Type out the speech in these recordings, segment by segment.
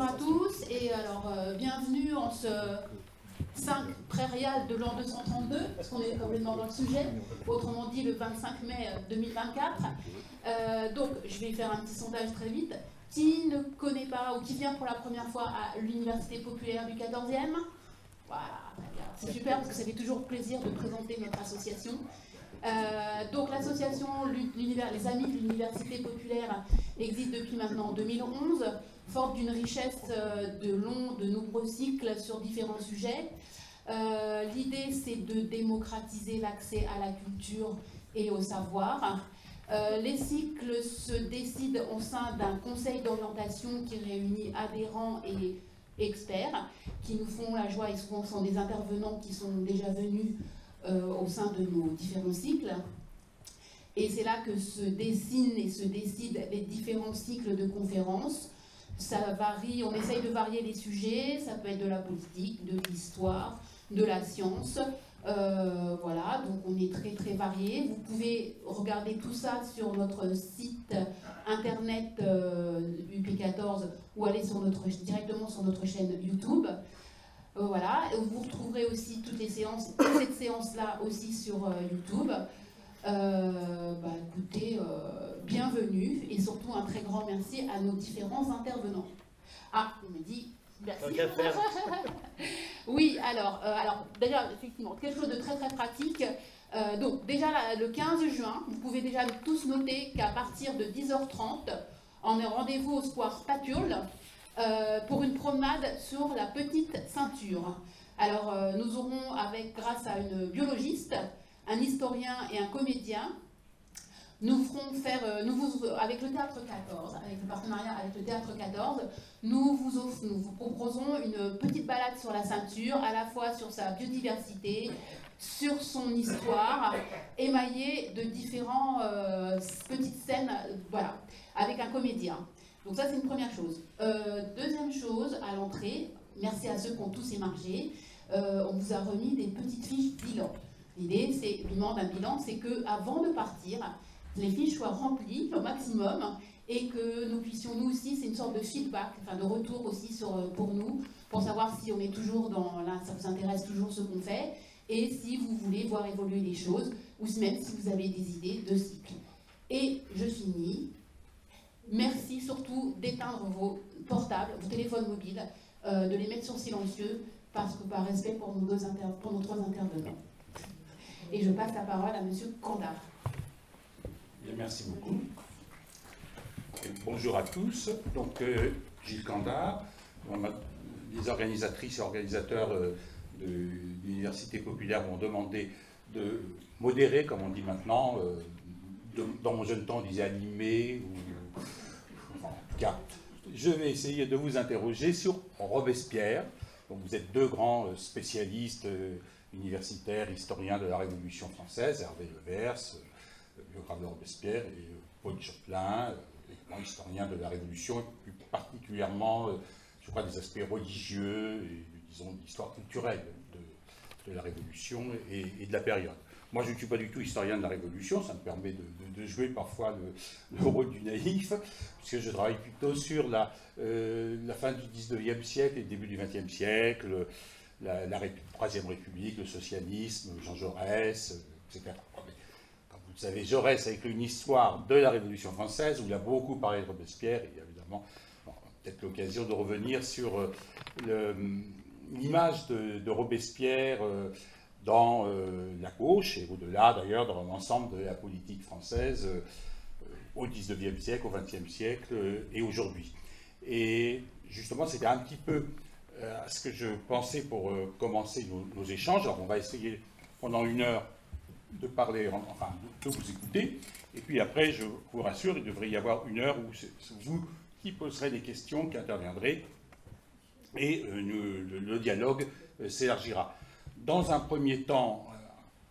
à tous et alors bienvenue en ce 5 prairial de l'an 232, parce qu'on est complètement dans le sujet, autrement dit le 25 mai 2024. Donc je vais faire un petit sondage très vite. Qui ne connaît pas ou qui vient pour la première fois à l'Université populaire du 14e? Voilà, c'est super parce que ça fait toujours plaisir de présenter notre association. Donc l'association Les Amis de l'Université populaire existe depuis maintenant 2011, forte d'une richesse de nombreux cycles sur différents sujets. L'idée, c'est de démocratiser l'accès à la culture et au savoir. Les cycles se décident au sein d'un conseil d'orientation qui réunit adhérents et experts qui nous font la joie et souvent sont des intervenants qui sont déjà venus au sein de nos différents cycles. Et c'est là que se dessinent et se décident les différents cycles de conférences. Ça varie, on essaye de varier les sujets, ça peut être de la politique, de l'histoire, de la science. Voilà, donc on est très très varié. Vous pouvez regarder tout ça sur notre site internet UP14 ou aller directement sur notre chaîne YouTube. Voilà, vous retrouverez aussi toutes les séances, cette séance-là aussi sur YouTube. Écoutez, bienvenue et surtout un très grand merci à nos différents intervenants. Ah, il me dit merci. Oui, alors déjà, effectivement, quelque chose de très très pratique. Donc déjà le 15 juin, vous pouvez déjà tous noter qu'à partir de 10h30, on est rendez-vous au square Patulle pour une promenade sur la petite ceinture. Alors nous aurons grâce à une biologiste, un historien et un comédien, nous ferons faire, avec le Théâtre 14, avec le partenariat avec le Théâtre 14, nous vous proposerons une petite balade sur la ceinture, à la fois sur sa biodiversité, sur son histoire, émaillée de différentes petites scènes, voilà, avec un comédien. Donc ça, c'est une première chose. Deuxième chose, à l'entrée, merci à ceux qui ont tous émargé, on vous a remis des petites fiches bilan. L'idée, c'est d'un bilan, c'est qu'avant de partir, les fiches soient remplies au maximum et que nous puissions, nous aussi, c'est une sorte de feedback, enfin de retour aussi pour nous, pour savoir si on est toujours ça vous intéresse toujours ce qu'on fait et si vous voulez voir évoluer les choses ou même si vous avez des idées de cycle. Et je finis. Merci surtout d'éteindre vos portables, vos téléphones mobiles, de les mettre sur silencieux parce que par respect pour nos trois intervenants. Et je passe la parole à M. Candard. Bien, merci beaucoup. Bonjour à tous. Donc, Gilles Candard, les organisatrices et organisateurs de l'Université populaire m'ont demandé de modérer, comme on dit maintenant. Dans mon jeune temps, on disait animer. En tout cas, je vais essayer de vous interroger sur Robespierre. Donc, vous êtes deux grands spécialistes universitaires, historiens de la Révolution française, Hervé Levers, biographe de Robespierre, et Paul Chopin, historien de la Révolution, et plus particulièrement, je crois, des aspects religieux et, disons, de l'histoire culturelle de la Révolution et de la période. Moi, je ne suis pas du tout historien de la Révolution, ça me permet de jouer parfois le rôle du naïf, puisque je travaille plutôt sur la fin du 19e siècle et le début du 20e siècle, la Troisième République, le socialisme, Jean Jaurès, etc. Comme vous le savez, Jaurès a écrit une histoire de la Révolution française où il a beaucoup parlé de Robespierre, et évidemment, peut-être l'occasion de revenir sur l'image de Robespierre dans la gauche, et au-delà d'ailleurs dans l'ensemble de la politique française au XIXe siècle, au XXe siècle et aujourd'hui. Et justement, c'était un petit peu ce que je pensais pour commencer nos échanges. Alors on va essayer pendant une heure de parler, enfin de vous écouter, et puis après, je vous rassure, il devrait y avoir une heure où c'est vous qui poserez des questions, qui interviendrez, et le dialogue s'élargira. Dans un premier temps,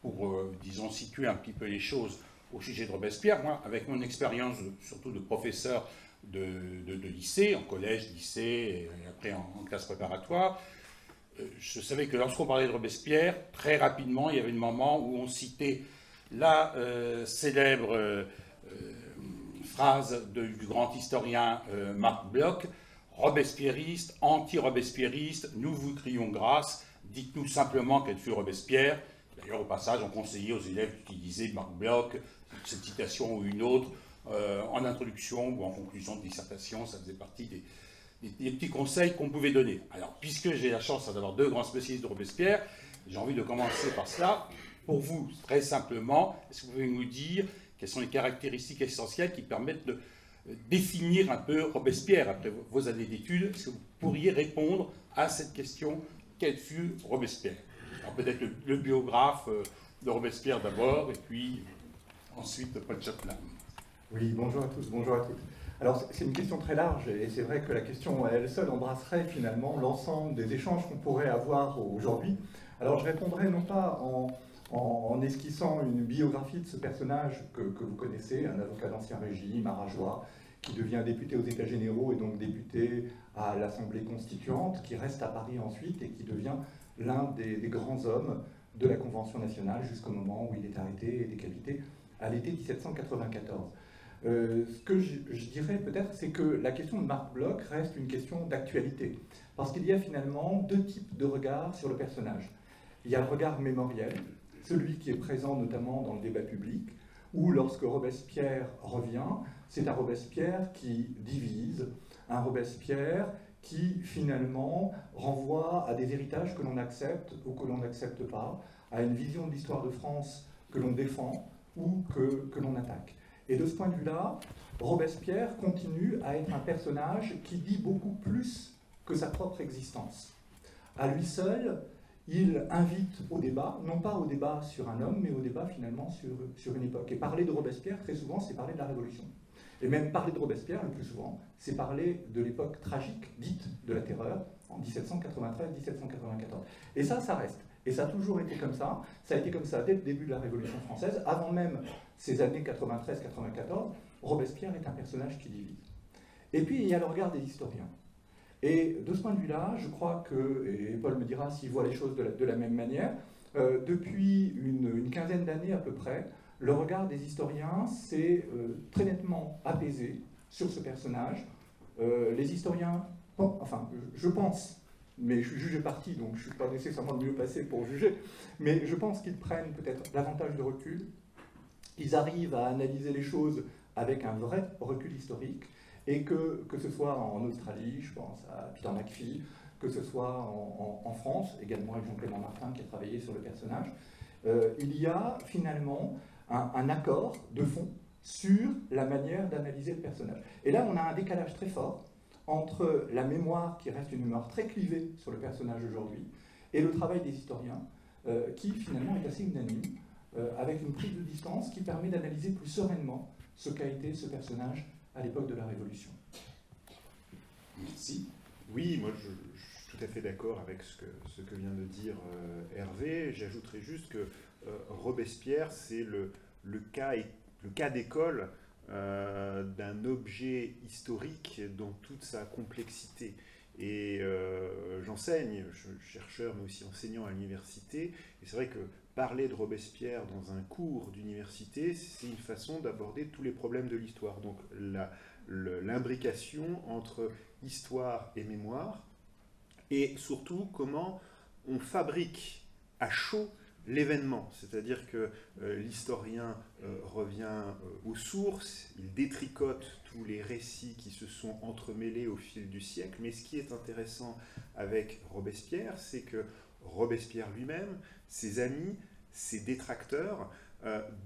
pour, disons, situer un petit peu les choses au sujet de Robespierre, moi, avec mon expérience, surtout de professeur de lycée, en collège, lycée, et après en classe préparatoire, je savais que lorsqu'on parlait de Robespierre, très rapidement, il y avait un moment où on citait la célèbre phrase du grand historien Marc Bloch, « robespierriste, anti-robespierriste, nous vous crions grâce, dites-nous simplement quel fut Robespierre. D'ailleurs, au passage, on conseillait aux élèves d'utiliser Marc Bloch, cette citation ou une autre, en introduction ou en conclusion de dissertation. Ça faisait partie des petits conseils qu'on pouvait donner. Alors, puisque j'ai la chance d'avoir deux grands spécialistes de Robespierre, j'ai envie de commencer par cela. Pour vous, très simplement, est-ce que vous pouvez nous dire quelles sont les caractéristiques essentielles qui permettent de définir un peu Robespierre après vos années d'études? Est-ce que vous pourriez répondre à cette question? Quel fut Robespierre? Alors peut-être le biographe de Robespierre d'abord, et puis ensuite Paul Chaplin. Oui, bonjour à tous, bonjour à toutes. Alors c'est une question très large, et c'est vrai que la question à elle seule embrasserait finalement l'ensemble des échanges qu'on pourrait avoir aujourd'hui. Alors je répondrai non pas en esquissant une biographie de ce personnage que vous connaissez, un avocat d'Ancien Régime, un rageois, qui devient député aux États généraux et donc député à l'Assemblée constituante, qui reste à Paris ensuite et qui devient l'un des grands hommes de la Convention nationale jusqu'au moment où il est arrêté et décapité à l'été 1794. Ce que je dirais peut-être, c'est que la question de Marc Bloch reste une question d'actualité, parce qu'il y a finalement deux types de regards sur le personnage. Il y a le regard mémoriel, celui qui est présent notamment dans le débat public, où lorsque Robespierre revient, c'est un Robespierre qui divise, un Robespierre qui finalement renvoie à des héritages que l'on accepte ou que l'on n'accepte pas, à une vision de l'histoire de France que l'on défend ou que l'on attaque. Et de ce point de vue-là, Robespierre continue à être un personnage qui dit beaucoup plus que sa propre existence. À lui seul, il invite au débat, non pas au débat sur un homme, mais au débat finalement sur une époque. Et parler de Robespierre, très souvent, c'est parler de la Révolution. Et même parler de Robespierre, le plus souvent, c'est parler de l'époque tragique, dite de la terreur, en 1793-1794. Et ça reste. Et ça a toujours été comme ça. Ça a été comme ça dès le début de la Révolution française. Avant même ces années 93-94, Robespierre est un personnage qui divise. Et puis, il y a le regard des historiens. Et de ce point de vue-là, je crois que, et Paul me dira s'il voit les choses de la même manière, depuis une quinzaine d'années à peu près, le regard des historiens s'est très nettement apaisé sur ce personnage. Les historiens, enfin, je pense, mais je suis jugé parti, donc je ne suis pas nécessairement le mieux placé pour juger, mais je pense qu'ils prennent peut-être davantage de recul, ils arrivent à analyser les choses avec un vrai recul historique, et que ce soit en Australie, je pense à Peter McPhee, que ce soit en France, également avec Jean-Clément Martin qui a travaillé sur le personnage, il y a finalement un accord de fond sur la manière d'analyser le personnage. Et là, on a un décalage très fort entre la mémoire, qui reste une mémoire très clivée sur le personnage aujourd'hui, et le travail des historiens, qui finalement est assez unanime, avec une prise de distance qui permet d'analyser plus sereinement ce qu'a été ce personnage à l'époque de la Révolution. Merci. Oui, moi je suis tout à fait d'accord avec ce que vient de dire Hervé. J'ajouterais juste que Robespierre, c'est le cas d'école d'un objet historique dans toute sa complexité. Et j'enseigne, je suis chercheur mais aussi enseignant à l'université, et c'est vrai que parler de Robespierre dans un cours d'université, c'est une façon d'aborder tous les problèmes de l'histoire. Donc l'imbrication entre histoire et mémoire, et surtout comment on fabrique à chaud l'événement, c'est-à-dire que l'historien revient aux sources, il détricote tous les récits qui se sont entremêlés au fil du siècle, mais ce qui est intéressant avec Robespierre, c'est que Robespierre lui-même, ses amis, ses détracteurs,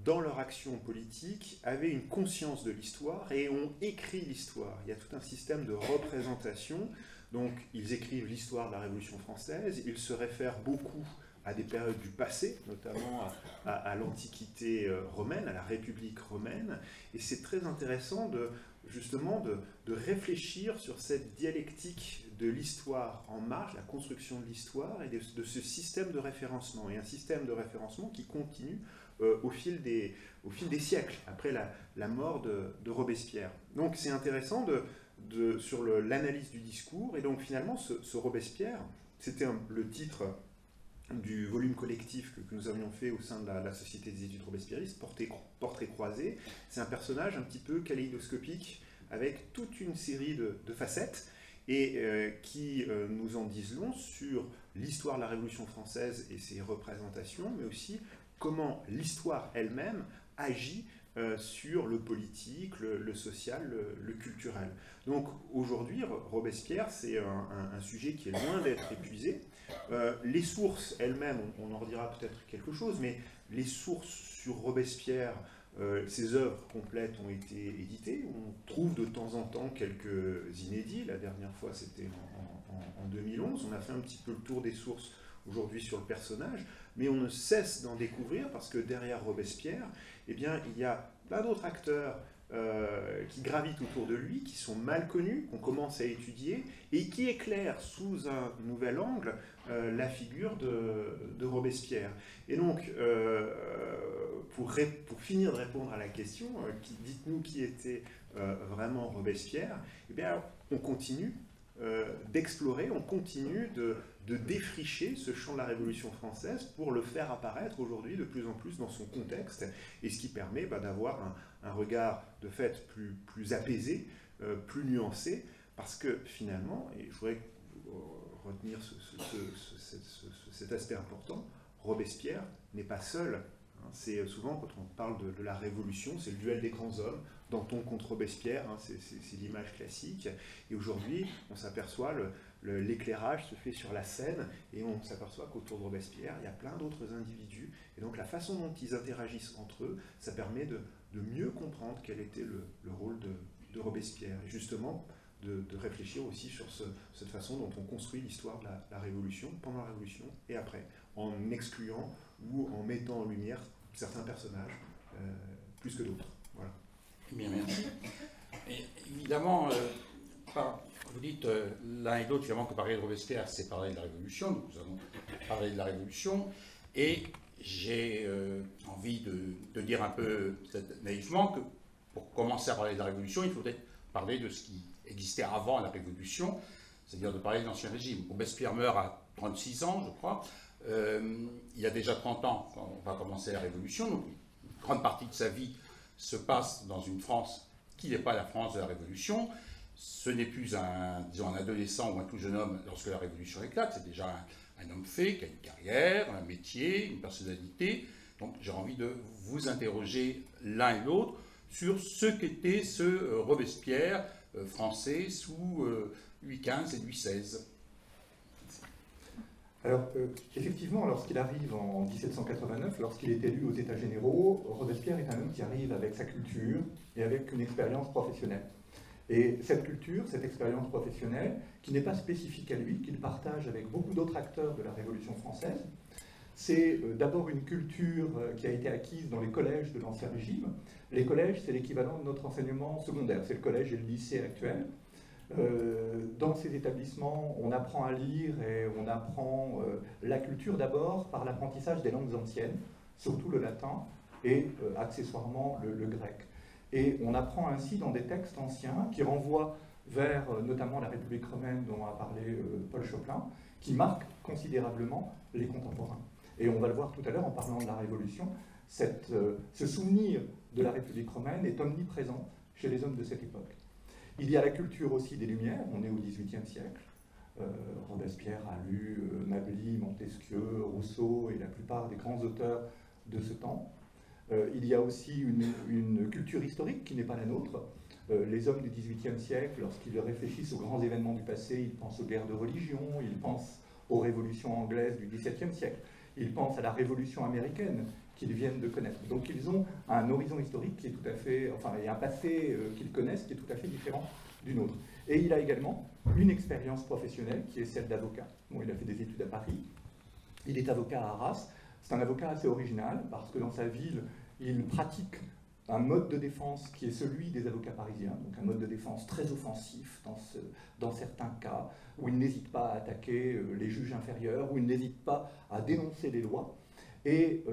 dans leur action politique, avaient une conscience de l'histoire et ont écrit l'histoire. Il y a tout un système de représentation, donc ils écrivent l'histoire de la Révolution française, ils se réfèrent beaucoup à des périodes du passé, notamment à l'Antiquité romaine, à la République romaine, et c'est très intéressant justement de réfléchir sur cette dialectique de l'histoire en marge, la construction de l'histoire, et de ce système de référencement, et un système de référencement qui continue au fil des siècles, après la mort de Robespierre. Donc c'est intéressant sur l'analyse du discours, et donc finalement ce Robespierre, c'était le titre du volume collectif que nous avions fait au sein de la Société des études robespierristes, Portrait croisé. C'est un personnage un petit peu kaléidoscopique, avec toute une série de facettes, et qui nous en disent long sur l'histoire de la Révolution française et ses représentations, mais aussi comment l'histoire elle-même agit sur le politique, le social, le culturel. Donc aujourd'hui, Robespierre, c'est un sujet qui est loin d'être épuisé. Les sources elles-mêmes, on en redira peut-être quelque chose, mais les sources sur Robespierre, ses œuvres complètes ont été éditées. On trouve de temps en temps quelques inédits. La dernière fois, c'était en 2011. On a fait un petit peu le tour des sources aujourd'hui sur le personnage, mais on ne cesse d'en découvrir parce que derrière Robespierre, eh bien, il y a plein d'autres acteurs qui gravitent autour de lui, qui sont mal connus, qu'on commence à étudier, et qui éclairent sous un nouvel angle la figure de Robespierre. Et donc, pour finir de répondre à la question, dites-nous qui était vraiment Robespierre, eh bien, on continue d'explorer, on continue de défricher ce champ de la Révolution française pour le faire apparaître aujourd'hui de plus en plus dans son contexte, et ce qui permet d'avoir un regard de fait plus apaisé, plus nuancé, parce que finalement, et je voudrais retenir cet aspect important, Robespierre n'est pas seul. C'est souvent, quand on parle de la Révolution, c'est le duel des grands hommes, Danton contre Robespierre, c'est l'image classique. Et aujourd'hui, on s'aperçoit, l'éclairage se fait sur la scène, et on s'aperçoit qu'autour de Robespierre, il y a plein d'autres individus. Et donc la façon dont ils interagissent entre eux, ça permet de mieux comprendre quel était le rôle de Robespierre. Et justement, de réfléchir aussi sur cette façon dont on construit l'histoire de la Révolution, pendant la Révolution et après, en excluant ou en mettant en lumière certains personnages plus que d'autres. Voilà. Bien, merci. Et évidemment, vous dites l'un et l'autre, finalement, que parler de Robespierre, c'est parler de la Révolution. Donc nous allons parler de la Révolution. Et j'ai envie de dire un peu, peut-être naïvement, que pour commencer à parler de la Révolution, il faudrait parler de ce qui existait avant la Révolution, c'est-à-dire de parler de l'Ancien Régime. Robespierre meurt à 36 ans, je crois. Il y a déjà 30 ans quand on va commencer la Révolution, donc une grande partie de sa vie se passe dans une France qui n'est pas la France de la Révolution. Ce n'est plus disons, un adolescent ou un tout jeune homme lorsque la Révolution éclate, c'est déjà un homme fait qui a une carrière, un métier, une personnalité. Donc j'ai envie de vous interroger l'un et l'autre sur ce qu'était ce Robespierre français sous Louis XV et Louis XVI. Alors, effectivement, lorsqu'il arrive en 1789, lorsqu'il est élu aux États généraux, Robespierre est un homme qui arrive avec sa culture et avec une expérience professionnelle. Et cette culture, cette expérience professionnelle, qui n'est pas spécifique à lui, qu'il partage avec beaucoup d'autres acteurs de la Révolution française, c'est d'abord une culture qui a été acquise dans les collèges de l'Ancien Régime. Les collèges, c'est l'équivalent de notre enseignement secondaire, c'est le collège et le lycée actuel. Dans ces établissements, on apprend à lire et on apprend la culture d'abord par l'apprentissage des langues anciennes, surtout le latin et accessoirement le grec. Et on apprend ainsi dans des textes anciens qui renvoient vers notamment la République romaine dont a parlé Paul Chopin, qui marquent considérablement les contemporains. Et on va le voir tout à l'heure en parlant de la Révolution, ce souvenir de la République romaine est omniprésent chez les hommes de cette époque. Il y a la culture aussi des Lumières, on est au XVIIIe siècle. Robespierre a lu Mably, Montesquieu, Rousseau et la plupart des grands auteurs de ce temps. Il y a aussi une culture historique qui n'est pas la nôtre. Les hommes du XVIIIe siècle, lorsqu'ils réfléchissent aux grands événements du passé, ils pensent aux guerres de religion, ils pensent aux révolutions anglaises du XVIIe siècle, ils pensent à la révolution américaine qu'ils viennent de connaître. Donc ils ont un horizon historique qui est tout à fait, enfin, et un passé qu'ils connaissent qui est tout à fait différent du nôtre. Et il a également une expérience professionnelle qui est celle d'avocat. Bon, il a fait des études à Paris, il est avocat à Arras. C'est un avocat assez original parce que dans sa ville, il pratique un mode de défense qui est celui des avocats parisiens, donc un mode de défense très offensif dans certains cas, où il n'hésite pas à attaquer les juges inférieurs, où il n'hésite pas à dénoncer les lois. Et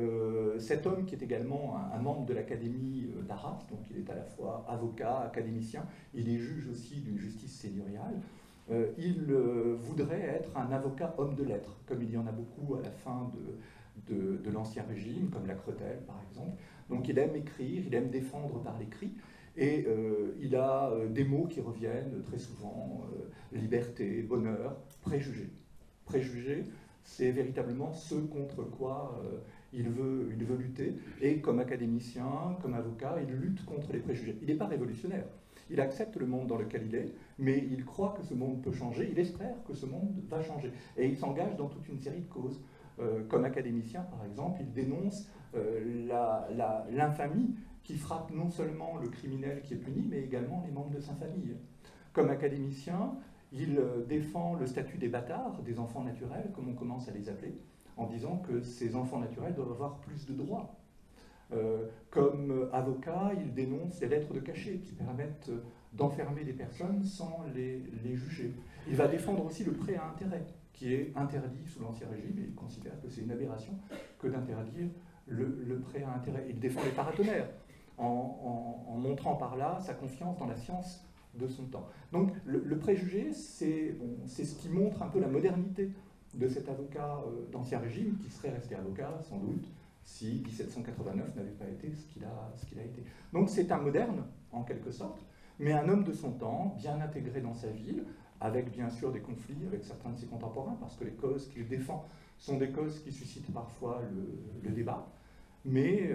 cet homme qui est également un membre de l'Académie d'Arras, donc il est à la fois avocat, académicien, il est juge aussi d'une justice seigneuriale, il voudrait être un avocat homme de lettres, comme il y en a beaucoup à la fin de l'Ancien Régime, comme Lacretelle par exemple. Donc il aime écrire, il aime défendre par l'écrit, Et il a des mots qui reviennent très souvent, liberté, bonheur, préjugés. Préjugés, c'est véritablement ce contre quoi il veut lutter. Et comme académicien, comme avocat, il lutte contre les préjugés. Il n'est pas révolutionnaire. Il accepte le monde dans lequel il est, mais il croit que ce monde peut changer, il espère que ce monde va changer. Et il s'engage dans toute une série de causes. Comme académicien, par exemple, il dénonce l'infamie qui frappe non seulement le criminel qui est puni, mais également les membres de sa famille. Comme académicien, il défend le statut des bâtards, des enfants naturels, comme on commence à les appeler, en disant que ces enfants naturels doivent avoir plus de droits. Comme avocat, il dénonce les lettres de cachet qui permettent d'enfermer des personnes sans les juger. Il va défendre aussi le prêt à intérêt, qui est interdit sous l'Ancien Régime, et il considère que c'est une aberration que d'interdire le prêt à intérêt. Il défend les paratonnerres, en montrant par là sa confiance dans la science de son temps. Donc le préjugé, c'est ce qui montre un peu la modernité de cet avocat d'Ancien Régime, qui serait resté avocat, sans doute, si 1789 n'avait pas été ce qu'il a été. Donc c'est un moderne, en quelque sorte, mais un homme de son temps, bien intégré dans sa ville, avec bien sûr des conflits avec certains de ses contemporains, parce que les causes qu'il défend sont des causes qui suscitent parfois le débat, mais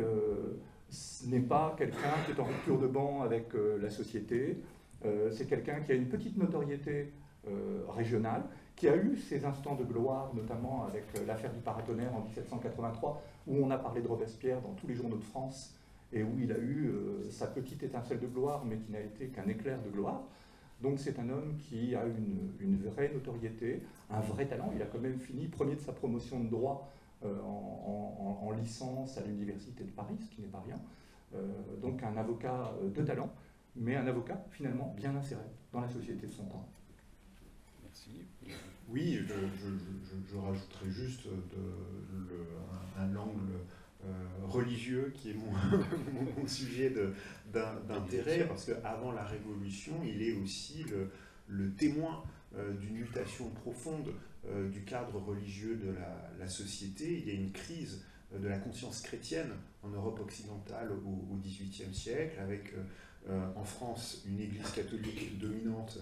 ce n'est pas quelqu'un qui est en rupture de banc avec la société, c'est quelqu'un qui a une petite notoriété régionale, qui a eu ses instants de gloire, notamment avec l'affaire du paratonnerre en 1783, où on a parlé de Robespierre dans tous les journaux de France, et où il a eu sa petite étincelle de gloire, mais qui n'a été qu'un éclair de gloire. Donc c'est un homme qui a une vraie notoriété, un vrai talent. Il a quand même fini premier de sa promotion de droit en licence à l'Université de Paris, ce qui n'est pas rien. Donc un avocat de talent, mais un avocat finalement bien inséré dans la société de son temps. Merci. Oui, je rajouterais juste un angle religieux qui est mon sujet d'intérêt, parce qu'avant la Révolution, il est aussi le témoin d'une mutation profonde du cadre religieux de la société. Il y a une crise de la conscience chrétienne en Europe occidentale au XVIIIe siècle, avec en France une église catholique dominante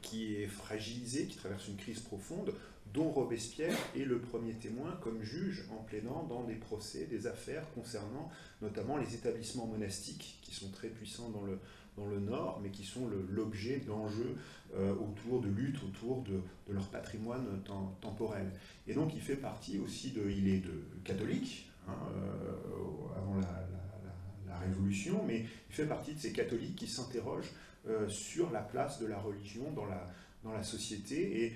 qui est fragilisée, qui traverse une crise profonde, dont Robespierre est le premier témoin comme juge en plaidant dans des procès, des affaires concernant notamment les établissements monastiques qui sont très puissants dans le Nord, mais qui sont l'objet d'enjeux autour de luttes, autour de leur patrimoine temporel. Et donc il fait partie aussi il est catholique, hein, avant la Révolution, mais il fait partie de ces catholiques qui s'interrogent sur la place de la religion dans la société et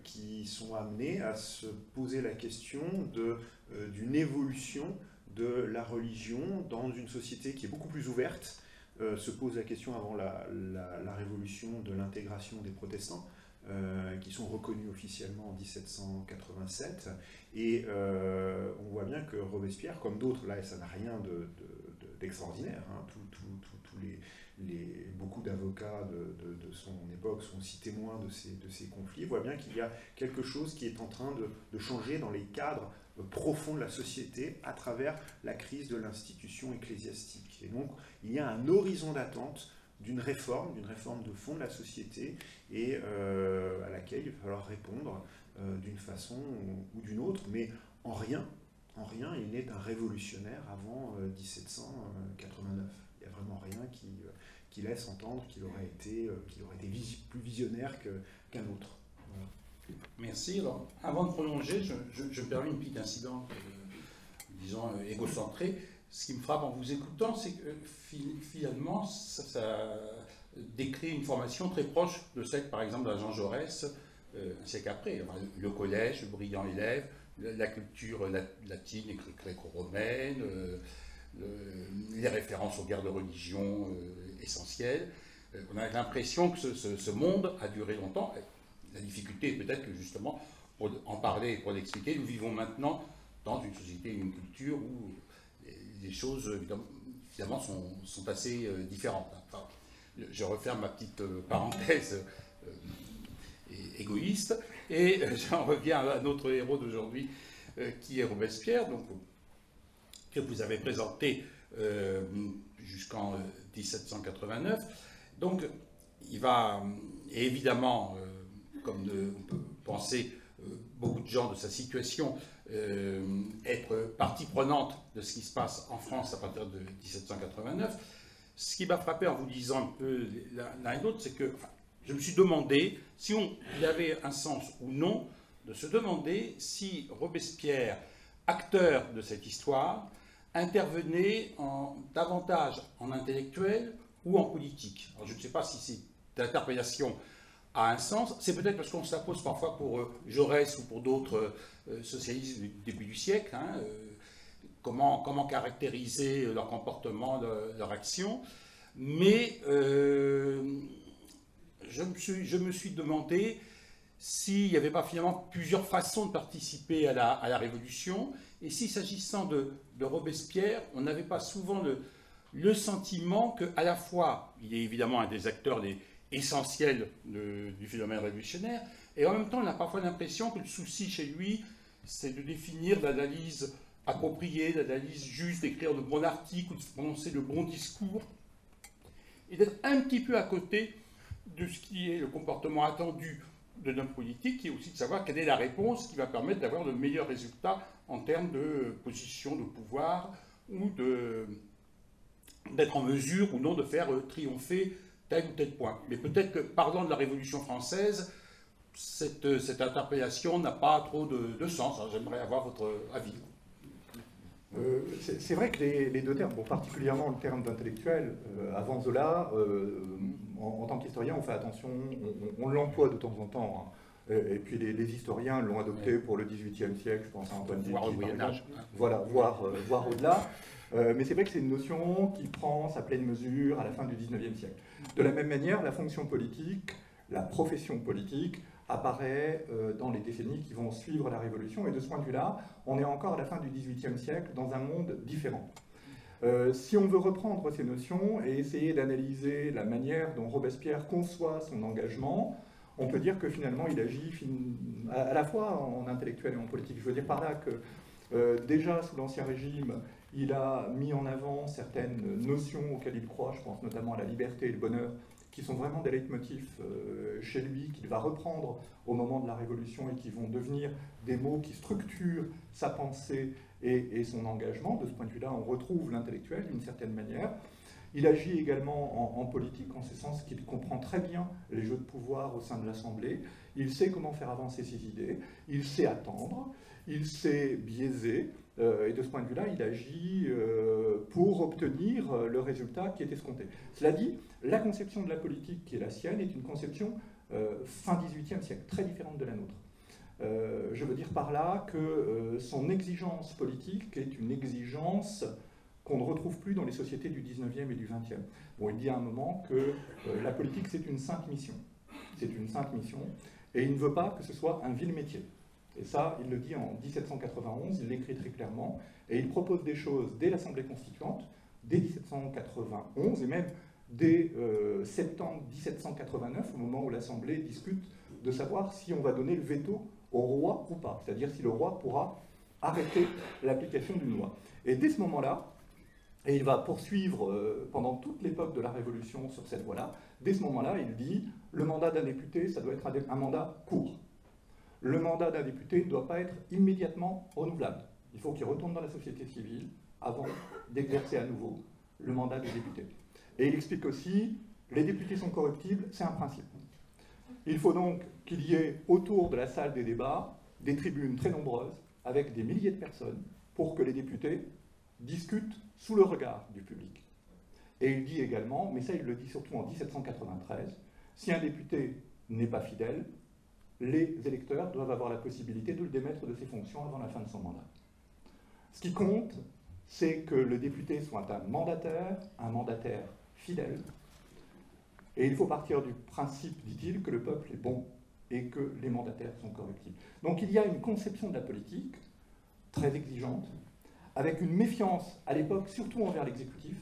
qui sont amenés à se poser la question d'une évolution de la religion dans une société qui est beaucoup plus ouverte. Se pose la question avant la Révolution de l'intégration des protestants, qui sont reconnus officiellement en 1787. Et on voit bien que Robespierre, comme d'autres, là ça n'a rien d'extraordinaire, hein, beaucoup d'avocats de son époque sont aussi témoins de ces conflits, voient bien qu'il y a quelque chose qui est en train de changer dans les cadres profonds de la société à travers la crise de l'institution ecclésiastique. Et donc il y a un horizon d'attente d'une réforme de fond de la société et à laquelle il va falloir répondre d'une façon ou d'une autre, mais en rien il n'est un révolutionnaire avant 1789. Il n'y a vraiment rien qui laisse entendre qu'il aurait été plus visionnaire qu'un autre. Voilà. Merci. Alors, avant de prolonger, je me permets une petite incident, disons, égocentré. Ce qui me frappe en vous écoutant, c'est que finalement, ça décrit une formation très proche de celle, par exemple, de Jean Jaurès, un siècle après. Enfin, le collège, le brillant élève, la culture latine et gréco-romaine, les références aux guerres de religion essentielles. On a l'impression que ce monde a duré longtemps. La difficulté est peut-être que justement, pour en parler et pour l'expliquer, nous vivons maintenant dans une société et une culture où les choses, évidemment, sont assez différentes. Enfin, je referme ma petite parenthèse égoïste et j'en reviens à notre héros d'aujourd'hui, qui est Robespierre, donc, que vous avez présenté jusqu'en 1789. Donc, il va, et évidemment, comme on peut penser beaucoup de gens de sa situation, être partie prenante de ce qui se passe en France à partir de 1789. Ce qui m'a frappé en vous disant un peu l'un et l'autre, c'est que je me suis demandé si il y avait un sens ou non de se demander si Robespierre, acteur de cette histoire, intervenait davantage en intellectuel ou en politique. Alors, je ne sais pas si cette interpellation a un sens. C'est peut-être parce qu'on se la pose parfois pour Jaurès ou pour d'autres socialistes du début du siècle. Hein, comment caractériser leur comportement, leur action. Mais je me suis demandé s'il n'y avait pas finalement plusieurs façons de participer à la Révolution, et si, s'agissant de Robespierre, on n'avait pas souvent le sentiment qu'à la fois, il est évidemment un des acteurs essentiels du phénomène révolutionnaire, et en même temps, on a parfois l'impression que le souci chez lui, c'est de définir l'analyse appropriée, l'analyse juste, d'écrire de bons articles, ou de prononcer le bon discours, et d'être un petit peu à côté de ce qui est le comportement attendu de notre politique, et aussi de savoir quelle est la réponse qui va permettre d'avoir le meilleur résultat en termes de position de pouvoir, ou d'être en mesure ou non de faire triompher tel ou tel point. Mais peut-être que, parlant de la Révolution française, cette interpellation n'a pas trop de sens. J'aimerais avoir votre avis. C'est vrai que les deux termes, bon, particulièrement le terme d'intellectuel, avant Zola, en tant qu'historien, on fait attention, on l'emploie de temps en temps. Hein. Et puis les historiens l'ont adopté pour le XVIIIe siècle, je pense à Antoine Dupuy, voire au Moyen-Âge. Voilà, voire au-delà. Mais c'est vrai que c'est une notion qui prend sa pleine mesure à la fin du XIXe siècle. De la même manière, la fonction politique, la profession politique, apparaît dans les décennies qui vont suivre la Révolution. Et de ce point de vue-là, on est encore à la fin du XVIIIe siècle dans un monde différent. Si on veut reprendre ces notions et essayer d'analyser la manière dont Robespierre conçoit son engagement, on peut dire que finalement il agit à la fois en intellectuel et en politique. Je veux dire par là que déjà sous l'Ancien Régime, il a mis en avant certaines notions auxquelles il croit, je pense notamment à la liberté et le bonheur, qui sont vraiment des leitmotifs chez lui, qu'il va reprendre au moment de la Révolution et qui vont devenir des mots qui structurent sa pensée et son engagement. De ce point de vue-là, on retrouve l'intellectuel d'une certaine manière. Il agit également en politique, en ce sens qu'il comprend très bien les jeux de pouvoir au sein de l'Assemblée. Il sait comment faire avancer ses idées, il sait attendre, il sait biaiser, et de ce point de vue-là, il agit pour obtenir le résultat qui est escompté. Cela dit, la conception de la politique qui est la sienne est une conception fin XVIIIe siècle, très différente de la nôtre. Je veux dire par là que son exigence politique est une exigence qu'on ne retrouve plus dans les sociétés du 19e et du 20e. Bon, il dit à un moment que la politique, c'est une sainte mission. C'est une sainte mission, et il ne veut pas que ce soit un vil métier. Et ça, il le dit en 1791, il l'écrit très clairement, et il propose des choses dès l'Assemblée constituante, dès 1791, et même dès septembre 1789, au moment où l'Assemblée discute de savoir si on va donner le veto au roi ou pas, c'est-à-dire si le roi pourra arrêter l'application d'une loi. Et dès ce moment-là, et il va poursuivre pendant toute l'époque de la Révolution sur cette voie-là, dès ce moment-là, il dit « le mandat d'un député, ça doit être un mandat court. Le mandat d'un député ne doit pas être immédiatement renouvelable. Il faut qu'il retourne dans la société civile avant d'exercer à nouveau le mandat de député. » Et il explique aussi « les députés sont corruptibles, c'est un principe. Il faut donc qu'il y ait autour de la salle des débats des tribunes très nombreuses avec des milliers de personnes pour que les députés discutent sous le regard du public. » Et il dit également, mais ça il le dit surtout en 1793, si un député n'est pas fidèle, les électeurs doivent avoir la possibilité de le démettre de ses fonctions avant la fin de son mandat. Ce qui compte, c'est que le député soit un mandataire fidèle, et il faut partir du principe, dit-il, que le peuple est bon et que les mandataires sont corruptibles. Donc il y a une conception de la politique très exigeante, avec une méfiance à l'époque, surtout envers l'exécutif.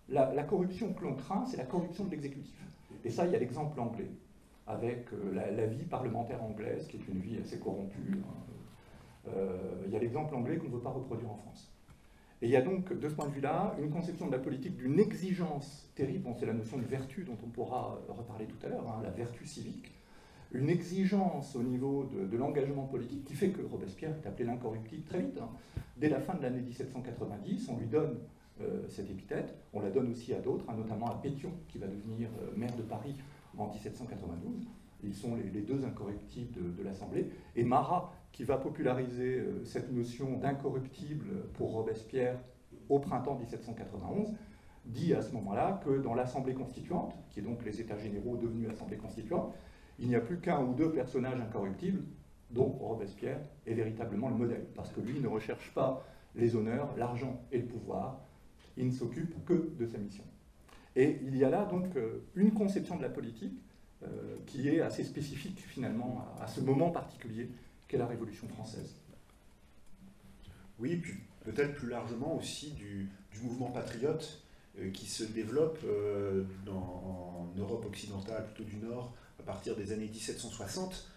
La corruption que l'on craint, c'est la corruption de l'exécutif. Et ça, il y a l'exemple anglais, avec la vie parlementaire anglaise, qui est une vie assez corrompue. Il y a l'exemple anglais qu'on ne veut pas reproduire en France. Et il y a donc, de ce point de vue-là, une conception de la politique d'une exigence terrible, bon, c'est la notion de vertu dont on pourra reparler tout à l'heure, hein, la vertu civique, une exigence au niveau de l'engagement politique qui fait que Robespierre est appelé l'incorruptible très vite. Hein. Dès la fin de l'année 1790, on lui donne cette épithète, on la donne aussi à d'autres, hein, notamment à Pétion, qui va devenir maire de Paris en 1792. Ils sont les deux incorruptibles de l'Assemblée. Et Marat, qui va populariser cette notion d'incorruptible pour Robespierre au printemps 1791, dit à ce moment-là que dans l'Assemblée constituante, qui est donc les États généraux devenus Assemblée constituante, il n'y a plus qu'un ou deux personnages incorruptibles, dont Robespierre est véritablement le modèle, parce que lui ne recherche pas les honneurs, l'argent et le pouvoir, il ne s'occupe que de sa mission. Et il y a là donc une conception de la politique qui est assez spécifique finalement à ce moment particulier qu'est la Révolution française. Oui, puis peut-être plus largement aussi du mouvement patriote qui se développe en Europe occidentale, plutôt du Nord, à partir des années 1760,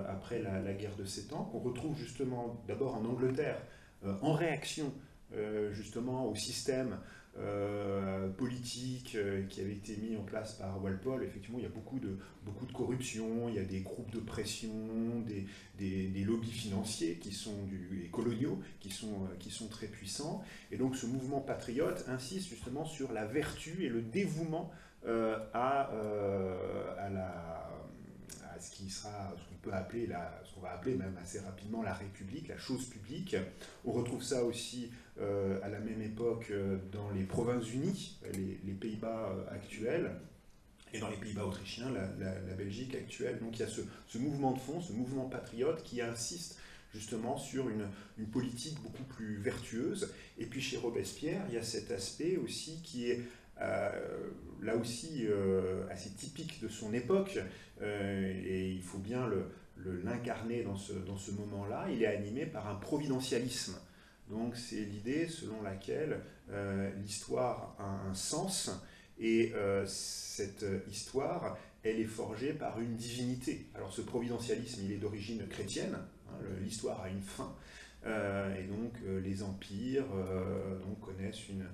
après la guerre de 7 ans, qu'on retrouve justement d'abord en Angleterre, en réaction justement au système politique qui avait été mis en place par Walpole. Effectivement, il y a beaucoup de corruption, il y a des groupes de pression, des lobbies financiers et coloniaux qui sont très puissants. Et donc ce mouvement patriote insiste justement sur la vertu et le dévouement à ce qu'on va appeler même assez rapidement la République, la chose publique. On retrouve ça aussi à la même époque dans les Provinces-Unies, les Pays-Bas actuels, et dans les Pays-Bas autrichiens, la Belgique actuelle. Donc il y a ce mouvement de fond, ce mouvement patriote qui insiste justement sur une politique beaucoup plus vertueuse. Et puis chez Robespierre, il y a cet aspect aussi qui est là aussi assez typique de son époque, et il faut bien l'incarner dans ce moment-là. Il est animé par un providentialisme. Donc c'est l'idée selon laquelle l'histoire a un sens, et cette histoire, elle est forgée par une divinité. Alors ce providentialisme, il est d'origine chrétienne, hein, l'histoire a une fin, et donc les empires connaissent une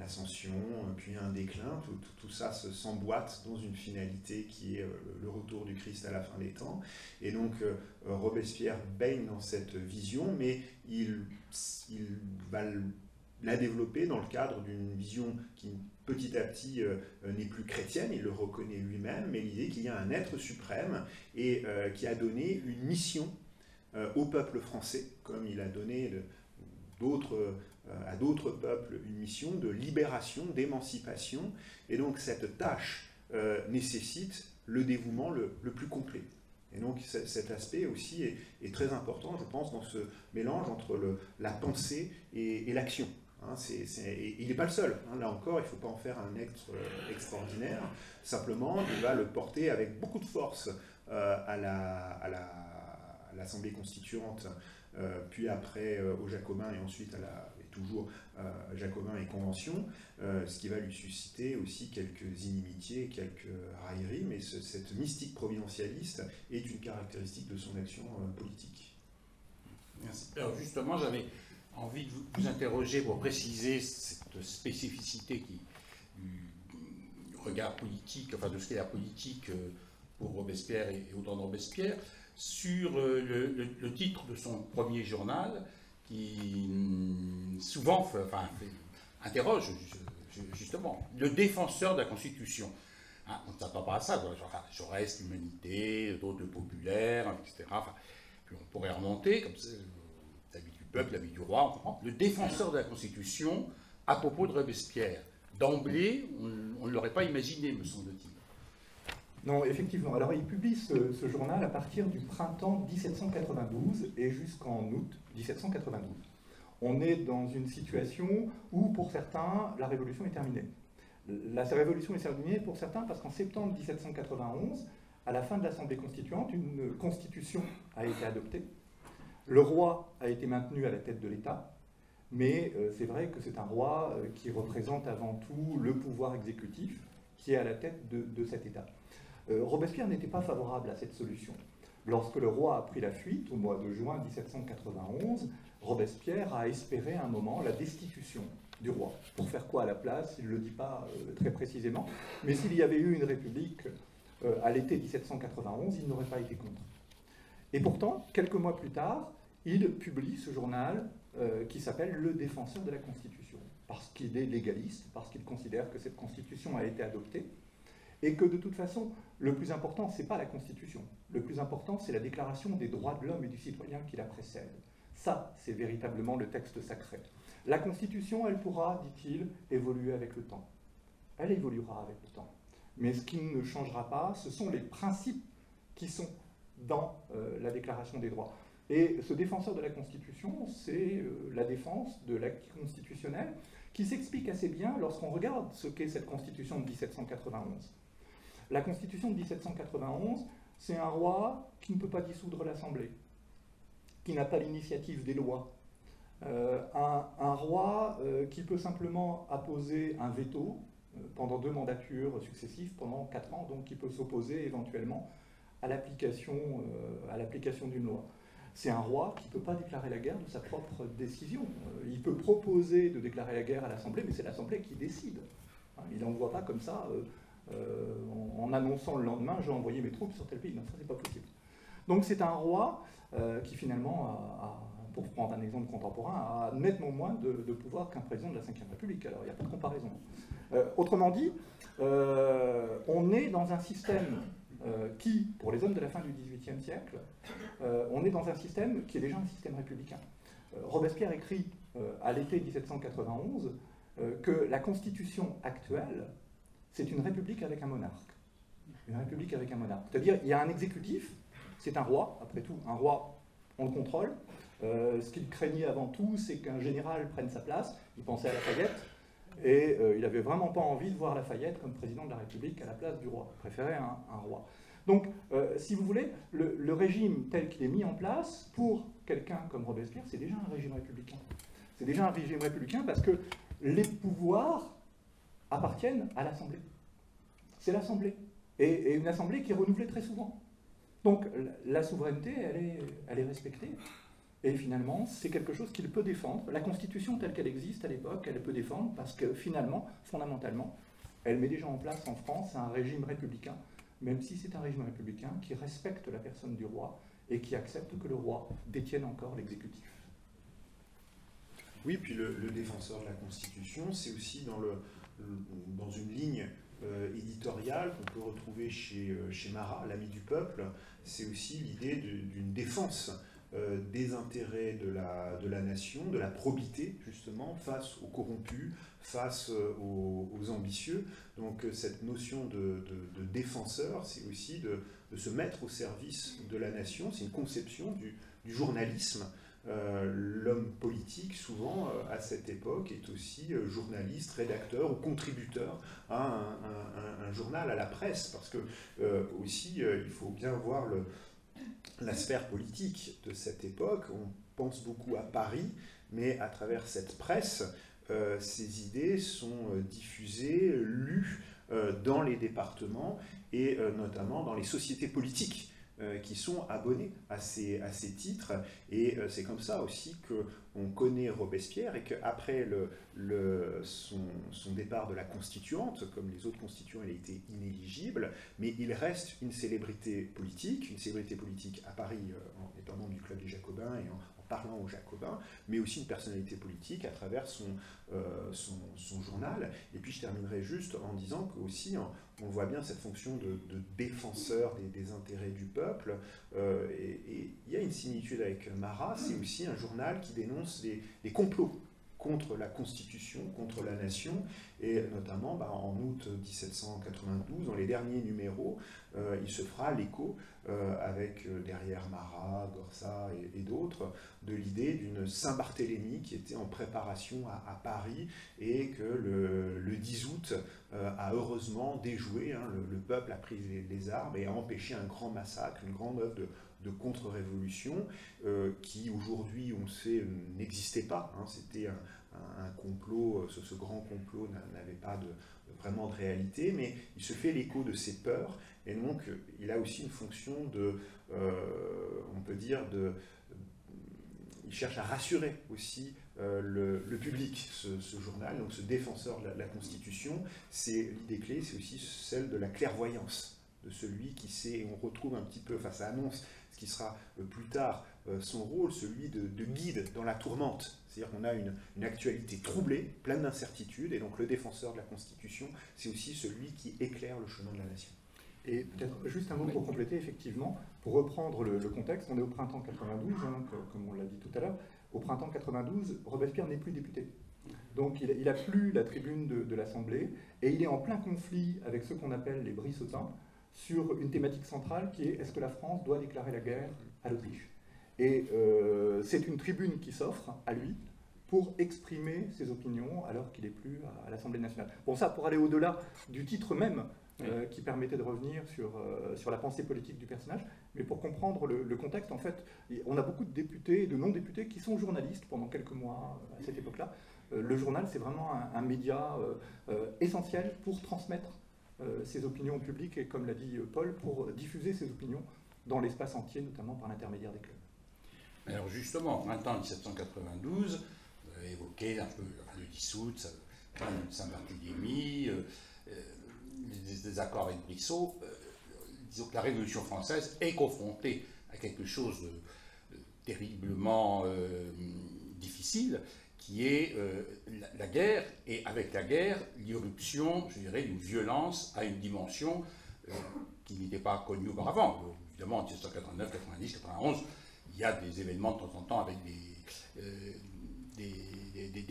ascension, puis un déclin, tout ça s'emboîte dans une finalité qui est le retour du Christ à la fin des temps. Et donc Robespierre baigne dans cette vision, mais il va la développer dans le cadre d'une vision qui petit à petit n'est plus chrétienne, il le reconnaît lui-même, mais l'idée qu'il y a un être suprême et qui a donné une mission au peuple français, comme il a donné à d'autres peuples une mission de libération, d'émancipation. Et donc cette tâche nécessite le dévouement le plus complet. Et donc cet aspect aussi est très important, je pense, dans ce mélange entre la pensée et l'action. Hein, il n'est pas le seul. Hein, là encore, il ne faut pas en faire un être extraordinaire. Simplement, il va le porter avec beaucoup de force à l'Assemblée constituante, puis après aux Jacobins, et ensuite toujours Jacobins et Convention, ce qui va lui susciter aussi quelques inimitiés, quelques railleries, mais cette mystique providentialiste est une caractéristique de son action politique. Merci. Alors justement, j'avais envie de vous interroger pour préciser cette spécificité du regard politique, enfin de ce qu'est la politique pour Robespierre et au temps de Robespierre, sur le titre de son premier journal, qui souvent interroge justement le défenseur de la Constitution. Hein, on ne s'attend pas à ça, Jaurès, l'humanité, d'autres le populaire, etc. Enfin, puis on pourrait remonter, comme ça, la vie du peuple, la vie du roi, on comprend. Le défenseur de la Constitution à propos de Robespierre. D'emblée, on ne l'aurait pas imaginé, me semble-t-il. Non, effectivement. Alors, il publie ce journal à partir du printemps 1792 et jusqu'en août 1792. On est dans une situation où, pour certains, la Révolution est terminée. La Révolution est terminée pour certains parce qu'en septembre 1791, à la fin de l'Assemblée constituante, une constitution a été adoptée. Le roi a été maintenu à la tête de l'État, mais c'est vrai que c'est un roi qui représente avant tout le pouvoir exécutif qui est à la tête de cet État. Robespierre n'était pas favorable à cette solution. lorsque le roi a pris la fuite, au mois de juin 1791, Robespierre a espéré à un moment la destitution du roi. Pour faire quoi à la place? Il ne le dit pas très précisément, mais s'il y avait eu une république à l'été 1791, il n'aurait pas été contre. Et pourtant, quelques mois plus tard, il publie ce journal qui s'appelle Le Défenseur de la Constitution, parce qu'il est légaliste, parce qu'il considère que cette Constitution a été adoptée, et que de toute façon, le plus important, ce n'est pas la Constitution. Le plus important, c'est la Déclaration des droits de l'homme et du citoyen qui la précède. Ça, c'est véritablement le texte sacré. La Constitution, elle pourra, dit-il, évoluer avec le temps. Elle évoluera avec le temps. Mais ce qui ne changera pas, ce sont les principes qui sont dans la Déclaration des droits. Et ce défenseur de la Constitution, c'est la défense de l'acquis constitutionnel qui s'explique assez bien lorsqu'on regarde ce qu'est cette Constitution de 1791. La Constitution de 1791, c'est un roi qui ne peut pas dissoudre l'Assemblée, qui n'a pas l'initiative des lois, un roi qui peut simplement apposer un veto pendant 2 mandatures successives, pendant 4 ans, donc qui peut s'opposer éventuellement à l'application d'une loi. C'est un roi qui ne peut pas déclarer la guerre de sa propre décision. Il peut proposer de déclarer la guerre à l'Assemblée, mais c'est l'Assemblée qui décide. Il n'envoie pas comme ça, en annonçant le lendemain, j'ai envoyé mes troupes sur tel pays. Non, ça, c'est pas possible. Donc c'est un roi qui finalement, pour prendre un exemple contemporain, a nettement moins de pouvoir qu'un président de la Ve République. Alors il n'y a pas de comparaison. Autrement dit, on est dans un système qui, pour les hommes de la fin du XVIIIe siècle, on est dans un système qui est déjà un système républicain. Robespierre écrit à l'été 1791 que la constitution actuelle, c'est une république avec un monarque. Une république avec un monarque. C'est-à-dire, il y a un exécutif, c'est un roi, après tout, un roi, on le contrôle. Ce qu'il craignait avant tout, c'est qu'un général prenne sa place. Il pensait à Lafayette, et il n'avait vraiment pas envie de voir Lafayette comme président de la République à la place du roi. Il préférait un roi. Donc, si vous voulez, le régime tel qu'il est mis en place, pour quelqu'un comme Robespierre, c'est déjà un régime républicain. C'est déjà un régime républicain parce que les pouvoirs appartiennent à l'Assemblée. C'est l'Assemblée. Et une Assemblée qui est renouvelée très souvent. Donc, la souveraineté, elle est respectée. Et finalement, c'est quelque chose qu'il peut défendre. La Constitution telle qu'elle existe à l'époque, elle peut défendre parce que finalement, fondamentalement, elle met déjà en place en France un régime républicain, même si c'est un régime républicain qui respecte la personne du roi et qui accepte que le roi détienne encore l'exécutif. Oui, puis le défenseur de la Constitution, c'est aussi dans une ligne éditoriale qu'on peut retrouver chez Marat, l'ami du peuple, c'est aussi l'idée d'une défense des intérêts de la nation, de la probité, justement, face aux corrompus, face aux ambitieux. Donc cette notion de défenseur, c'est aussi de se mettre au service de la nation. C'est une conception du journalisme. L'homme politique, souvent, à cette époque, est aussi journaliste, rédacteur ou contributeur à un journal, à la presse, parce que aussi, il faut bien voir la sphère politique de cette époque. On pense beaucoup à Paris, mais à travers cette presse, ces idées sont diffusées, lues dans les départements et notamment dans les sociétés politiques qui sont abonnés à ces titres. Et c'est comme ça aussi qu'on connaît Robespierre et qu'après son départ de la Constituante, comme les autres constituants, il a été inéligible, mais il reste une célébrité politique à Paris en étant membre du Club des Jacobins et en parlant aux Jacobins, mais aussi une personnalité politique à travers son journal. Et puis je terminerai juste en disant qu'aussi, on voit bien cette fonction de défenseur des intérêts du peuple. Et il y a une similitude avec Marat, c'est aussi un journal qui dénonce les complots contre la Constitution, contre la nation, et notamment en août 1792, dans les derniers numéros, il se fera l'écho, avec derrière Marat, Gorsat et d'autres, de l'idée d'une Saint-Barthélemy qui était en préparation à Paris, et que le 10 août a heureusement déjoué, le peuple a pris les armes et a empêché un grand massacre, une grande œuvre de contre-révolution, qui aujourd'hui, on le sait, n'existait pas. C'était un complot, ce grand complot n'avait pas vraiment de réalité, mais il se fait l'écho de ces peurs, et donc il a aussi une fonction peut dire, il cherche à rassurer aussi le public, ce journal, donc ce défenseur de la Constitution. L'idée clé, c'est aussi celle de la clairvoyance, de celui qui sait, on retrouve un petit peu, enfin ça annonce ce qui sera plus tard son rôle, celui de guide dans la tourmente. C'est-à-dire qu'on a une actualité troublée, pleine d'incertitudes, et donc le défenseur de la Constitution, c'est aussi celui qui éclaire le chemin de la nation. Et peut-être juste un mot pour compléter, effectivement, pour reprendre le contexte, on est au printemps 92, hein, comme on l'a dit tout à l'heure. Au printemps 92, Robespierre n'est plus député. Donc il n'a plus la tribune de l'Assemblée, et il est en plein conflit avec ceux qu'on appelle les Brissotins, sur une thématique centrale qui est: est-ce que la France doit déclarer la guerre à l'Autriche? Et c'est une tribune qui s'offre à lui pour exprimer ses opinions alors qu'il n'est plus à l'Assemblée nationale. Bon, ça, pour aller au-delà du titre même, qui permettait de revenir sur la pensée politique du personnage, mais pour comprendre le contexte, en fait, on a beaucoup de députés et de non-députés qui sont journalistes pendant quelques mois à cette époque-là. Le journal, c'est vraiment un média essentiel pour transmettre ses opinions au public et, comme l'a dit Paul, pour diffuser ses opinions dans l'espace entier, notamment par l'intermédiaire des clubs. Alors justement, au printemps 1792, vous avez évoqué un peu le dissout, Saint-Barthélemy, des accords avec Brissot. Disons que la Révolution française est confrontée à quelque chose de terriblement difficile, qui est la guerre, et avec la guerre, l'irruption, je dirais, d'une violence à une dimension qui n'était pas connue auparavant. Évidemment, en 1989, 90, 91, il y a des événements de temps en temps avec des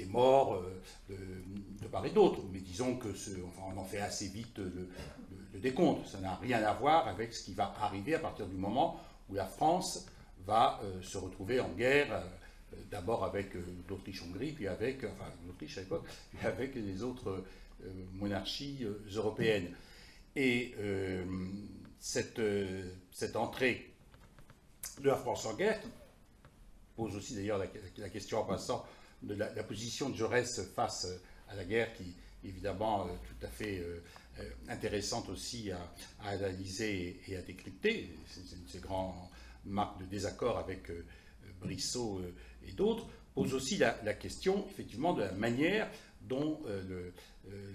morts de part et d'autre, mais disons que on en fait assez vite le décompte. Ça n'a rien à voir avec ce qui va arriver à partir du moment où la France va se retrouver en guerre, d'abord avec l'Autriche-Hongrie, puis avec, enfin l'Autriche à l'époque, puis avec les autres monarchies européennes. Et cette entrée de la France en guerre pose aussi d'ailleurs la question en passant de la position de Jaurès face à la guerre, qui est évidemment tout à fait intéressante aussi à analyser et à décrypter. C'est une de ces grandes marques de désaccord avec Brissot et d'autres, pose aussi la question effectivement de la manière dont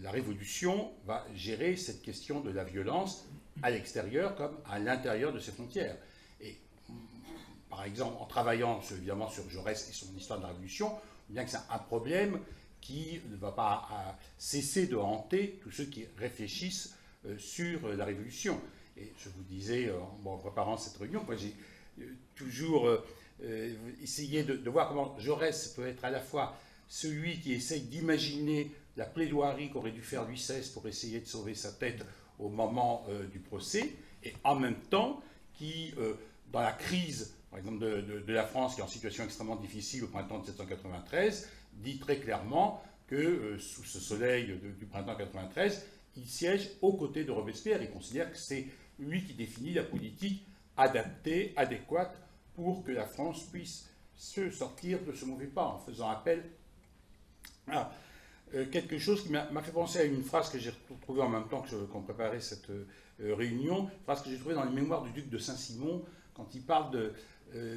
la Révolution va gérer cette question de la violence à l'extérieur comme à l'intérieur de ses frontières. Et par exemple, en travaillant évidemment sur Jaurès et son histoire de la Révolution, bien que c'est un problème qui ne va pas cesser de hanter tous ceux qui réfléchissent sur la Révolution. Et je vous disais, en préparant cette réunion, moi j'ai toujours essayé de voir comment Jaurès peut être à la fois celui qui essaye d'imaginer la plaidoirie qu'aurait dû faire Louis XVI pour essayer de sauver sa tête au moment du procès, et en même temps qui, dans la crise, par exemple, de la France, qui est en situation extrêmement difficile au printemps de 1793, dit très clairement que sous ce soleil du printemps 93, il siège aux côtés de Robespierre et considère que c'est lui qui définit la politique adaptée, adéquate, pour que la France puisse se sortir de ce mauvais pas, en faisant appel à quelque chose qui m'a fait penser à une phrase que j'ai retrouvée en même temps qu'on préparait cette réunion, une phrase que j'ai trouvée dans les mémoires du duc de Saint-Simon, quand il parle de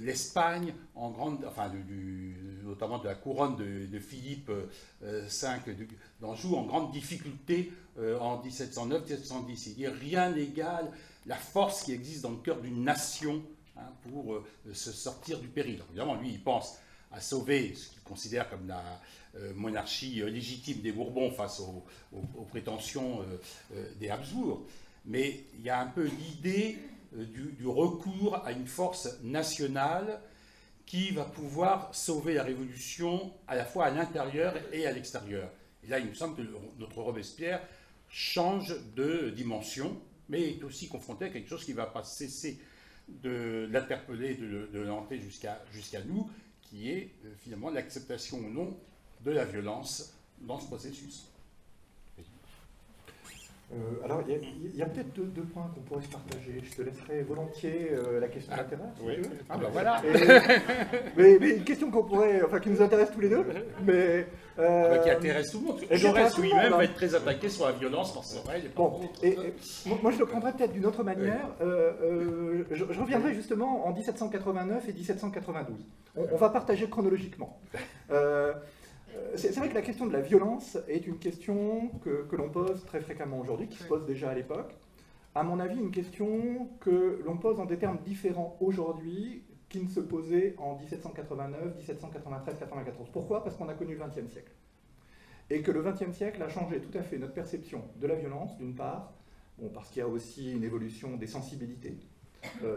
l'Espagne, en grande, enfin, notamment de la couronne de Philippe V d'Anjou, en grande difficulté en 1709-1710. Il dit rien n'égale la force qui existe dans le cœur d'une nation, hein, pour se sortir du péril. Alors, évidemment, lui, il pense à sauver ce qu'il considère comme la monarchie légitime des Bourbons face aux prétentions des Habsbourg. Mais il y a un peu l'idée du recours à une force nationale qui va pouvoir sauver la Révolution à la fois à l'intérieur et à l'extérieur. Et là, il me semble que notre Robespierre change de dimension, mais est aussi confronté à quelque chose qui ne va pas cesser de l'interpeller, de l'hanter jusqu'à nous, qui est finalement l'acceptation ou non de la violence dans ce processus. Alors, il y a peut-être deux points qu'on pourrait se partager. Je te laisserai volontiers la question de la terreur, si tu veux. Ah ben voilà. Mais une question qu'on pourrait, enfin, qui nous intéresse tous les deux, mais... qui intéresse tout le monde. Et Jaurès lui-même va être très attaqué sur la violence corporelle. Bon, moi je le prendrais peut-être d'une autre manière. Je reviendrai justement en 1789 et 1792. On va partager chronologiquement. C'est vrai que la question de la violence est une question que l'on pose très fréquemment aujourd'hui, qui se pose déjà à l'époque. À mon avis, une question que l'on pose en des termes différents aujourd'hui qui ne se posaient en 1789, 1793, 94. Pourquoi? Parce qu'on a connu le XXe siècle. Et que le XXe siècle a changé tout à fait notre perception de la violence, d'une part, bon, parce qu'il y a aussi une évolution des sensibilités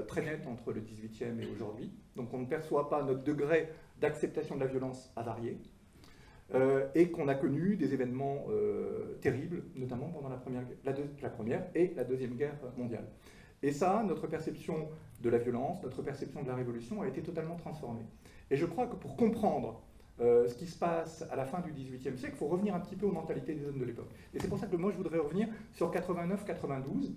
très nette entre le XVIIIe et aujourd'hui. Donc on ne perçoit pas notre degré d'acceptation de la violence à varier. Et qu'on a connu des événements terribles, notamment pendant la première et la Deuxième Guerre mondiale. Et ça, notre perception de la violence, notre perception de la Révolution a été totalement transformée. Et je crois que pour comprendre ce qui se passe à la fin du XVIIIe siècle, il faut revenir un petit peu aux mentalités des hommes de l'époque. Et c'est pour ça que moi je voudrais revenir sur 89-92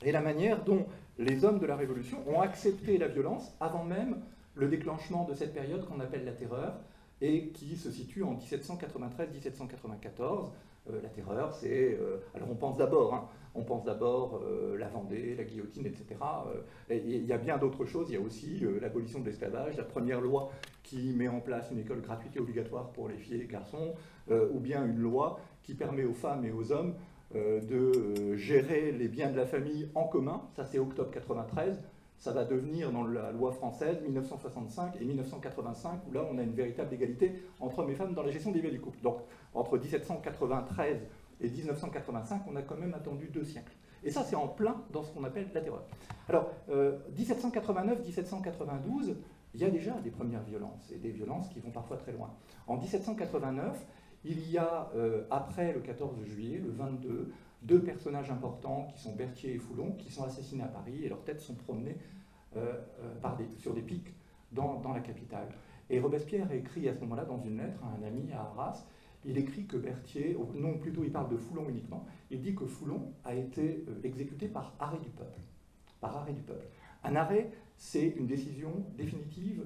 et la manière dont les hommes de la Révolution ont accepté la violence avant même le déclenchement de cette période qu'on appelle la Terreur, et qui se situe en 1793-1794. La Terreur, c'est... alors on pense d'abord, la Vendée, la guillotine, etc. Il y a bien d'autres choses. Il y a aussi l'abolition de l'esclavage, la première loi qui met en place une école gratuite et obligatoire pour les filles et les garçons, ou bien une loi qui permet aux femmes et aux hommes de gérer les biens de la famille en commun. Ça, c'est octobre 93. Ça va devenir dans la loi française 1965 et 1985, où là on a une véritable égalité entre hommes et femmes dans la gestion des biens du couple. Donc entre 1793 et 1985, on a quand même attendu 2 siècles. Et ça c'est en plein dans ce qu'on appelle la terreur. Alors 1789-1792, il y a déjà des premières violences, et des violences qui vont parfois très loin. En 1789, il y a, après le 14 juillet, le 22, 2 personnages importants qui sont Berthier et Foulon, qui sont assassinés à Paris et leurs têtes sont promenées sur des pics dans la capitale. Et Robespierre écrit à ce moment-là dans une lettre à un ami à Arras, il écrit que Berthier, non plutôt il parle de Foulon uniquement, il dit que Foulon a été exécuté par arrêt du peuple. Par arrêt du peuple. Un arrêt, c'est une décision définitive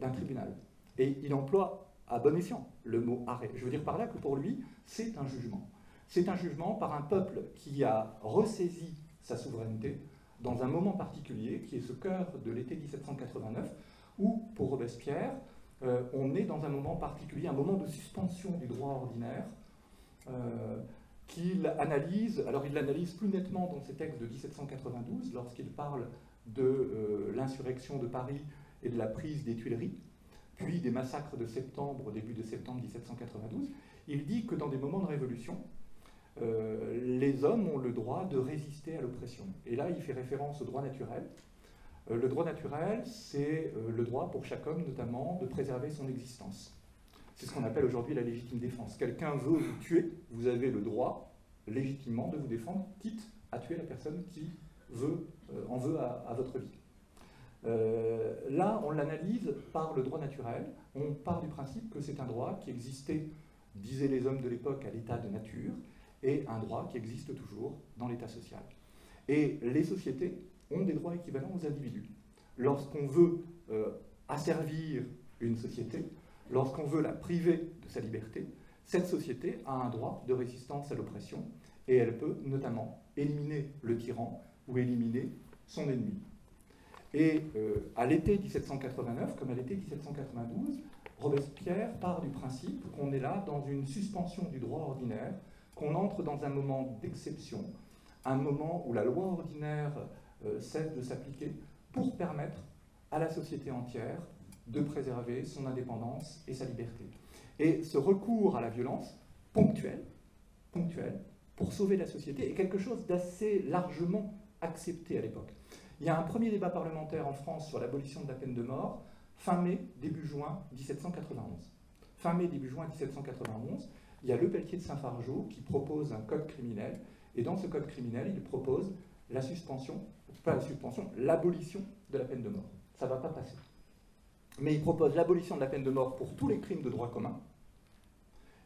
d'un tribunal. Et il emploie à bon escient le mot arrêt. Je veux dire par là que pour lui, c'est un jugement. C'est un jugement par un peuple qui a ressaisi sa souveraineté dans un moment particulier, qui est ce cœur de l'été 1789, où, pour Robespierre, on est dans un moment particulier, un moment de suspension du droit ordinaire, qu'il analyse, alors il l'analyse plus nettement dans ses textes de 1792, lorsqu'il parle de l'insurrection de Paris et de la prise des Tuileries, puis des massacres de septembre, début de septembre 1792, il dit que dans des moments de révolution, les hommes ont le droit de résister à l'oppression. Et là, il fait référence au droit naturel. Le droit naturel, c'est le droit pour chaque homme, notamment, de préserver son existence. C'est ce qu'on appelle aujourd'hui la légitime défense. Quelqu'un veut vous tuer, vous avez le droit, légitimement, de vous défendre, quitte à tuer la personne qui en veut à votre vie. Là, on l'analyse par le droit naturel. On part du principe que c'est un droit qui existait, disaient les hommes de l'époque, à l'état de nature, et un droit qui existe toujours dans l'état social. Et les sociétés ont des droits équivalents aux individus. Lorsqu'on veut asservir une société, lorsqu'on veut la priver de sa liberté, cette société a un droit de résistance à l'oppression, et elle peut notamment éliminer le tyran ou éliminer son ennemi. Et à l'été 1789, comme à l'été 1792, Robespierre part du principe qu'on est là dans une suspension du droit ordinaire, qu'on entre dans un moment d'exception, un moment où la loi ordinaire cesse de s'appliquer pour permettre à la société entière de préserver son indépendance et sa liberté. Et ce recours à la violence ponctuelle, pour sauver la société, est quelque chose d'assez largement accepté à l'époque. Il y a un premier débat parlementaire en France sur l'abolition de la peine de mort, fin mai, début juin 1791. Fin mai, début juin 1791, il y a Le Pelletier de Saint-Fargeau qui propose un code criminel, et dans ce code criminel, il propose l'abolition de la peine de mort. Ça ne va pas passer. Mais il propose l'abolition de la peine de mort pour tous les crimes de droit commun,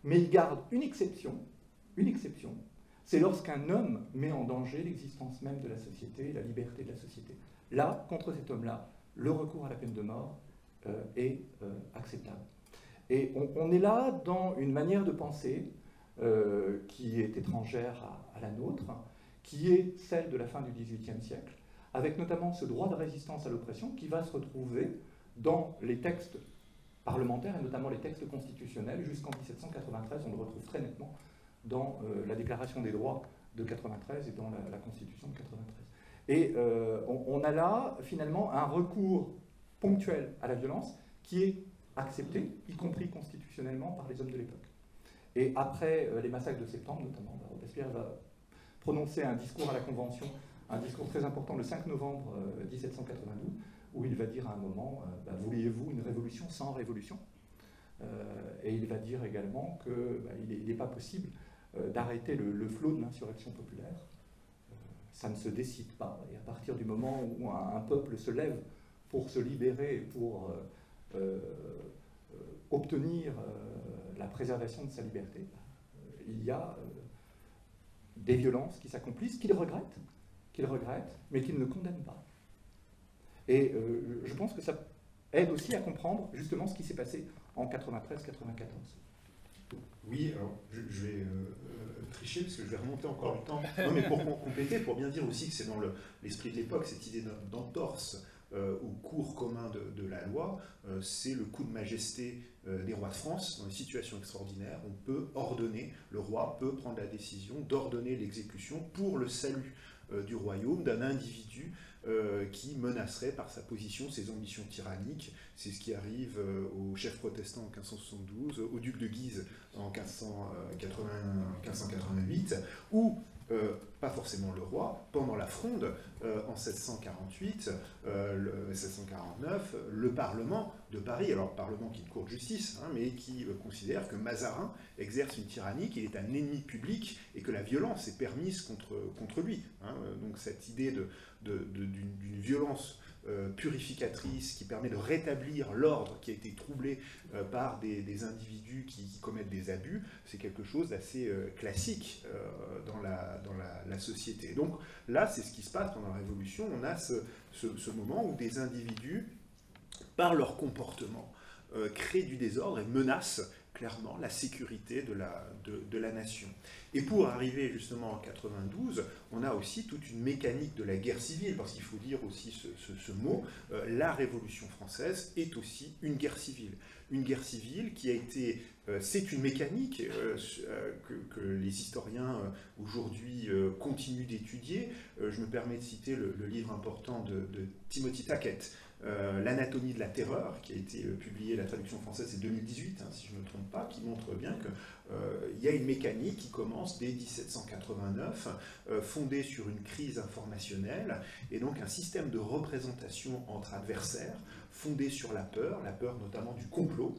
mais il garde une exception c'est lorsqu'un homme met en danger l'existence même de la société et la liberté de la société. Là, contre cet homme-là, le recours à la peine de mort est acceptable. Et on est là dans une manière de penser qui est étrangère à la nôtre, qui est celle de la fin du XVIIIe siècle, avec notamment ce droit de résistance à l'oppression qui va se retrouver dans les textes parlementaires, et notamment les textes constitutionnels. Jusqu'en 1793, on le retrouve très nettement dans la Déclaration des droits de 93 et dans la Constitution de 93. Et on a là, finalement, un recours ponctuel à la violence qui est accepté, y compris constitutionnellement, par les hommes de l'époque. Et après les massacres de septembre, notamment, Robespierre va prononcer un discours à la Convention, un discours très important le 5 novembre 1792, où il va dire à un moment, vouliez-vous une révolution sans révolution? Et il va dire également qu'il n'est pas possible d'arrêter le flot de l'insurrection populaire. Ça ne se décide pas. Et à partir du moment où un peuple se lève pour se libérer, pour obtenir la préservation de sa liberté, il y a des violences qui s'accomplissent, qu'il regrette, mais qu'il ne condamne pas. Et je pense que ça aide aussi à comprendre justement ce qui s'est passé en 93-94. Oui, alors je vais tricher parce que je vais remonter encore le temps. Non, mais pour compléter, pour bien dire aussi que c'est dans l'esprit de l'époque, cette idée d'entorse au cours commun de la loi, c'est le coup de majesté des rois de France. Dans une situation extraordinaire, on peut ordonner, le roi peut prendre la décision d'ordonner l'exécution pour le salut du royaume d'un individu qui menacerait par sa position ses ambitions tyranniques. C'est ce qui arrive au chef protestant en 1572, au duc de Guise en 1588, ou pas forcément le roi, pendant la Fronde en 1748, 1749, le Parlement de Paris, alors le Parlement qui est une cour de justice, mais qui considère que Mazarin exerce une tyrannie, qu'il est un ennemi public et que la violence est permise contre lui. Donc cette idée d'une violence purificatrice qui permet de rétablir l'ordre qui a été troublé par des individus qui commettent des abus, c'est quelque chose d'assez classique dans la société. Donc là, c'est ce qui se passe pendant la Révolution. On a ce moment où des individus, par leur comportement, créent du désordre et menacent clairement la sécurité de la nation. Et pour arriver justement en 92, on a aussi toute une mécanique de la guerre civile, parce qu'il faut dire aussi ce mot, la Révolution française est aussi une guerre civile. Une guerre civile qui a été, c'est une mécanique que les historiens aujourd'hui continuent d'étudier. Je me permets de citer le livre important de Timothy Tackett, L'anatomie de la terreur, qui a été publié, la traduction française c'est 2018, si je ne me trompe pas, qui montre bien qu'il y a une mécanique qui commence dès 1789, fondée sur une crise informationnelle, et donc un système de représentation entre adversaires, fondé sur la peur notamment du complot,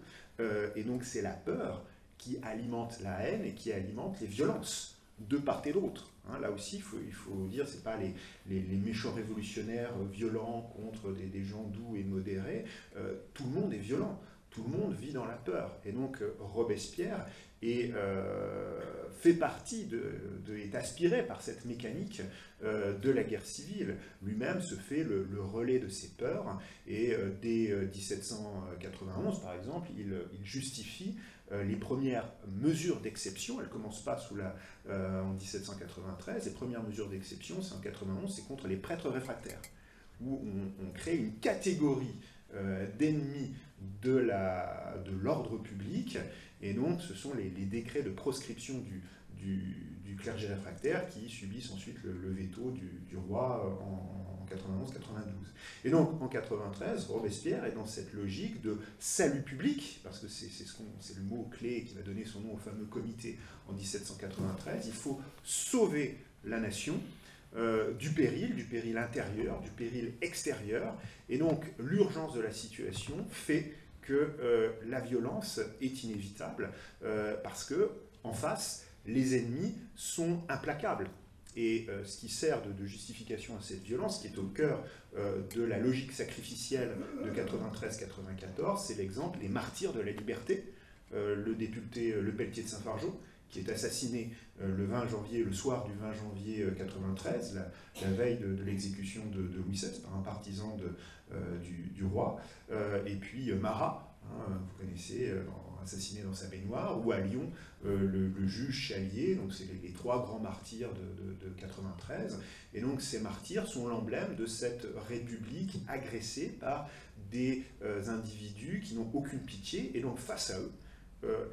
et donc c'est la peur qui alimente la haine et qui alimente les violences de part et d'autre. Là aussi, il faut dire, ce n'est pas les méchants révolutionnaires violents contre des gens doux et modérés. Tout le monde est violent, tout le monde vit dans la peur. Et donc Robespierre fait partie est aspiré par cette mécanique de la guerre civile. Lui-même se fait le relais de ces peurs, et dès 1791, par exemple, il justifie les premières mesures d'exception. Elles ne commencent pas en 1793. Les premières mesures d'exception, c'est en 91, c'est contre les prêtres réfractaires, où on crée une catégorie d'ennemis de l'ordre public, et donc ce sont les décrets de proscription du clergé réfractaire qui subissent ensuite le veto du roi en 91-92. Et donc en 93, Robespierre est dans cette logique de salut public, parce que c'est le mot clé qui va donner son nom au fameux comité en 1793. Il faut sauver la nation du péril intérieur, du péril extérieur, et donc l'urgence de la situation fait que la violence est inévitable, parce que en face, les ennemis sont implacables. Et ce qui sert de justification à cette violence, qui est au cœur de la logique sacrificielle de 93-94, c'est l'exemple des martyrs de la liberté, le député Lepelletier de Saint-Fargeau, qui est assassiné le soir du 20 janvier 93, la veille de l'exécution de Louis XVI par un partisan du roi, et puis Marat, vous connaissez, assassiné dans sa baignoire, ou à Lyon, le juge Chalier, donc c'est les trois grands martyrs de 93, et donc ces martyrs sont l'emblème de cette république agressée par des individus qui n'ont aucune pitié, et donc face à eux,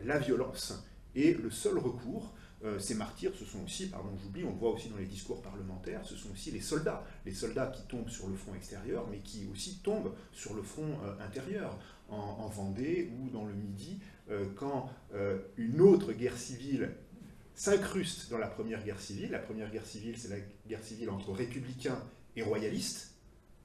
la violence est le seul recours. Ces martyrs, ce sont aussi, pardon j'oublie, on le voit aussi dans les discours parlementaires, ce sont aussi les soldats qui tombent sur le front extérieur, mais qui aussi tombent sur le front intérieur, en Vendée ou dans le Midi, quand une autre guerre civile s'incruste dans la première guerre civile. La première guerre civile, c'est la guerre civile entre républicains et royalistes,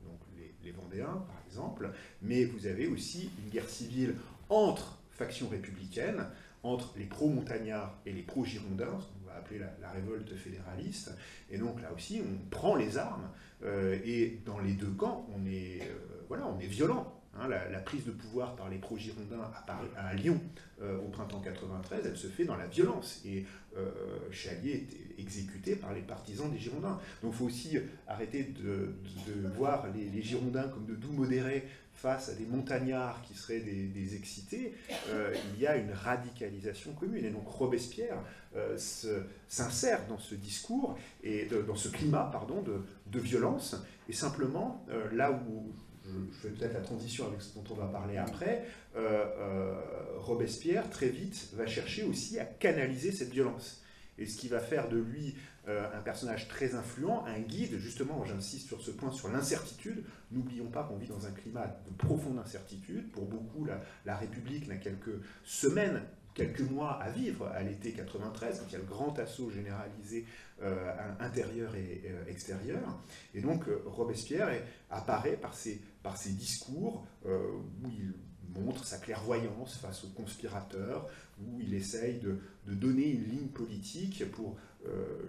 donc les Vendéens par exemple, mais vous avez aussi une guerre civile entre factions républicaines, entre les pro-montagnards et les pro-girondins, ce qu'on va appeler la révolte fédéraliste. Et donc là aussi, on prend les armes, et dans les deux camps, on est violent. Hein, la prise de pouvoir par les pro-girondins à Lyon au printemps 93, elle se fait dans la violence. Et Chalier était exécuté par les partisans des Girondins. Donc il faut aussi arrêter de voir les Girondins comme de doux modérés face à des montagnards qui seraient des excités. Il y a une radicalisation commune. Et donc Robespierre s'insère dans ce discours, et dans ce climat de violence. Et simplement, là où je fais peut-être la transition avec ce dont on va parler après, Robespierre, très vite, va chercher aussi à canaliser cette violence. Et ce qui va faire de lui un personnage très influent, un guide, justement, j'insiste sur ce point, sur l'incertitude. N'oublions pas qu'on vit dans un climat de profonde incertitude. Pour beaucoup, la République n'a quelques semaines, quelques mois à vivre à l'été 93, quand il y a le grand assaut généralisé intérieur et extérieur. Et donc Robespierre apparaît par ses discours où il montre sa clairvoyance face aux conspirateurs, où il essaye de donner une ligne politique pour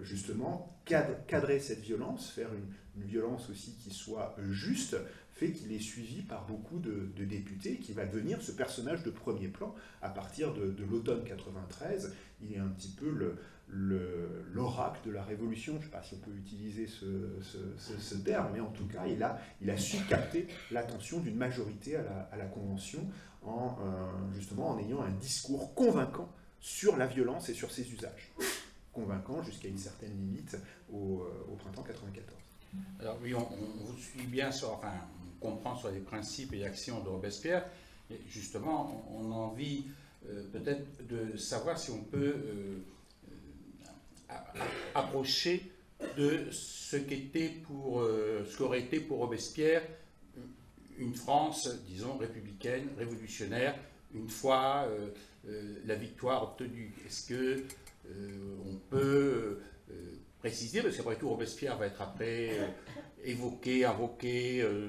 justement cadrer cette violence, faire une violence aussi qui soit juste, fait qu'il est suivi par beaucoup de députés, qui va devenir ce personnage de premier plan à partir de l'automne 93. Il est un petit peu l'oracle de la Révolution, je ne sais pas si on peut utiliser ce terme, mais en tout cas, il a su capter l'attention d'une majorité à la Convention justement en ayant un discours convaincant sur la violence et sur ses usages. Convaincant jusqu'à une certaine limite au printemps 94. Alors oui, on vous suit bien on comprend sur les principes et actions de Robespierre, et justement, on a envie peut-être de savoir si on peut approcher de ce qu'aurait été pour Robespierre une France, disons, républicaine, révolutionnaire, une fois la victoire obtenue. Est-ce que on peut préciser, parce qu'après tout Robespierre va être après invoqué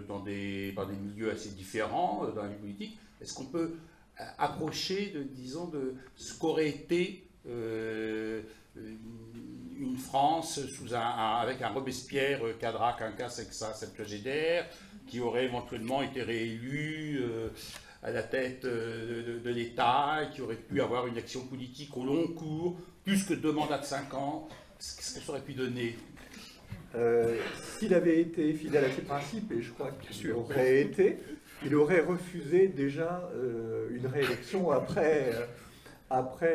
dans des milieux assez différents dans la vie politique, est-ce qu'on peut approcher de ce qu'aurait été une France avec un Robespierre cadra quinquas sexa septuagénaire, qui aurait éventuellement été réélu à la tête de l'État, et qui aurait pu avoir une action politique au long cours, plus que 2 mandats de 5 ans. Qu'est-ce que ça aurait pu donner? S'il avait été fidèle à ses principes, et je crois qu'il aurait été, il aurait refusé déjà une réélection après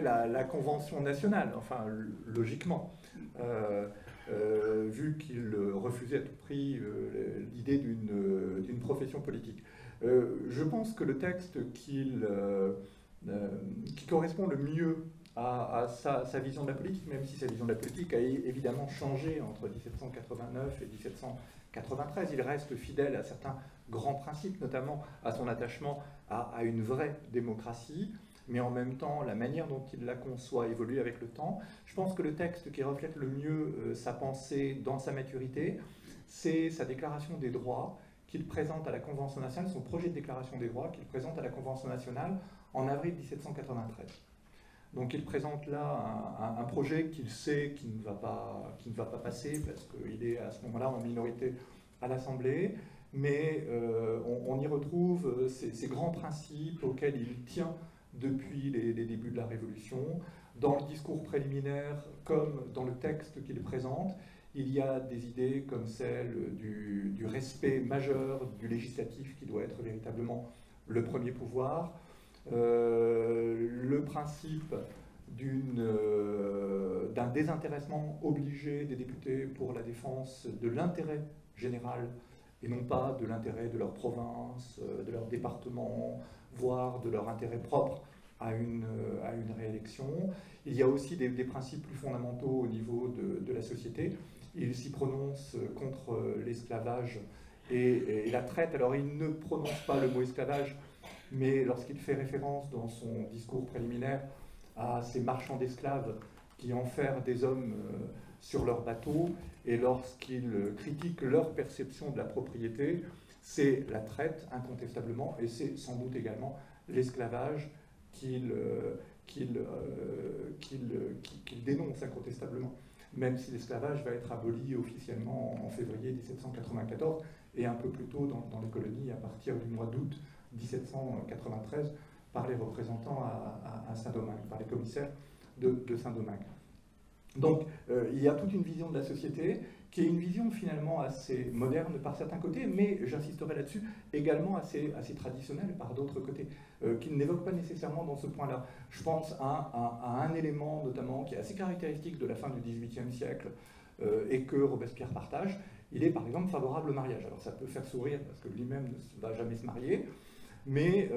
la Convention nationale, enfin logiquement, vu qu'il refusait à tout prix l'idée d'une profession politique. Je pense que le texte qui correspond le mieux à sa vision de la politique, même si sa vision de la politique a évidemment changé entre 1789 et 1793, il reste fidèle à certains grands principes, notamment à son attachement à une vraie démocratie, mais en même temps, la manière dont il la conçoit évolue avec le temps. Je pense que le texte qui reflète le mieux sa pensée dans sa maturité, c'est sa déclaration des droits qu'il présente à la Convention nationale, son projet de déclaration des droits qu'il présente à la Convention nationale en avril 1793. Donc il présente là un projet qu'il sait qui ne va pas passer, parce qu'il est à ce moment-là en minorité à l'Assemblée, mais on y retrouve ces grands principes auxquels il tient depuis les débuts de la Révolution. Dans le discours préliminaire, comme dans le texte qu'il présente, il y a des idées comme celle du respect majeur du législatif qui doit être véritablement le premier pouvoir, le principe d'un désintéressement obligé des députés pour la défense de l'intérêt général et non pas de l'intérêt de leur province, de leur département, voire de leur intérêt propre à une réélection. Il y a aussi des principes plus fondamentaux au niveau de la société. Il s'y prononce contre l'esclavage et la traite. Alors il ne prononce pas le mot esclavage, mais lorsqu'il fait référence dans son discours préliminaire à ces marchands d'esclaves qui enferment des hommes sur leurs bateaux, et lorsqu'il critique leur perception de la propriété, c'est la traite incontestablement, et c'est sans doute également l'esclavage qu'il dénonce incontestablement, même si l'esclavage va être aboli officiellement en février 1794 et un peu plus tôt dans les colonies à partir du mois d'août 1793 par les représentants à Saint-Domingue, par les commissaires de Saint-Domingue. Donc il y a toute une vision de la société qui est une vision finalement assez moderne par certains côtés, mais j'insisterai là-dessus, également assez traditionnelle par d'autres côtés, qui n'évoque pas nécessairement dans ce point-là. Je pense à un élément notamment qui est assez caractéristique de la fin du XVIIIe siècle et que Robespierre partage. Il est par exemple favorable au mariage. Alors ça peut faire sourire parce que lui-même ne va jamais se marier, mais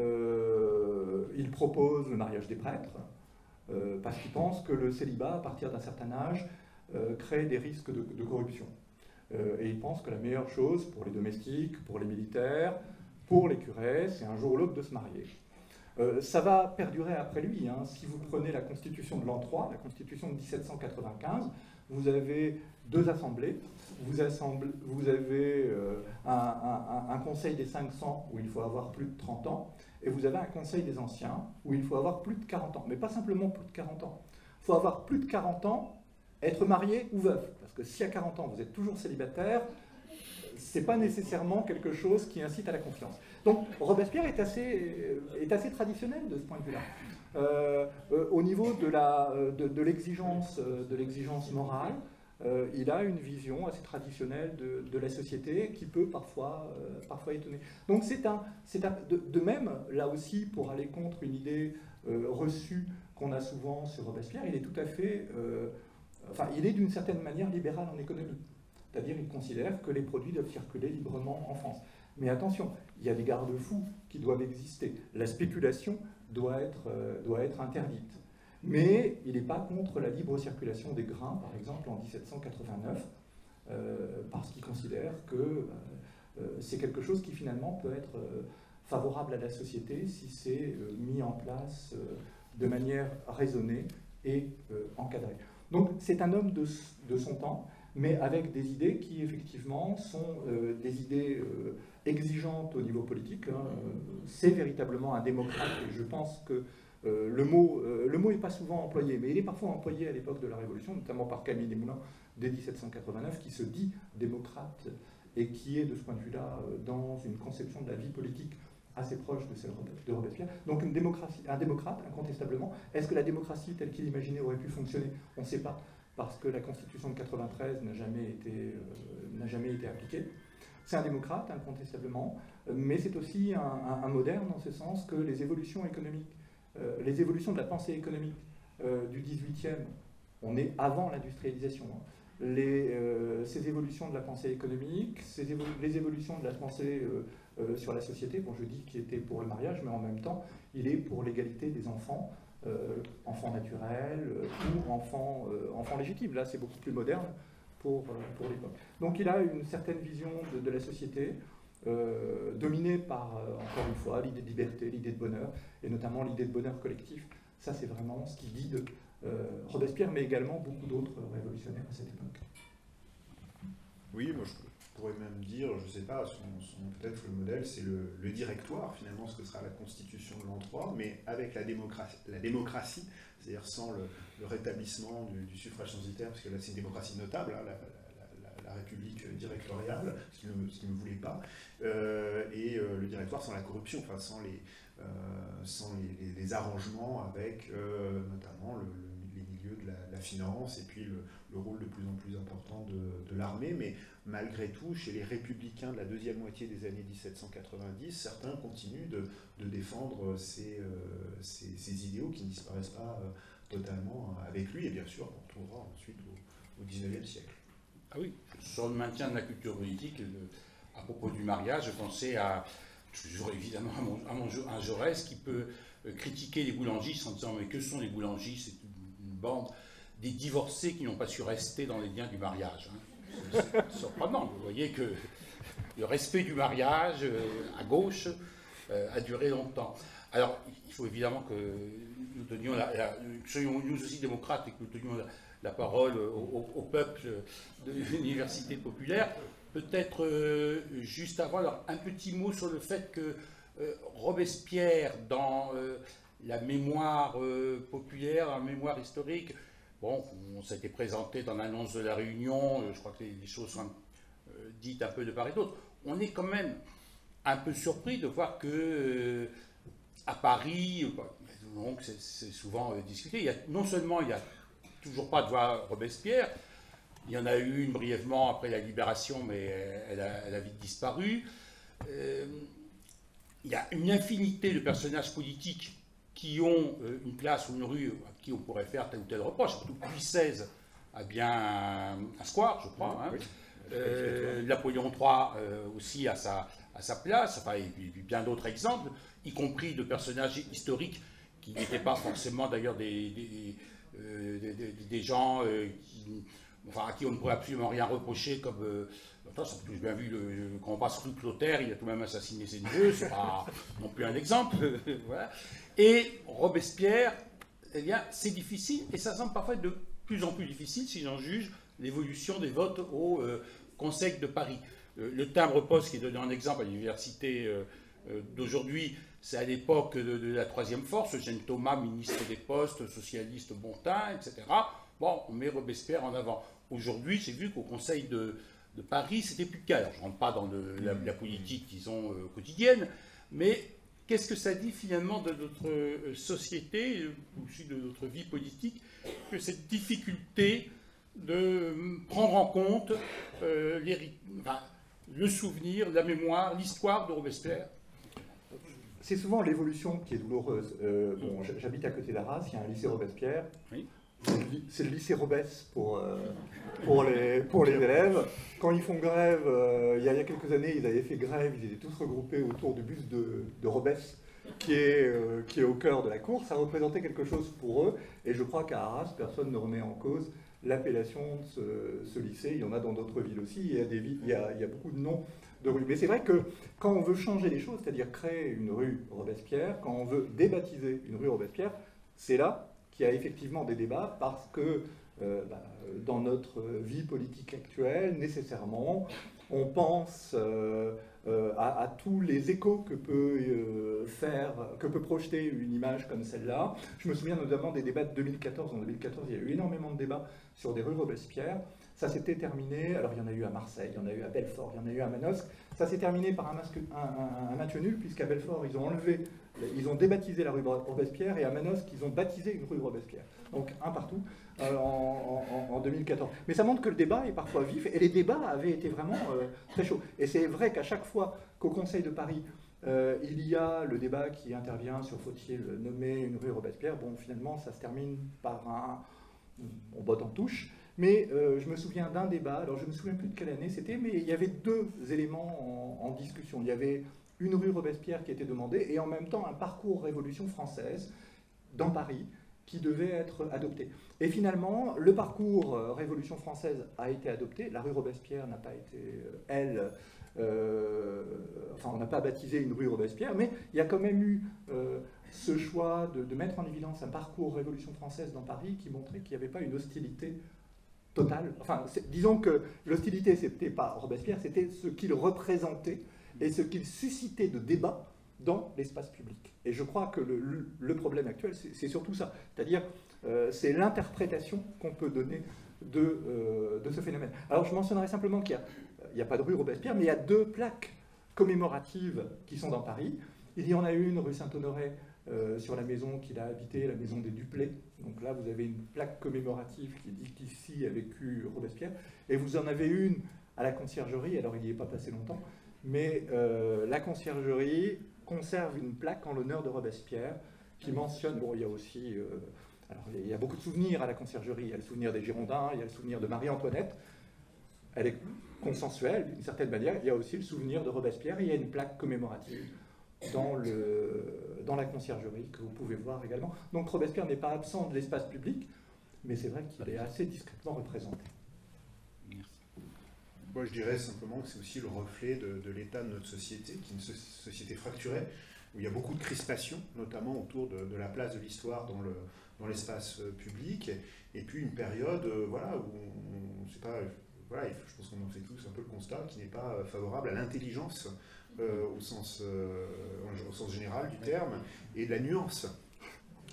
il propose le mariage des prêtres, parce qu'il pense que le célibat, à partir d'un certain âge, crée des risques de corruption. Et il pense que la meilleure chose pour les domestiques, pour les militaires, pour les curés, c'est un jour ou l'autre de se marier. Ça va perdurer après lui. Hein. Si vous prenez la Constitution de l'an 3, la Constitution de 1795, vous avez deux assemblées. Vous avez un Conseil des 500 où il faut avoir plus de 30 ans, et vous avez un Conseil des anciens où il faut avoir plus de 40 ans. Mais pas simplement plus de 40 ans. Il faut avoir plus de 40 ans, être marié ou veuf. Parce que si à 40 ans vous êtes toujours célibataire, c'est pas nécessairement quelque chose qui incite à la confiance. Donc Robespierre est assez traditionnel de ce point de vue-là. Au niveau de l'exigence morale, il a une vision assez traditionnelle de la société qui peut parfois étonner. Donc de même, là aussi, pour aller contre une idée reçue qu'on a souvent sur Robespierre, il est tout à fait... il est d'une certaine manière libéral en économie. C'est-à-dire qu'il considère que les produits doivent circuler librement en France. Mais attention, il y a des garde-fous qui doivent exister. La spéculation doit être interdite. Mais il n'est pas contre la libre circulation des grains, par exemple, en 1789, parce qu'il considère que c'est quelque chose qui finalement peut être favorable à la société si c'est mis en place de manière raisonnée et encadrée. Donc c'est un homme de son temps, mais avec des idées qui n'est sont des idées exigeantes au niveau politique. Hein. C'est véritablement un démocrate, et je pense que le mot n'est pas souvent employé, mais il est parfois employé à l'époque de la Révolution, notamment par Camille Desmoulins dès 1789, qui se dit démocrate et qui est de ce point de vue-là dans une conception de la vie politique assez proche de celle de Robespierre. Donc un démocrate, incontestablement. Est-ce que la démocratie telle qu'il imaginait aurait pu fonctionner? On ne sait pas, parce que la Constitution de 93 n'a jamais été appliquée. C'est un démocrate, incontestablement, mais c'est aussi un moderne, en ce sens que les évolutions économiques, les évolutions de la pensée économique du 18e, on est avant l'industrialisation, hein. Ces évolutions de la pensée économique, les évolutions de la pensée sur la société, bon, je dis qu'il était pour le mariage, mais en même temps, il est pour l'égalité des enfants, enfants naturels ou enfants légitimes. Là, c'est beaucoup plus moderne pour l'époque. Donc il a une certaine vision de la société, dominée par, encore une fois, l'idée de liberté, l'idée de bonheur, et notamment l'idée de bonheur collectif. Ça, c'est vraiment ce qui guide Robespierre, mais également beaucoup d'autres révolutionnaires à cette époque. Oui, moi je pourrais même dire, je ne sais pas, peut-être le modèle, c'est le directoire, finalement, ce que sera la Constitution de l'an 3, mais avec la démocratie, c'est-à-dire sans le rétablissement du suffrage censitaire, parce que là c'est une démocratie notable, hein, la République directoriale, ce qu'il ne voulait pas, et le directoire sans la corruption, enfin sans les arrangements avec notamment les milieux de la finance et puis le rôle de plus en plus important de l'armée. Mais malgré tout, chez les républicains de la deuxième moitié des années 1790, certains continuent de défendre ces idéaux qui ne disparaissent pas totalement avec lui. Et bien sûr, on retrouvera ensuite au XIXe siècle. Ah oui, sur le maintien de la culture politique, à propos du mariage, je pensais toujours évidemment à Jaurès qui peut critiquer les boulangistes en disant mais que sont les boulangistes? C'est une bande des divorcés qui n'ont pas su rester dans les liens du mariage. Hein. C'est surprenant, vous voyez que le respect du mariage à gauche a duré longtemps. Alors, il faut évidemment que nous tenions, soyons nous aussi démocrates et que nous tenions la parole au peuple de l'université populaire. Peut-être juste avant, alors, un petit mot sur le fait que Robespierre, dans la mémoire populaire, la mémoire historique, bon, on s'était présenté dans l'annonce de la Réunion, je crois que les choses sont dites un peu de part et d'autre. On est quand même un peu surpris de voir que à Paris, donc c'est souvent discuté, non seulement il n'y a toujours pas de voix Robespierre, il y en a eu une brièvement après la Libération, mais elle a vite disparu. Il y a une infinité de personnages politiques qui ont une place ou une rue à qui on pourrait faire tel ou tel reproche. Surtout Louis XVI a bien un square, je crois. Hein. Oui. Napoléon III aussi a sa place, enfin, et puis bien d'autres exemples, y compris de personnages historiques qui n'étaient pas forcément d'ailleurs des gens à qui on ne pourrait absolument rien reprocher, comme j'ai bien vu quand on passe rue Clotaire, il a tout de même assassiné ses neveux, c'est pas non plus un exemple. Voilà. Et Robespierre, eh bien, c'est difficile, et ça semble parfois de plus en plus difficile, si j'en juge l'évolution des votes au Conseil de Paris. Le timbre-poste qui est donné en exemple à l'université d'aujourd'hui, c'est à l'époque de la Troisième Force, Eugène Thomas, ministre des Postes, socialiste Bontin, etc. Bon, on met Robespierre en avant. Aujourd'hui, j'ai vu qu'au Conseil de Paris, c'était plus le cas. Alors, je ne rentre pas dans la politique, disons, quotidienne, mais qu'est-ce que ça dit finalement de notre société, aussi de notre vie politique, que cette difficulté de prendre en compte le souvenir, la mémoire, l'histoire de Robespierre? C'est souvent l'évolution qui est douloureuse. Bon, j'habite à côté d'Arras, il y a un lycée Robespierre. Oui. C'est le lycée Robès pour les élèves. Quand ils font grève, il y a quelques années, ils avaient fait grève, ils étaient tous regroupés autour du bus de Robès, qui est au cœur de la cour. Ça représentait quelque chose pour eux, et je crois qu'à Arras, personne ne remet en cause l'appellation de ce lycée. Il y en a dans d'autres villes aussi, il y a beaucoup de noms de rues. Mais c'est vrai que quand on veut changer les choses, c'est-à-dire créer une rue Robespierre, quand on veut débaptiser une rue Robespierre, c'est là qu'il y a effectivement des débats, parce que dans notre vie politique actuelle, nécessairement, on pense à tous les échos que peut projeter une image comme celle-là. Je me souviens notamment des débats de 2014. En 2014, il y a eu énormément de débats sur des rues Robespierre. Ça s'était terminé, alors il y en a eu à Marseille, il y en a eu à Belfort, il y en a eu à Manosque. Ça s'est terminé par un match nul, puisqu'à Belfort, ils ont débaptisé la rue Robespierre, et à Manosque, ils ont baptisé une rue Robespierre. Donc un partout en 2014. Mais ça montre que le débat est parfois vif, et les débats avaient été vraiment très chauds. Et c'est vrai qu'à chaque fois qu'au Conseil de Paris, il y a le débat qui intervient sur faut-il nommer une rue Robespierre, bon, finalement, ça se termine par on botte en touche. Mais je me souviens d'un débat, alors je ne me souviens plus de quelle année c'était, mais il y avait deux éléments en discussion. Il y avait une rue Robespierre qui était demandée, et en même temps un parcours Révolution française dans Paris qui devait être adopté. Et finalement, le parcours Révolution française a été adopté. La rue Robespierre n'a pas été, on n'a pas baptisé une rue Robespierre, mais il y a quand même eu ce choix de mettre en évidence un parcours Révolution française dans Paris qui montrait qu'il n'y avait pas une hostilité totale. Enfin, disons que l'hostilité, c'était pas Robespierre, c'était ce qu'il représentait et ce qu'il suscitait de débat dans l'espace public. Et je crois que le problème actuel, c'est surtout ça. C'est-à-dire, c'est l'interprétation qu'on peut donner de ce phénomène. Alors je mentionnerai simplement qu'il n'y a pas de rue Robespierre, mais il y a 2 plaques commémoratives qui sont dans Paris. Il y en a une rue Saint-Honoré sur la maison qu'il a habitée, la maison des Duplay. Donc là, vous avez une plaque commémorative qui dit qu'ici a vécu Robespierre. Et vous en avez une à la conciergerie, alors il n'y est pas passé longtemps, mais la conciergerie conserve une plaque en l'honneur de Robespierre qui mentionne, bon, il y a aussi, alors il y a beaucoup de souvenirs à la conciergerie, il y a le souvenir des Girondins, il y a le souvenir de Marie-Antoinette, elle est consensuelle d'une certaine manière, il y a aussi le souvenir de Robespierre, et il y a une plaque commémorative dans la conciergerie que vous pouvez voir également. Donc Robespierre n'est pas absent de l'espace public, mais c'est vrai qu'il est assez discrètement représenté. Merci. Moi, je dirais simplement que c'est aussi le reflet de l'état de notre société, qui est une société fracturée, où il y a beaucoup de crispations, notamment autour de la place de l'histoire dans l'espace public, et puis une période voilà, où on ne sait pas, voilà, je pense qu'on en fait tous un peu le constat, qui n'est pas favorable à l'intelligence au sens général du terme, et de la nuance.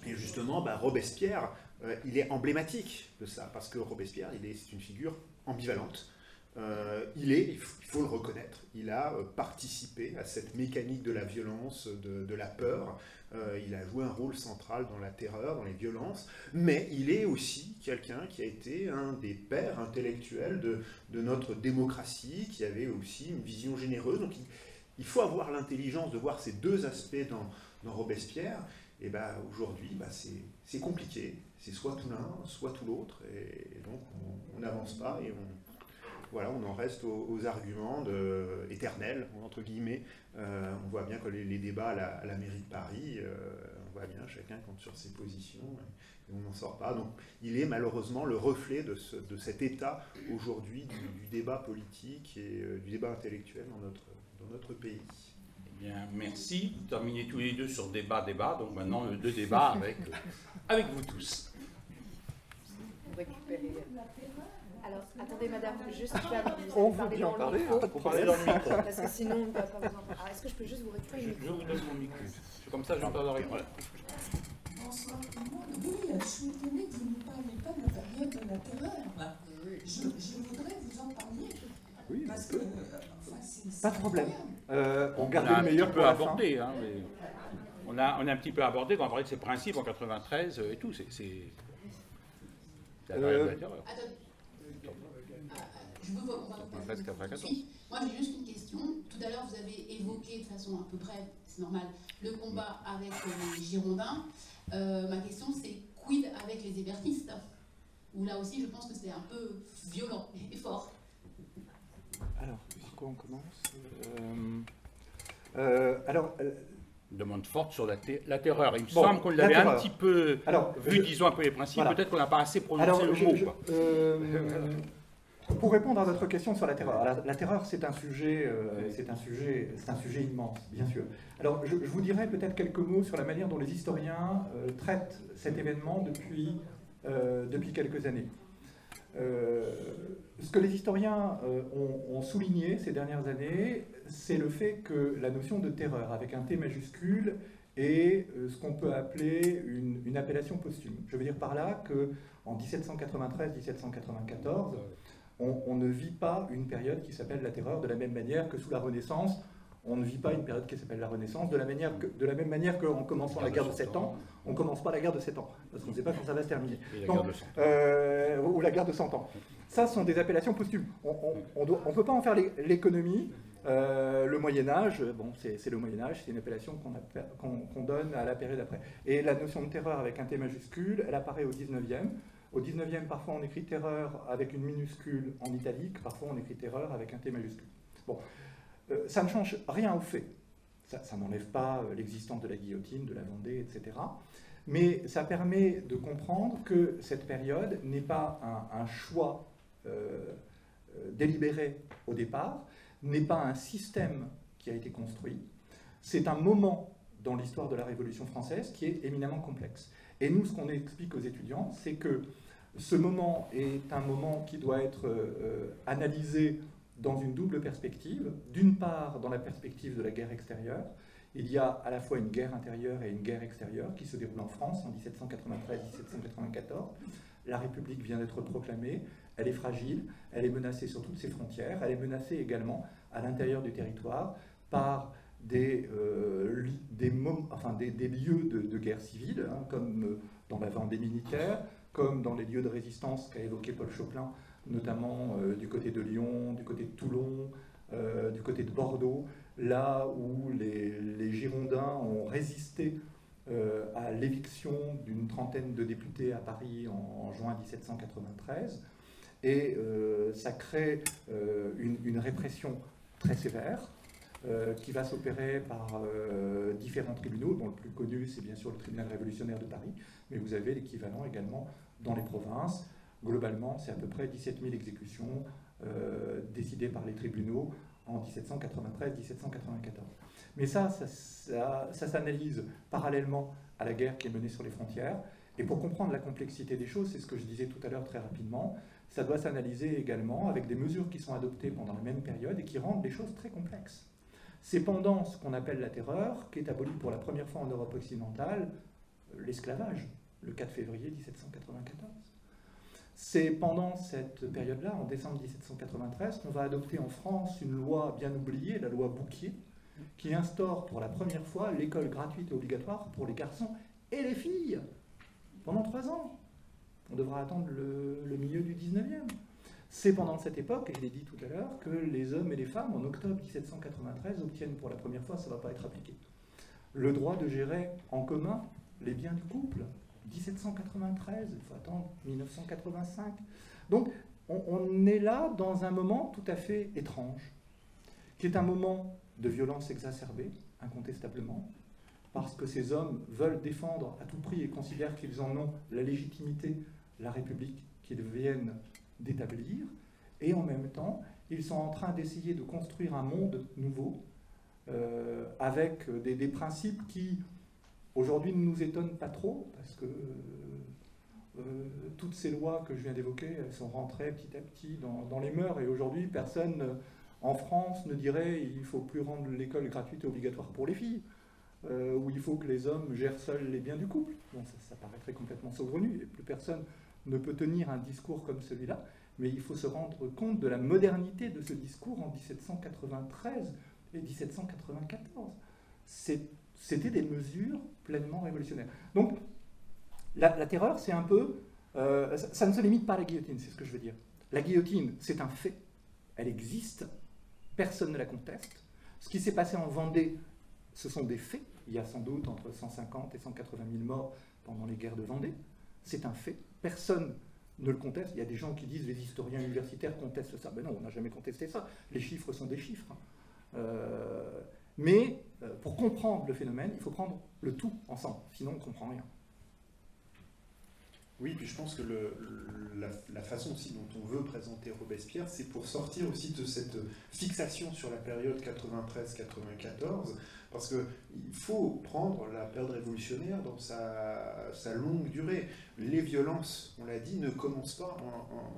Et justement, Robespierre, il est emblématique de ça, parce que Robespierre, c'est une figure ambivalente. Il faut le reconnaître, il a participé à cette mécanique de la violence, de la peur, il a joué un rôle central dans la terreur, dans les violences, mais il est aussi quelqu'un qui a été un des pères intellectuels de notre démocratie, qui avait aussi une vision généreuse. Donc il faut avoir l'intelligence de voir ces 2 aspects dans Robespierre, et aujourd'hui c'est compliqué, c'est soit tout l'un, soit tout l'autre, et donc on n'avance pas, et on en reste aux arguments éternels, entre guillemets. On voit bien que les débats à la mairie de Paris, on voit bien chacun compte sur ses positions, et on n'en sort pas. Donc il est malheureusement le reflet de cet état aujourd'hui du débat politique et du débat intellectuel dans notre pays. Eh bien, merci. Vous terminez tous les deux sur débat. Donc maintenant, 2 débats avec vous tous. Alors, attendez, madame, juste On veut bien en parler, Vous parlez dans le micro. parce que sinon, on ne va pas vous entendre. Alors, est-ce que je peux juste vous récupérer le Je micro? vous donne mon micro. Comme ça, j'entends la réponse. Bonsoir tout le monde. Oui, je suis étonnée que vous ne parliez pas de la période de la terreur. Je voudrais vous en parler. Oui, Parce que, enfin, c'est pas de problème. On On garde a le un meilleur petit pour peu la fin. abordé. Hein, mais on a un petit peu abordé quand on parlait de ces principes en 93 et tout. C'est la période de la terreur. Attends. Je veux voir. Presque après 14. Moi, j'ai juste une question. Tout à l'heure, vous avez évoqué de façon à peu près, c'est normal, le combat avec les Girondins. Ma question, c'est quid avec les hébertistes? Où là aussi, je pense que c'est un peu violent et fort. Alors, par quoi on commence Une demande forte sur la terreur. Il me Bon, semble qu'on la l'avait un terreur. petit peu Alors, vu, disons un peu les principes. voilà. Peut-être qu'on n'a pas assez prononcé le mot. Quoi. Pour répondre à votre question sur la terreur, la terreur c'est un sujet immense, bien sûr. Alors je vous dirais peut-être quelques mots sur la manière dont les historiens traitent cet événement depuis quelques années. Ce que les historiens ont souligné ces dernières années, c'est le fait que la notion de terreur, avec un T majuscule, est ce qu'on peut appeler une appellation posthume. Je veux dire par là qu'en 1793-1794, on ne vit pas une période qui s'appelle la terreur de la même manière que sous la Renaissance. On ne vit pas une période qui s'appelle la Renaissance de la même manière qu'en commençant la guerre de 7 ans, on ne commence pas la guerre de 7 ans, parce qu'on ne sait pas quand ça va se terminer. Donc, ou la guerre de 100 ans. Ça sont des appellations posthumes. On ne peut pas en faire l'économie. Le Moyen-Âge, bon, c'est le Moyen-Âge, c'est une appellation qu'on donne à la période après. Et la notion de terreur avec un T majuscule, elle apparaît au 19e. Au 19e, parfois on écrit terreur avec une minuscule en italique, parfois on écrit terreur avec un T majuscule. Bon, ça ne change rien au fait. Ça n'enlève pas l'existence de la guillotine, de la Vendée, etc. Mais ça permet de comprendre que cette période n'est pas un choix délibéré au départ, n'est pas un système qui a été construit. C'est un moment dans l'histoire de la Révolution française qui est éminemment complexe. Et nous, ce qu'on explique aux étudiants, c'est que ce moment est un moment qui doit être analysé dans une double perspective. D'une part, dans la perspective de la guerre extérieure, Il y a à la fois une guerre intérieure et une guerre extérieure qui se déroule en France en 1793-1794. La République vient d'être proclamée, elle est fragile, elle est menacée sur toutes ses frontières, elle est menacée également à l'intérieur du territoire par des lieux de guerre civile, hein, comme dans la Vendée militaire, comme dans les lieux de résistance qu'a évoqué Paul Chopin, notamment du côté de Lyon, du côté de Toulon, du côté de Bordeaux, là où les Girondins ont résisté à l'éviction d'une trentaine de députés à Paris en juin 1793. Et ça crée une répression très sévère qui va s'opérer par différents tribunaux, dont le plus connu, c'est bien sûr le tribunal révolutionnaire de Paris, mais vous avez l'équivalent également dans les provinces. Globalement, c'est à peu près 17 000 exécutions décidées par les tribunaux en 1793-1794. Mais ça s'analyse parallèlement à la guerre qui est menée sur les frontières. Et pour comprendre la complexité des choses, c'est ce que je disais tout à l'heure très rapidement, ça doit s'analyser également avec des mesures qui sont adoptées pendant la même période et qui rendent les choses très complexes. C'est pendant ce qu'on appelle la terreur qu'est aboli pour la première fois en Europe occidentale l'esclavage, le 4 février 1794. C'est pendant cette période-là, en décembre 1793, qu'on va adopter en France une loi bien oubliée, la loi Bouquier, qui instaure pour la première fois l'école gratuite et obligatoire pour les garçons et les filles, pendant 3 ans. On devra attendre le milieu du 19e. C'est pendant cette époque, et je l'ai dit tout à l'heure, que les hommes et les femmes, en octobre 1793, obtiennent pour la première fois, ça ne va pas être appliqué, le droit de gérer en commun les biens du couple. 1793, il faut attendre 1985. Donc, on est là dans un moment tout à fait étrange, qui est un moment de violence exacerbée, incontestablement, parce que ces hommes veulent défendre à tout prix et considèrent qu'ils en ont la légitimité, la République qu'ils viennent d'établir, et en même temps, ils sont en train d'essayer de construire un monde nouveau, avec des principes qui, aujourd'hui, ne nous étonnent pas trop, parce que toutes ces lois que je viens d'évoquer, elles sont rentrées petit à petit dans les mœurs, et aujourd'hui, personne en France ne dirait il ne faut plus rendre l'école gratuite et obligatoire pour les filles, ou il faut que les hommes gèrent seuls les biens du couple. Bon, ça paraîtrait complètement saugrenu, et plus personne ne peut tenir un discours comme celui-là, mais il faut se rendre compte de la modernité de ce discours en 1793 et 1794. C'était des mesures pleinement révolutionnaires. Donc, la terreur, c'est un peu... ça ne se limite pas à la guillotine, c'est ce que je veux dire. La guillotine, c'est un fait. Elle existe. Personne ne la conteste. Ce qui s'est passé en Vendée, ce sont des faits. Il y a sans doute entre 150 et 180 000 morts pendant les guerres de Vendée. C'est un fait. Personne ne le conteste. Il y a des gens qui disent, les historiens universitaires contestent ça. Ben non, on n'a jamais contesté ça. Les chiffres sont des chiffres. Mais pour comprendre le phénomène, il faut prendre le tout ensemble, sinon on ne comprend rien. Oui, puis je pense que la façon aussi dont on veut présenter Robespierre, c'est pour sortir aussi de cette fixation sur la période 93-94, parce qu'il faut prendre la période révolutionnaire dans sa longue durée. Les violences, on l'a dit, ne commencent pas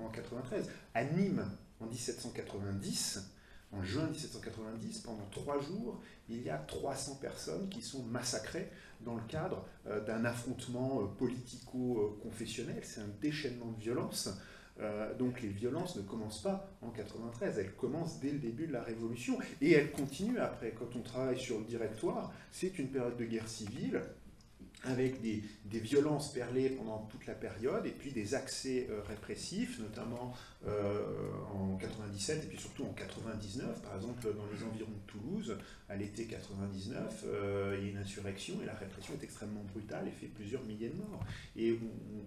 en 93. À Nîmes, en 1790, en juin 1790, pendant 3 jours, il y a 300 personnes qui sont massacrées dans le cadre d'un affrontement politico-confessionnel. C'est un déchaînement de violence. Donc les violences ne commencent pas en 93, elles commencent dès le début de la Révolution. Et elles continuent après. Quand on travaille sur le Directoire, c'est une période de guerre civile, avec des violences perlées pendant toute la période, et puis des accès répressifs, notamment en 97, et puis surtout en 99, par exemple dans les environs de Toulouse, à l'été 99, il y a une insurrection, et la répression est extrêmement brutale, et fait plusieurs milliers de morts. Et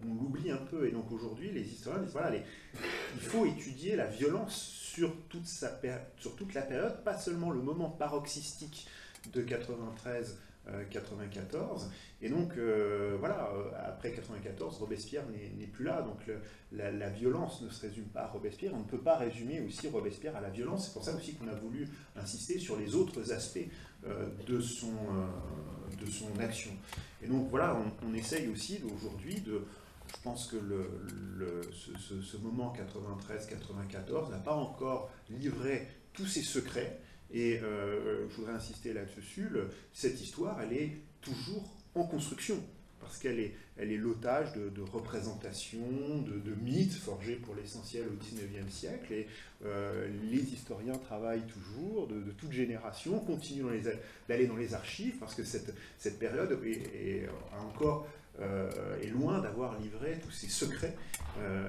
on l'oublie un peu, et donc aujourd'hui, les historiens disent, voilà, il faut étudier la violence sur toute la période, pas seulement le moment paroxystique de 93-94, et donc voilà, après 94, Robespierre n'est plus là, donc la violence ne se résume pas à Robespierre, on ne peut pas résumer aussi Robespierre à la violence, c'est pour ça aussi qu'on a voulu insister sur les autres aspects de son action. Et donc voilà, on essaye aussi aujourd'hui je pense que ce moment 93-94 n'a pas encore livré tous ses secrets, Et je voudrais insister là-dessus, cette histoire, elle est toujours en construction, parce qu'elle est l'otage de représentations, de mythes forgés pour l'essentiel au XIXe siècle, et les historiens travaillent toujours, de toute génération, continuent d'aller dans les archives, parce que cette période est loin d'avoir livré tous ses secrets,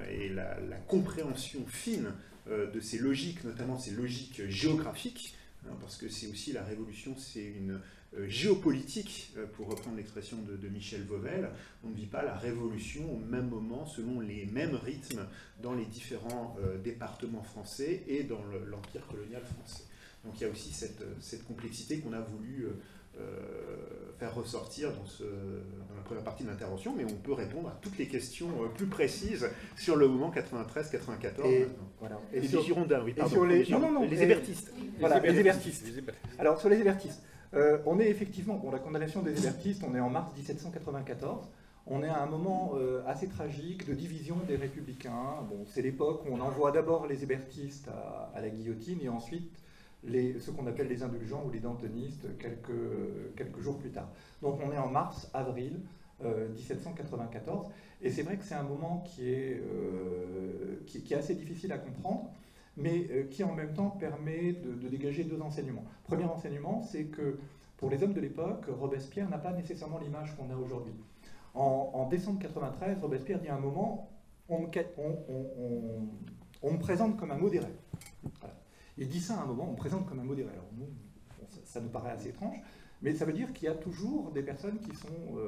et la compréhension fine de ces logiques, notamment ces logiques géographiques, parce que c'est aussi la Révolution, c'est une géopolitique, pour reprendre l'expression de Michel Vauvel. On ne vit pas la Révolution au même moment, selon les mêmes rythmes, dans les différents départements français et dans l'Empire colonial français. Donc il y a aussi cette complexité qu'on a voulu faire ressortir dans la première partie de l'intervention, mais on peut répondre à toutes les questions plus précises sur le moment 93-94. Voilà. Et les Girondins, oui, pardon. Les hébertistes. Voilà, les hébertistes. Alors, sur les hébertistes, on est effectivement, la condamnation des hébertistes, on est en mars 1794. On est à un moment assez tragique de division des républicains. Bon, c'est l'époque où on envoie d'abord les hébertistes à la guillotine et ensuite ce qu'on appelle les indulgents ou les dantonistes quelques jours plus tard. Donc on est en mars-avril 1794, et c'est vrai que c'est un moment qui est assez difficile à comprendre, mais qui en même temps permet de dégager deux enseignements. Premier enseignement, c'est que pour les hommes de l'époque, Robespierre n'a pas nécessairement l'image qu'on a aujourd'hui. En décembre 93, Robespierre dit à un moment, on me présente comme un modéré. Voilà. Il dit ça à un moment, on me présente comme un modéré. Alors nous, ça nous paraît assez étrange, mais ça veut dire qu'il y a toujours des personnes qui sont,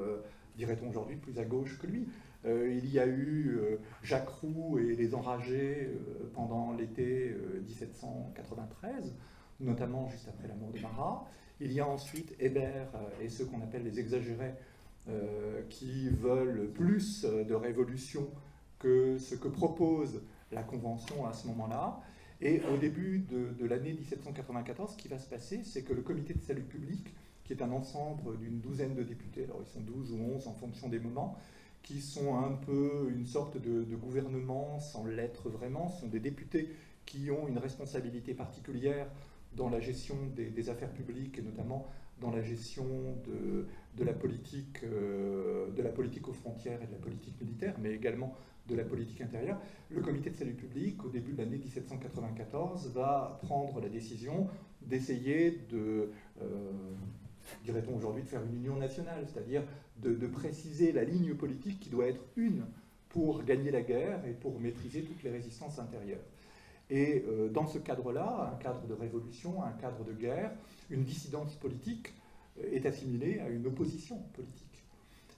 dirait-on aujourd'hui, plus à gauche que lui. Il y a eu Jacques Roux et les Enragés pendant l'été 1793, notamment juste après la mort de Marat. Il y a ensuite Hébert et ceux qu'on appelle les exagérés, qui veulent plus de révolution que ce que propose la Convention à ce moment-là. Et au début de l'année 1794, ce qui va se passer, c'est que le comité de salut public, qui est un ensemble d'une douzaine de députés, alors ils sont 12 ou 11 en fonction des moments, qui sont un peu une sorte de gouvernement sans l'être vraiment, ce sont des députés qui ont une responsabilité particulière dans la gestion des affaires publiques, et notamment dans la gestion de la politique aux frontières et de la politique militaire, mais également de la politique intérieure. Le comité de salut public, au début de l'année 1794, va prendre la décision d'essayer dirait-on aujourd'hui, de faire une union nationale, c'est-à-dire de préciser la ligne politique qui doit être une pour gagner la guerre et pour maîtriser toutes les résistances intérieures. Et dans ce cadre-là, un cadre de révolution, un cadre de guerre, une dissidence politique est assimilée à une opposition politique.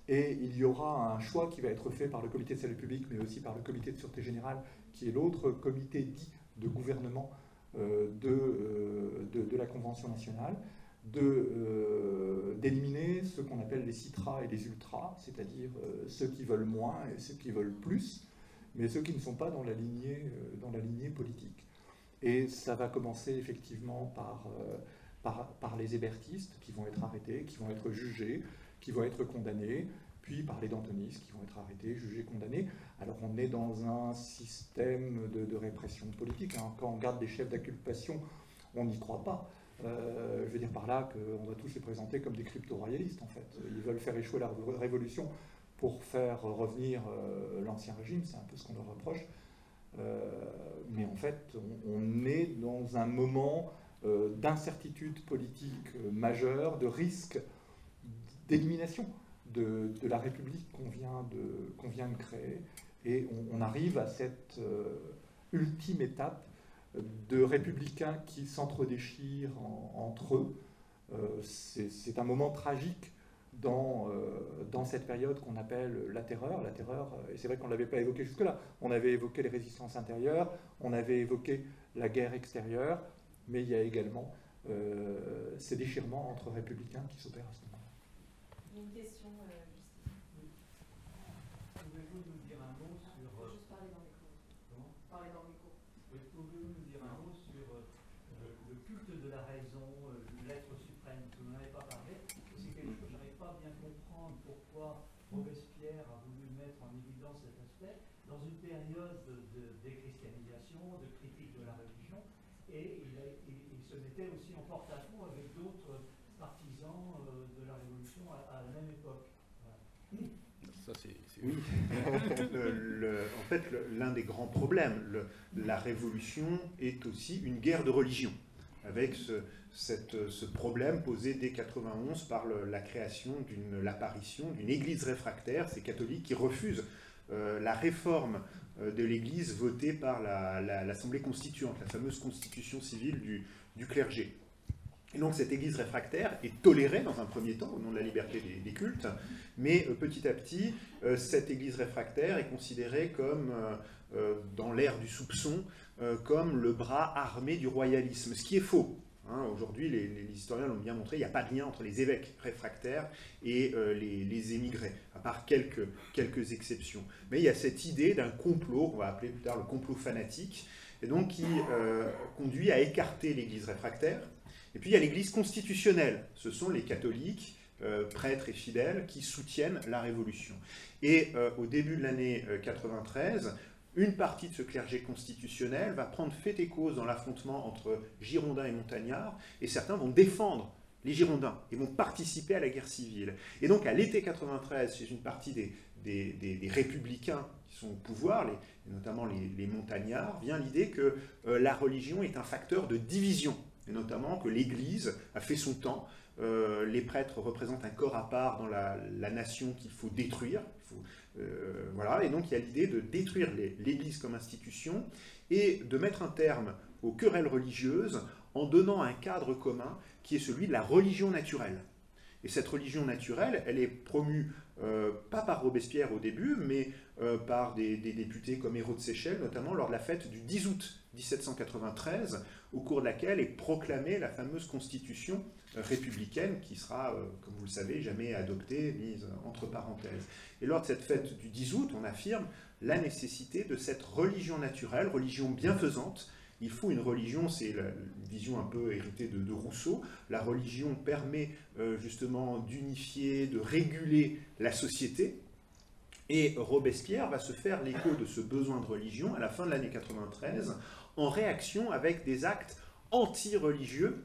Et il y aura un choix qui va être fait par le comité de salut public, mais aussi par le comité de sûreté générale, qui est l'autre comité dit de gouvernement de la Convention nationale, d'éliminer ce qu'on appelle les citras et les ultras, c'est-à-dire ceux qui veulent moins et ceux qui veulent plus, mais ceux qui ne sont pas dans la lignée politique. Et ça va commencer effectivement par les hébertistes qui vont être arrêtés, qui vont être jugés, qui vont être condamnés, puis par les dantonistes qui vont être arrêtés, jugés, condamnés. Alors on est dans un système de répression politique. Hein. Quand on regarde des chefs d'inculpation, on n'y croit pas. Je veux dire par là qu'on va tous les présenter comme des crypto-royalistes, en fait. Ils veulent faire échouer la révolution pour faire revenir l'ancien régime, c'est un peu ce qu'on leur reproche. Mais en fait, on est dans un moment d'incertitude politique majeure, de risque d'élimination de la République qu'on vient de créer. Et on arrive à cette ultime étape de républicains qui s'entre-déchirent entre eux. C'est un moment tragique dans cette période qu'on appelle la terreur. La terreur, et c'est vrai qu'on ne l'avait pas évoqué jusque-là. On avait évoqué les résistances intérieures, on avait évoqué la guerre extérieure, mais il y a également ces déchirements entre républicains qui s'opèrent à ce moment-là. Une question, Justine. Pouvez-vous nous dire un mot sur... Juste parler dans le micro. Comment ? Parler dans le micro. Pouvez-vous nous dire un mot sur le culte de la raison, l'être suprême? Vous n'en avez pas parlé. C'est quelque chose que je n'arrive pas à bien comprendre pourquoi Robespierre a voulu mettre en évidence cet aspect dans une période de déchristianisation, de critique de la religion, et ce n'est était aussi en porte-à-faux avec d'autres partisans de la Révolution à la même époque. Voilà. Ça, Oui. En fait, l'un des grands problèmes, la Révolution est aussi une guerre de religion, avec ce problème posé dès 91 par l'apparition d'une église réfractaire, ces catholiques qui refusent la réforme de l'église votée par l'Assemblée constituante, la fameuse constitution civile du clergé. Et donc cette église réfractaire est tolérée dans un premier temps au nom de la liberté des cultes, mais petit à petit, cette église réfractaire est considérée comme, dans l'ère du soupçon, comme le bras armé du royalisme, ce qui est faux. Hein, aujourd'hui, les historiens l'ont bien montré, il n'y a pas de lien entre les évêques réfractaires et les émigrés, à part quelques exceptions. Mais il y a cette idée d'un complot, qu'on va appeler plus tard le complot fanatique, et donc qui conduit à écarter l'église réfractaire. Et puis il y a l'église constitutionnelle, ce sont les catholiques, prêtres et fidèles, qui soutiennent la Révolution. Et au début de l'année 93, une partie de ce clergé constitutionnel va prendre fait et cause dans l'affrontement entre Girondins et Montagnards, et certains vont défendre les Girondins et vont participer à la guerre civile. Et donc à l'été 93, chez une partie des républicains qui sont au pouvoir, et notamment les Montagnards, vient l'idée que la religion est un facteur de division, et notamment que l'Église a fait son temps. Les prêtres représentent un corps à part dans la nation qu'il faut détruire. Voilà, et donc il y a l'idée de détruire l'Église comme institution et de mettre un terme aux querelles religieuses en donnant un cadre commun qui est celui de la religion naturelle. Et cette religion naturelle, elle est promue pas par Robespierre au début, mais par des députés comme Hérault de Séchelles, notamment lors de la fête du 10 août 1793, au cours de laquelle est proclamée la fameuse constitution républicaine qui sera, comme vous le savez, jamais adoptée, mise entre parenthèses. Et lors de cette fête du 10 août, on affirme la nécessité de cette religion naturelle, religion bienfaisante. Il faut une religion, c'est la vision un peu héritée de Rousseau. La religion permet justement d'unifier, de réguler la société. Et Robespierre va se faire l'écho de ce besoin de religion à la fin de l'année 93, en réaction avec des actes anti-religieux,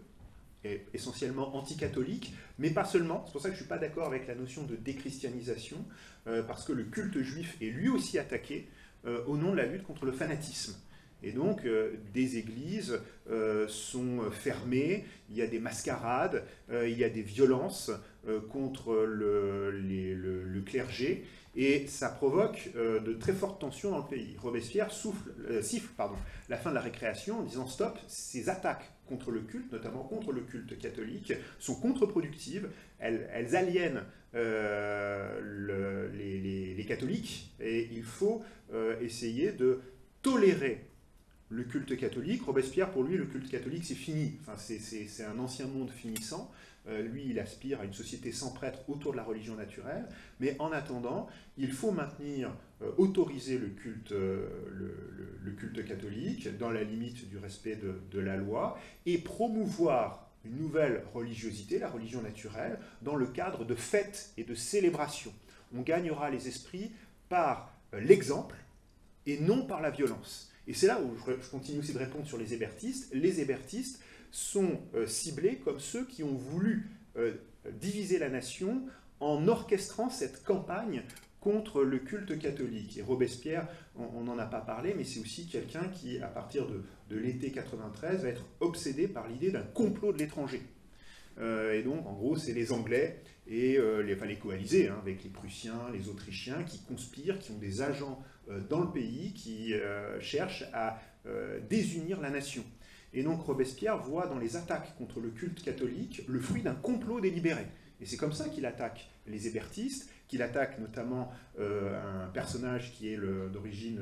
et essentiellement anti-catholiques, mais pas seulement. C'est pour ça que je ne suis pas d'accord avec la notion de déchristianisation, parce que le culte juif est lui aussi attaqué au nom de la lutte contre le fanatisme. Et donc, des églises sont fermées, il y a des mascarades, il y a des violences contre le clergé, et ça provoque de très fortes tensions dans le pays. Robespierre siffle la fin de la récréation en disant « Stop, ces attaques contre le culte, notamment contre le culte catholique, sont contre-productives, elles aliènent les catholiques, et il faut essayer de tolérer le culte catholique. » Robespierre, pour lui, le culte catholique, c'est fini. Enfin, c'est un ancien monde finissant. Lui, il aspire à une société sans prêtres autour de la religion naturelle. Mais en attendant, il faut maintenir, autoriser le culte catholique dans la limite du respect de la loi et promouvoir une nouvelle religiosité, la religion naturelle, dans le cadre de fêtes et de célébrations. On gagnera les esprits par l'exemple et non par la violence. Et c'est là où je continue aussi de répondre sur les hébertistes. Les hébertistes sont ciblés comme ceux qui ont voulu diviser la nation en orchestrant cette campagne contre le culte catholique. Et Robespierre, on n'en a pas parlé, mais c'est aussi quelqu'un qui, à partir de l'été 93, va être obsédé par l'idée d'un complot de l'étranger. Et donc, en gros, c'est les Anglais et les coalisés, hein, avec les Prussiens, les Autrichiens, qui conspirent, qui ont des agents dans le pays, qui cherchent à désunir la nation. Et donc Robespierre voit dans les attaques contre le culte catholique le fruit d'un complot délibéré. Et c'est comme ça qu'il attaque les hébertistes, qu'il attaque notamment un personnage qui est d'origine,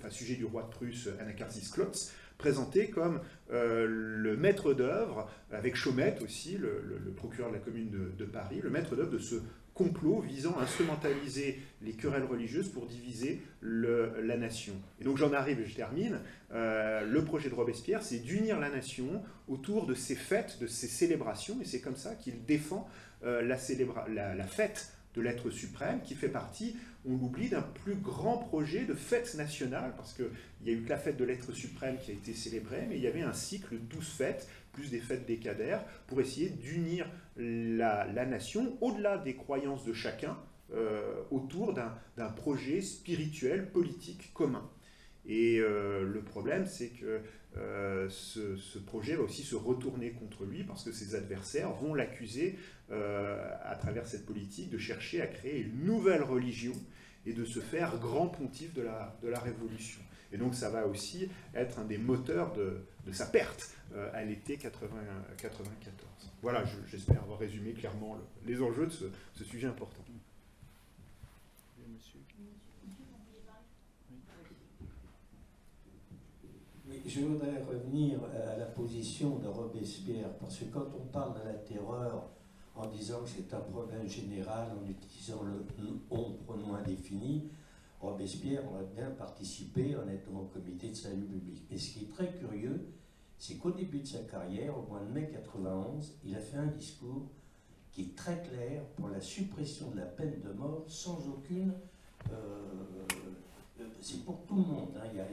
sujet du roi de Prusse, Anacharsis Klotz, présenté comme le maître d'œuvre, avec Chaumette aussi, le procureur de la commune de Paris, le maître d'œuvre de ce complot visant à instrumentaliser les querelles religieuses pour diviser la nation. Et donc j'en arrive et je termine. Le projet de Robespierre, c'est d'unir la nation autour de ces fêtes, de ces célébrations, et c'est comme ça qu'il défend la fête de l'être suprême, qui fait partie, on l'oublie, d'un plus grand projet de fête nationale, parce qu'il n'y a eu que la fête de l'être suprême qui a été célébrée, mais il y avait un cycle de 12 fêtes plus des fêtes décadaires, pour essayer d'unir la nation au-delà des croyances de chacun, autour d'un projet spirituel, politique commun. Et le problème, c'est que ce projet va aussi se retourner contre lui parce que ses adversaires vont l'accuser, à travers cette politique, de chercher à créer une nouvelle religion et de se faire grand pontife de la Révolution. Et donc ça va aussi être un des moteurs de sa perte à l'été 94. Voilà, j'espère avoir résumé clairement les enjeux de ce sujet important. Oui, je voudrais revenir à la position de Robespierre, parce que quand on parle de la terreur en disant que c'est un problème général, en utilisant le on pronom indéfini, Robespierre aurait bien participé en étant au comité de salut public. Et ce qui est très curieux, c'est qu'au début de sa carrière, au mois de mai 91, il a fait un discours qui est très clair pour la suppression de la peine de mort sans aucune... c'est pour tout le monde. Hein. Il y a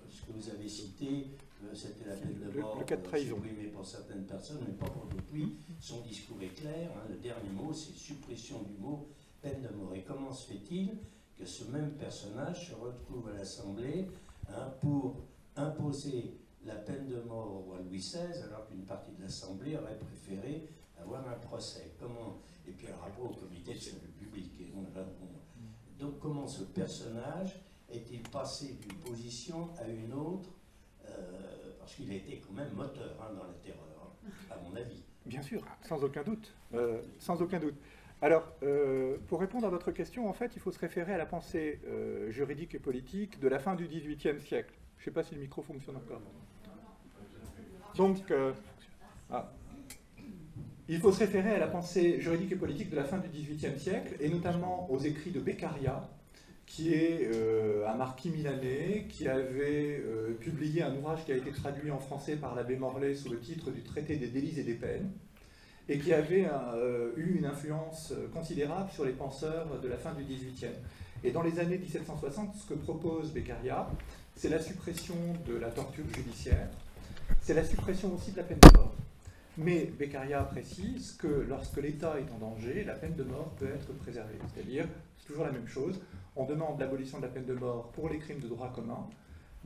ce que vous avez cité, c'était la peine de mort le cas de trahison. supprimée pour certaines personnes, mais pas pour d'autres. Lui, son discours est clair. Hein. Le dernier mot, c'est suppression du mot peine de mort. Et comment se fait-il que ce même personnage se retrouve à l'Assemblée, hein, pour imposer la peine de mort au roi Louis XVI, alors qu'une partie de l'Assemblée aurait préféré avoir un procès. Et puis un rapport au comité de salut public. Donc comment ce personnage est-il passé d'une position à une autre, parce qu'il a été quand même moteur, hein, dans la terreur, hein, à mon avis. Bien sûr, sans aucun doute. Sans aucun doute. Alors, pour répondre à votre question, en fait, il faut se référer à la pensée juridique et politique de la fin du XVIIIe siècle. Je ne sais pas si le micro fonctionne encore. Donc, il faut se référer à la pensée juridique et politique de la fin du XVIIIe siècle, et notamment aux écrits de Beccaria, qui est un marquis milanais, qui avait publié un ouvrage qui a été traduit en français par l'abbé Morlaix sous le titre du Traité des délits et des peines, et qui avait eu une influence considérable sur les penseurs de la fin du XVIIIe. Et dans les années 1760, ce que propose Beccaria, c'est la suppression de la torture judiciaire, c'est la suppression aussi de la peine de mort. Mais Beccaria précise que lorsque l'État est en danger, la peine de mort peut être préservée. C'est-à-dire, c'est toujours la même chose, on demande l'abolition de la peine de mort pour les crimes de droit commun,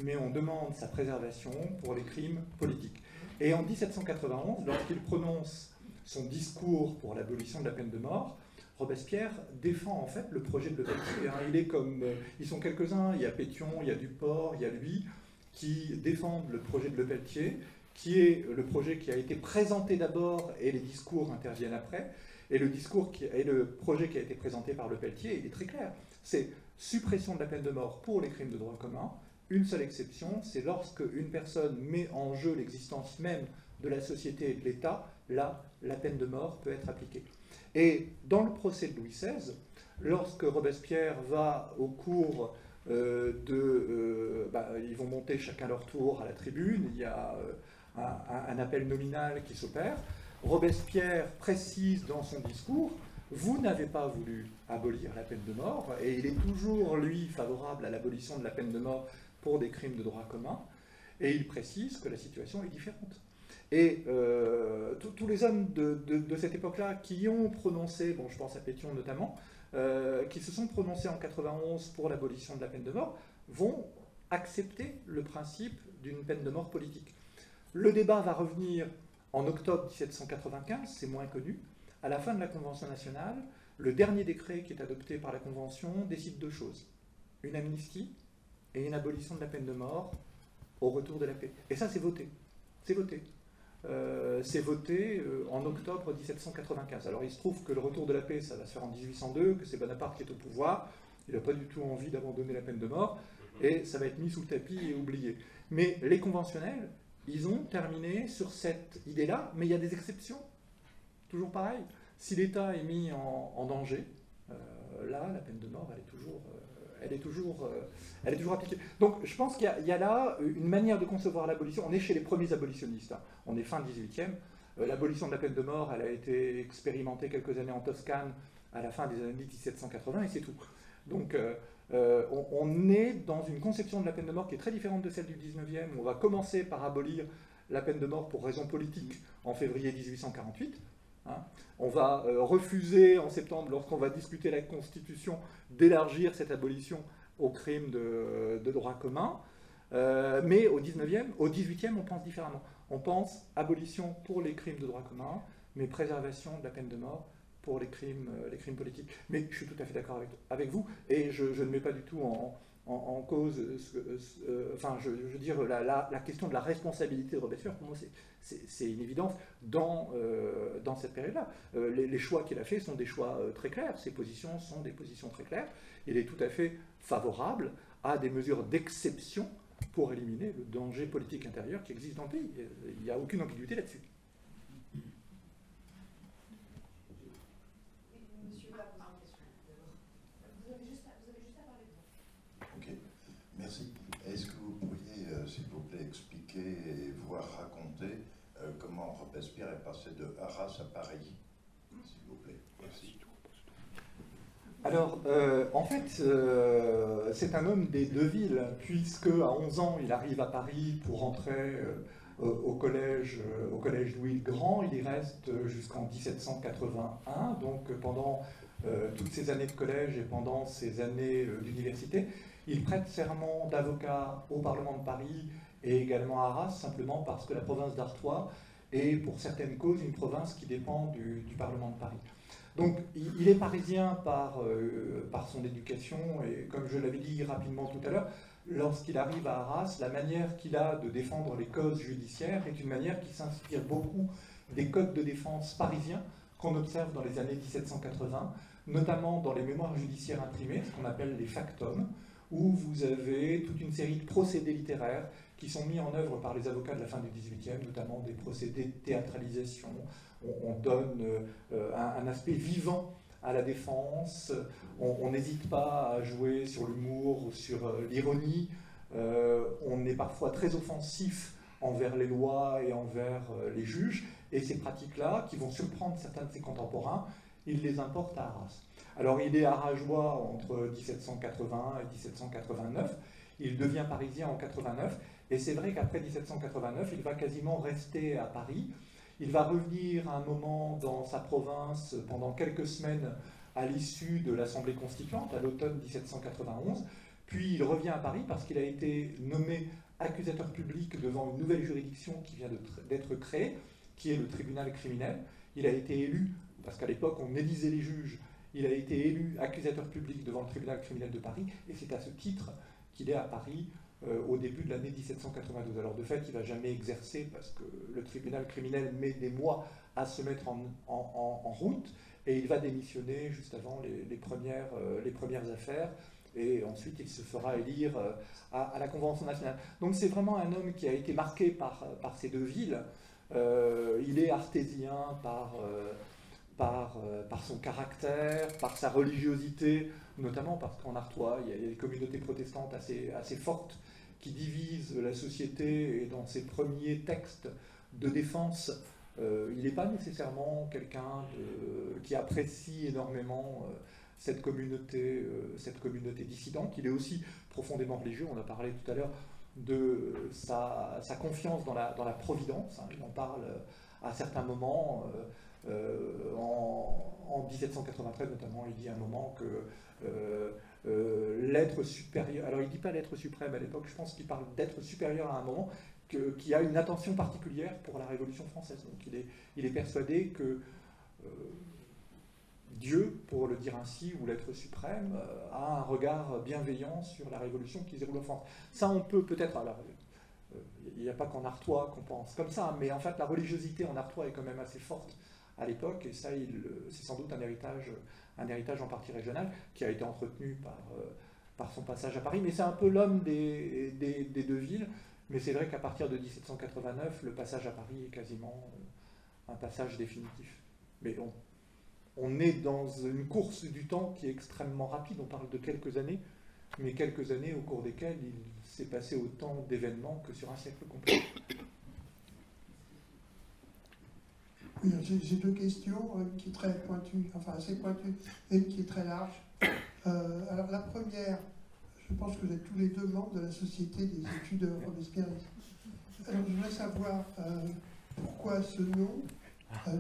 mais on demande sa préservation pour les crimes politiques. Et en 1791, lorsqu'il prononce son discours pour l'abolition de la peine de mort, Robespierre défend en fait le projet de Lepelletier. Il est comme, ils sont quelques-uns, il y a Pétion, il y a Duport, il y a lui, qui défendent le projet de Lepelletier, qui est le projet qui a été présenté d'abord et les discours interviennent après. Et le projet qui a été présenté par Lepelletier, il est très clair. C'est suppression de la peine de mort pour les crimes de droit commun. Une seule exception, c'est lorsque une personne met en jeu l'existence même de la société et de l'État, là, la peine de mort peut être appliquée. Et dans le procès de Louis XVI, lorsque Robespierre va au cours ils vont monter chacun leur tour à la tribune, il y a un appel nominal qui s'opère, Robespierre précise dans son discours: vous n'avez pas voulu abolir la peine de mort, et il est toujours, lui, favorable à l'abolition de la peine de mort pour des crimes de droit commun, et il précise que la situation est différente. Et tous les hommes de cette époque-là qui ont prononcé, bon, je pense à Pétion notamment, qui se sont prononcés en 91 pour l'abolition de la peine de mort, vont accepter le principe d'une peine de mort politique. Le débat va revenir en octobre 1795, c'est moins connu. À la fin de la Convention nationale, le dernier décret qui est adopté par la Convention décide deux choses: une amnistie et une abolition de la peine de mort au retour de la paix. Et ça, c'est voté. C'est voté. C'est voté en octobre 1795. Alors il se trouve que le retour de la paix, ça va se faire en 1802, que c'est Bonaparte qui est au pouvoir, il n'a pas du tout envie d'abandonner la peine de mort, et ça va être mis sous le tapis et oublié. Mais les conventionnels, ils ont terminé sur cette idée-là, mais il y a des exceptions. Toujours pareil, si l'État est mis en danger, là, la peine de mort, elle est toujours appliquée. Donc je pense qu'il y a là une manière de concevoir l'abolition. On est chez les premiers abolitionnistes, hein. On est fin 18e. L'abolition de la peine de mort, elle a été expérimentée quelques années en Toscane à la fin des années 1780, et c'est tout. Donc on est dans une conception de la peine de mort qui est très différente de celle du 19e, où on va commencer par abolir la peine de mort pour raison politique en février 1848. Hein. On va refuser en septembre, lorsqu'on va discuter la Constitution, d'élargir cette abolition aux crimes de droit commun. Mais au 18e, on pense différemment. On pense abolition pour les crimes de droit commun, mais préservation de la peine de mort pour les crimes politiques. Mais je suis tout à fait d'accord avec vous, et je ne mets pas du tout en cause, je veux dire, la question de la responsabilité de Robespierre, pour moi, c'est une évidence dans cette période-là. Les choix qu'il a faits sont des choix très clairs, ses positions sont des positions très claires. Il est tout à fait favorable à des mesures d'exception pour éliminer le danger politique intérieur qui existe dans le pays. Il n'y a aucune ambiguïté là-dessus. Monsieur va poser une question d'abord. Vous avez juste à parler de vous. Ok, merci. Est-ce que vous pourriez, s'il vous plaît, expliquer et voire raconter comment Robespierre est passé de Arras à Paris, s'il vous plaît? Merci. Alors, en fait, c'est un homme des deux villes, puisque à 11 ans, il arrive à Paris pour entrer au collège Louis le Grand. Il y reste jusqu'en 1781, donc pendant toutes ces années de collège et pendant ces années d'université. Il prête serment d'avocat au Parlement de Paris et également à Arras, simplement parce que la province d'Artois est, pour certaines causes, une province qui dépend du Parlement de Paris. Donc, il est parisien par son éducation, et comme je l'avais dit rapidement tout à l'heure, lorsqu'il arrive à Arras, la manière qu'il a de défendre les causes judiciaires est une manière qui s'inspire beaucoup des codes de défense parisiens qu'on observe dans les années 1780, notamment dans les mémoires judiciaires imprimées, ce qu'on appelle les factums, où vous avez toute une série de procédés littéraires qui sont mis en œuvre par les avocats de la fin du XVIIIe, notamment des procédés de théâtralisation. On donne un aspect vivant à la défense, on n'hésite pas à jouer sur l'humour ou sur l'ironie, on est parfois très offensif envers les lois et envers les juges, et ces pratiques-là, qui vont surprendre certains de ses contemporains, il les importe à Arras. Alors il est arageois entre 1780 et 1789, il devient parisien en 89, et c'est vrai qu'après 1789, il va quasiment rester à Paris. Il va revenir un moment dans sa province pendant quelques semaines à l'issue de l'Assemblée constituante, à l'automne 1791, puis il revient à Paris parce qu'il a été nommé accusateur public devant une nouvelle juridiction qui vient d'être créée, qui est le tribunal criminel. Il a été élu, parce qu'à l'époque on élisait les juges, il a été élu accusateur public devant le tribunal criminel de Paris, et c'est à ce titre qu'il est à Paris au début de l'année 1792. Alors de fait, il ne va jamais exercer parce que le tribunal criminel met des mois à se mettre en route, et il va démissionner juste avant les premières affaires, et ensuite il se fera élire à la Convention nationale. Donc c'est vraiment un homme qui a été marqué par ces deux villes. Il est artésien par son caractère, par sa religiosité, notamment parce qu'en Artois, il y a des communautés protestantes assez fortes qui divisent la société, et dans ses premiers textes de défense, il n'est pas nécessairement quelqu'un qui apprécie énormément cette communauté dissidente. Il est aussi profondément religieux. On a parlé tout à l'heure de sa confiance dans la providence. Hein. Il en parle à certains moments. En 1793 notamment, il dit à un moment que l'être supérieur, alors il ne dit pas l'être suprême à l'époque, je pense qu'il parle d'être supérieur à un moment, qui a une attention particulière pour la Révolution française. Donc il est persuadé que Dieu, pour le dire ainsi, ou l'être suprême, a un regard bienveillant sur la Révolution qui se déroule en France. Ça, on peut peut-être... il n'y a pas qu'en Artois qu'on pense comme ça, mais en fait la religiosité en Artois est quand même assez forte à l'époque, et ça, c'est sans doute un héritage en partie régional qui a été entretenu par son passage à Paris. Mais c'est un peu l'homme des deux villes. Mais c'est vrai qu'à partir de 1789, le passage à Paris est quasiment un passage définitif. Mais on est dans une course du temps qui est extrêmement rapide. On parle de quelques années, mais quelques années au cours desquelles il s'est passé autant d'événements que sur un siècle complet. Oui, j'ai deux questions, une qui est très pointue, enfin assez pointue, et une qui est très large. Alors la première, je pense que vous êtes tous les deux membres de la Société des études robespierristes. alors, je voudrais savoir pourquoi ce nom,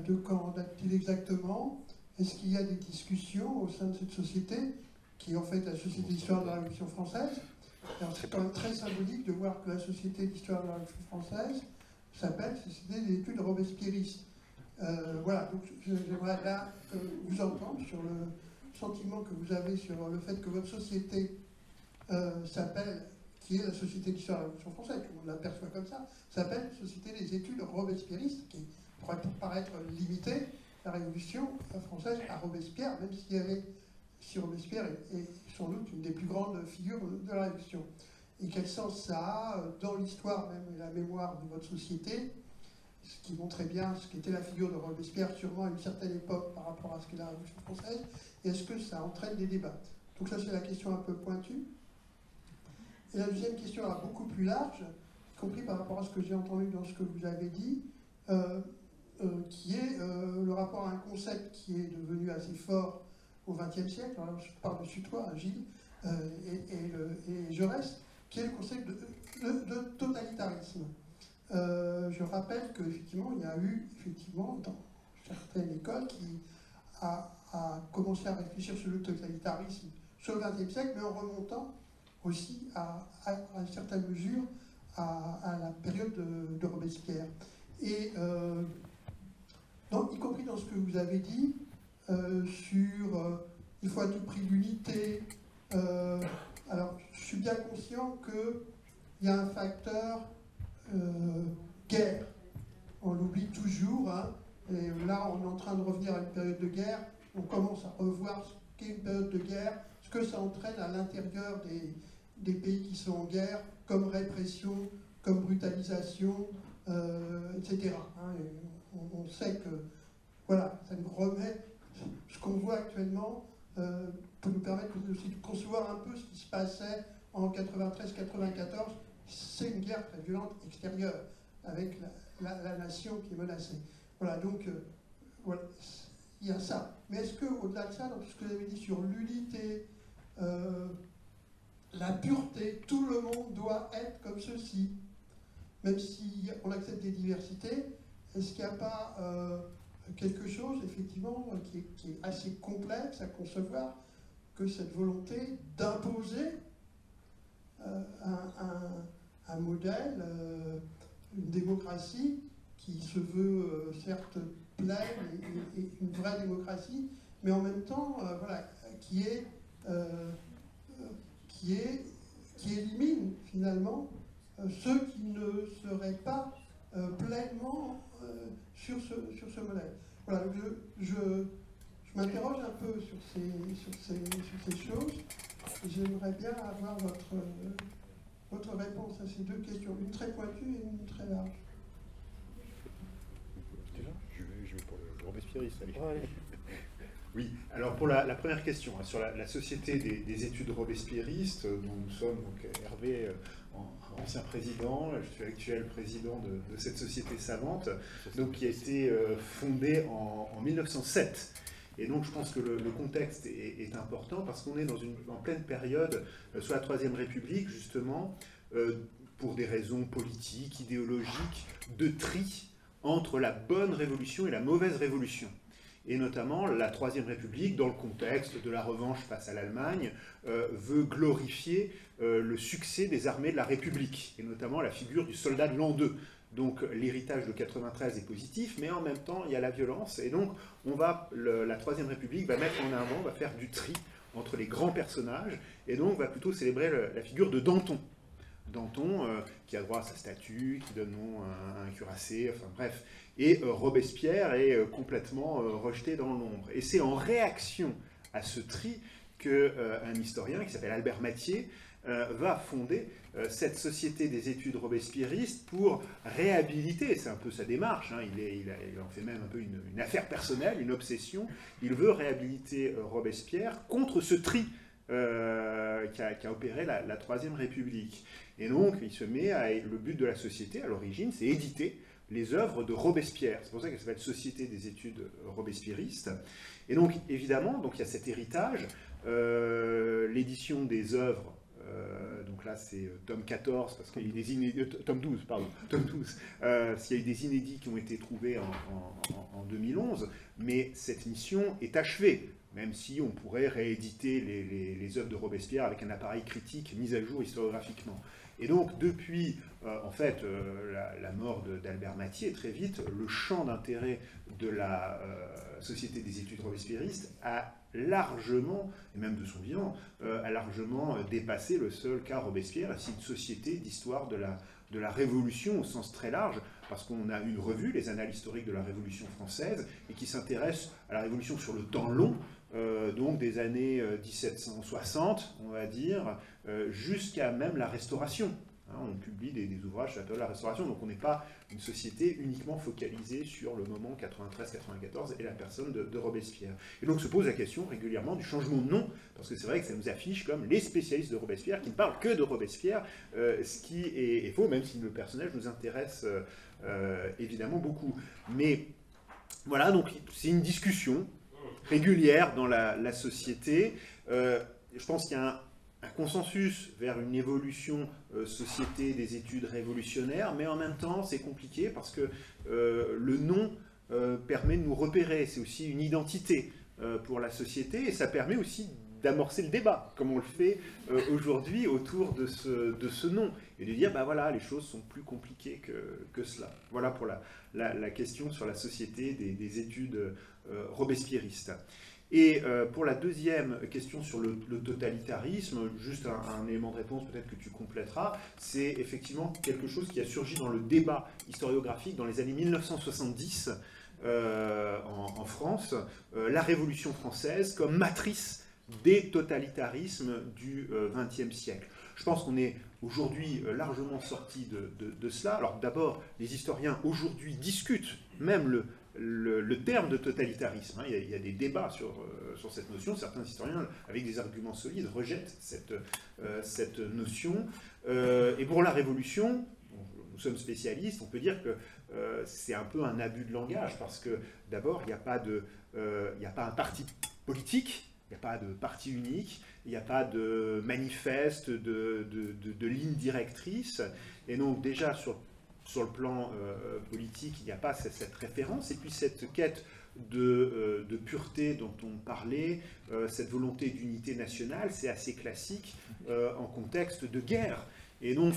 de quand date-t-il exactement? Est-ce qu'il y a des discussions au sein de cette société, qui est en fait la Société d'histoire de la Révolution française? Alors, c'est quand même très symbolique de voir que la Société d'histoire de la Révolution française s'appelle Société des études robespierristes. Voilà, donc j'aimerais là vous entendre sur le sentiment que vous avez sur le fait que votre société s'appelle, qui est la Société d'histoire de la Révolution française, on l'aperçoit comme ça, s'appelle Société des études robespierristes, qui pourrait paraître limitée, la Révolution française, à Robespierre, même si Robespierre est sans doute une des plus grandes figures de la Révolution. Et quel sens ça a dans l'histoire même et la mémoire de votre société, ce qui montrait bien ce qu'était la figure de Robespierre, sûrement à une certaine époque par rapport à ce qu'est la Révolution française, et est-ce que ça entraîne des débats? Donc ça, c'est la question un peu pointue. Et la deuxième question est beaucoup plus large, y compris par rapport à ce que j'ai entendu dans ce que vous avez dit, qui est le rapport à un concept qui est devenu assez fort au XXe siècle, alors je parle de toi, Gilles, et Jaurès, qui est le concept de totalitarisme. Je rappelle qu'effectivement, il y a eu, dans certaines écoles, qui a commencé à réfléchir sur le totalitarisme sur le XXe siècle, mais en remontant aussi, à une certaine mesure, à la période de Robespierre. Et y compris dans ce que vous avez dit, sur il faut à tout prix l'unité. Alors, je suis bien conscient qu'il y a un facteur guerre. On l'oublie toujours, hein, et là, on est en train de revenir à une période de guerre. On commence à revoir ce qu'est une période de guerre, ce que ça entraîne à l'intérieur des pays qui sont en guerre, comme répression, comme brutalisation, etc. Hein, et on sait que, voilà, ça nous remet ce qu'on voit actuellement, pour nous permettre aussi de concevoir un peu ce qui se passait en 93-94. C'est une guerre très violente extérieure, avec la nation qui est menacée. Voilà, donc, voilà, il y a ça. Mais est-ce qu'au-delà de ça, dans tout ce que vous avez dit sur l'unité, la pureté, tout le monde doit être comme ceci, même si on accepte des diversités, est-ce qu'il n'y a pas quelque chose, effectivement, qui est assez complexe à concevoir, que cette volonté d'imposer un modèle, une démocratie qui se veut certes pleine et une vraie démocratie, mais en même temps, voilà, qui élimine finalement ceux qui ne seraient pas pleinement sur ce modèle. Voilà, donc je m'interroge un peu sur ces choses. J'aimerais bien avoir votre réponse à ces deux questions, une très pointue et une très large. Déjà, je vais pour le robespierriste, allez. Oui, alors pour la première question, hein, sur la société des études robespierristes, dont nous sommes, donc Hervé, ancien président, je suis actuel président de cette société savante, donc, qui a été fondée en 1907. Et donc je pense que le contexte est important parce qu'on est en pleine période, sous la Troisième République, justement, pour des raisons politiques, idéologiques, de tri entre la bonne révolution et la mauvaise révolution. Et notamment, la Troisième République, dans le contexte de la revanche face à l'Allemagne, veut glorifier le succès des armées de la République, et notamment la figure du soldat de l'an 2. Donc l'héritage de 93 est positif, mais en même temps, il y a la violence. Et donc, la Troisième République va mettre en avant, va faire du tri entre les grands personnages, et donc va plutôt célébrer la figure de Danton. Danton, qui a droit à sa statue, qui donne nom à un cuirassé, enfin bref. Et Robespierre est complètement rejeté dans l'ombre. Et c'est en réaction à ce tri qu'un historien qui s'appelle Albert Mathiez va fonder cette société des études robespierristes pour réhabiliter, c'est un peu sa démarche, hein, il en fait même un peu une affaire personnelle, une obsession, il veut réhabiliter Robespierre contre ce tri qui a opéré la Troisième République. Et donc, il se met le but de la société, à l'origine, c'est éditer les œuvres de Robespierre. C'est pour ça qu'elle s'appelle Société des études robespierristes. Et donc, évidemment, il y a cet héritage, l'édition des œuvres donc là c'est tome 14, parce qu'il y a eu des inédits, tome 12, pardon, tome 12, s'il y a eu des inédits qui ont été trouvés en 2011, mais cette mission est achevée, même si on pourrait rééditer les œuvres de Robespierre avec un appareil critique mis à jour historiographiquement. Et donc, depuis en fait, la mort d'Albert Mathiez, très vite, le champ d'intérêt de la Société des études robespierristes a largement, et même de son vivant, a largement dépassé le seul cas Robespierre. C'est une société d'histoire de la Révolution au sens très large, parce qu'on a une revue, les Annales historiques de la Révolution française, et qui s'intéresse à la Révolution sur le temps long, donc des années 1760, on va dire, jusqu'à même la Restauration. On publie des ouvrages sur la Restauration, donc on n'est pas une société uniquement focalisée sur le moment 93-94 et la personne de Robespierre. Et donc se pose la question régulièrement du changement de nom, parce que c'est vrai que ça nous affiche comme les spécialistes de Robespierre qui ne parlent que de Robespierre, ce qui est faux, même si le personnage nous intéresse évidemment beaucoup. Mais voilà, donc c'est une discussion régulière dans la société. Je pense qu'il y a un consensus vers une évolution société des études révolutionnaires, mais en même temps c'est compliqué parce que le nom permet de nous repérer, c'est aussi une identité pour la société, et ça permet aussi d'amorcer le débat, comme on le fait aujourd'hui autour de ce nom, et de dire, bah voilà, les choses sont plus compliquées que cela. Voilà pour la question sur la société des études robespierristes. Et pour la deuxième question sur le totalitarisme, juste un élément de réponse peut-être que tu compléteras, c'est effectivement quelque chose qui a surgi dans le débat historiographique dans les années 1970 en France, la Révolution française comme matrice des totalitarismes du XXe siècle. Je pense qu'on est aujourd'hui largement sorti de cela. Alors d'abord, les historiens aujourd'hui discutent même le terme de totalitarisme. Il y a des débats sur cette notion. Certains historiens, avec des arguments solides, rejettent cette notion. Et pour la Révolution, nous sommes spécialistes, on peut dire que c'est un peu un abus de langage, parce que d'abord, il n'y a pas un parti politique, il n'y a pas de parti unique, il n'y a pas de manifeste, de ligne directrice. Et donc déjà, sur le plan politique, il n'y a pas cette référence. Et puis cette quête de pureté dont on parlait, cette volonté d'unité nationale, c'est assez classique en contexte de guerre. Et donc,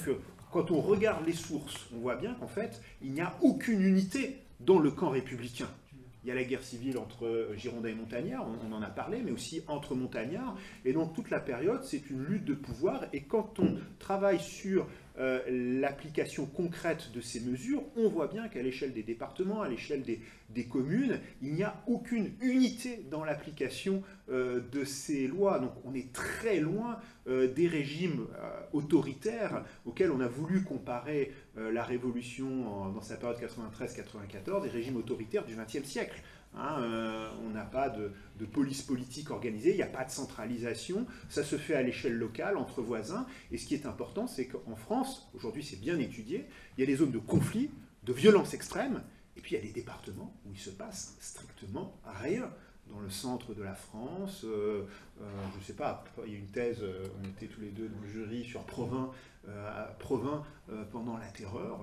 quand on regarde les sources, on voit bien qu'en fait, il n'y a aucune unité dans le camp républicain. Il y a la guerre civile entre Girondins et Montagnards, on en a parlé, mais aussi entre Montagnards. Et donc toute la période, c'est une lutte de pouvoir. Et quand on travaille sur l'application concrète de ces mesures, on voit bien qu'à l'échelle des départements, à l'échelle des communes, il n'y a aucune unité dans l'application de ces lois. Donc on est très loin des régimes autoritaires auxquels on a voulu comparer la Révolution dans sa période 93-94, des régimes autoritaires du XXe siècle. On n'a pas de police politique organisée, il n'y a pas de centralisation, ça se fait à l'échelle locale, entre voisins, et ce qui est important, c'est qu'en France, aujourd'hui c'est bien étudié, il y a des zones de conflit, de violence extrême, et puis il y a des départements où il se passe strictement rien. Dans le centre de la France, je ne sais pas, il y a une thèse, on était tous les deux dans le jury sur Provins, pendant la terreur,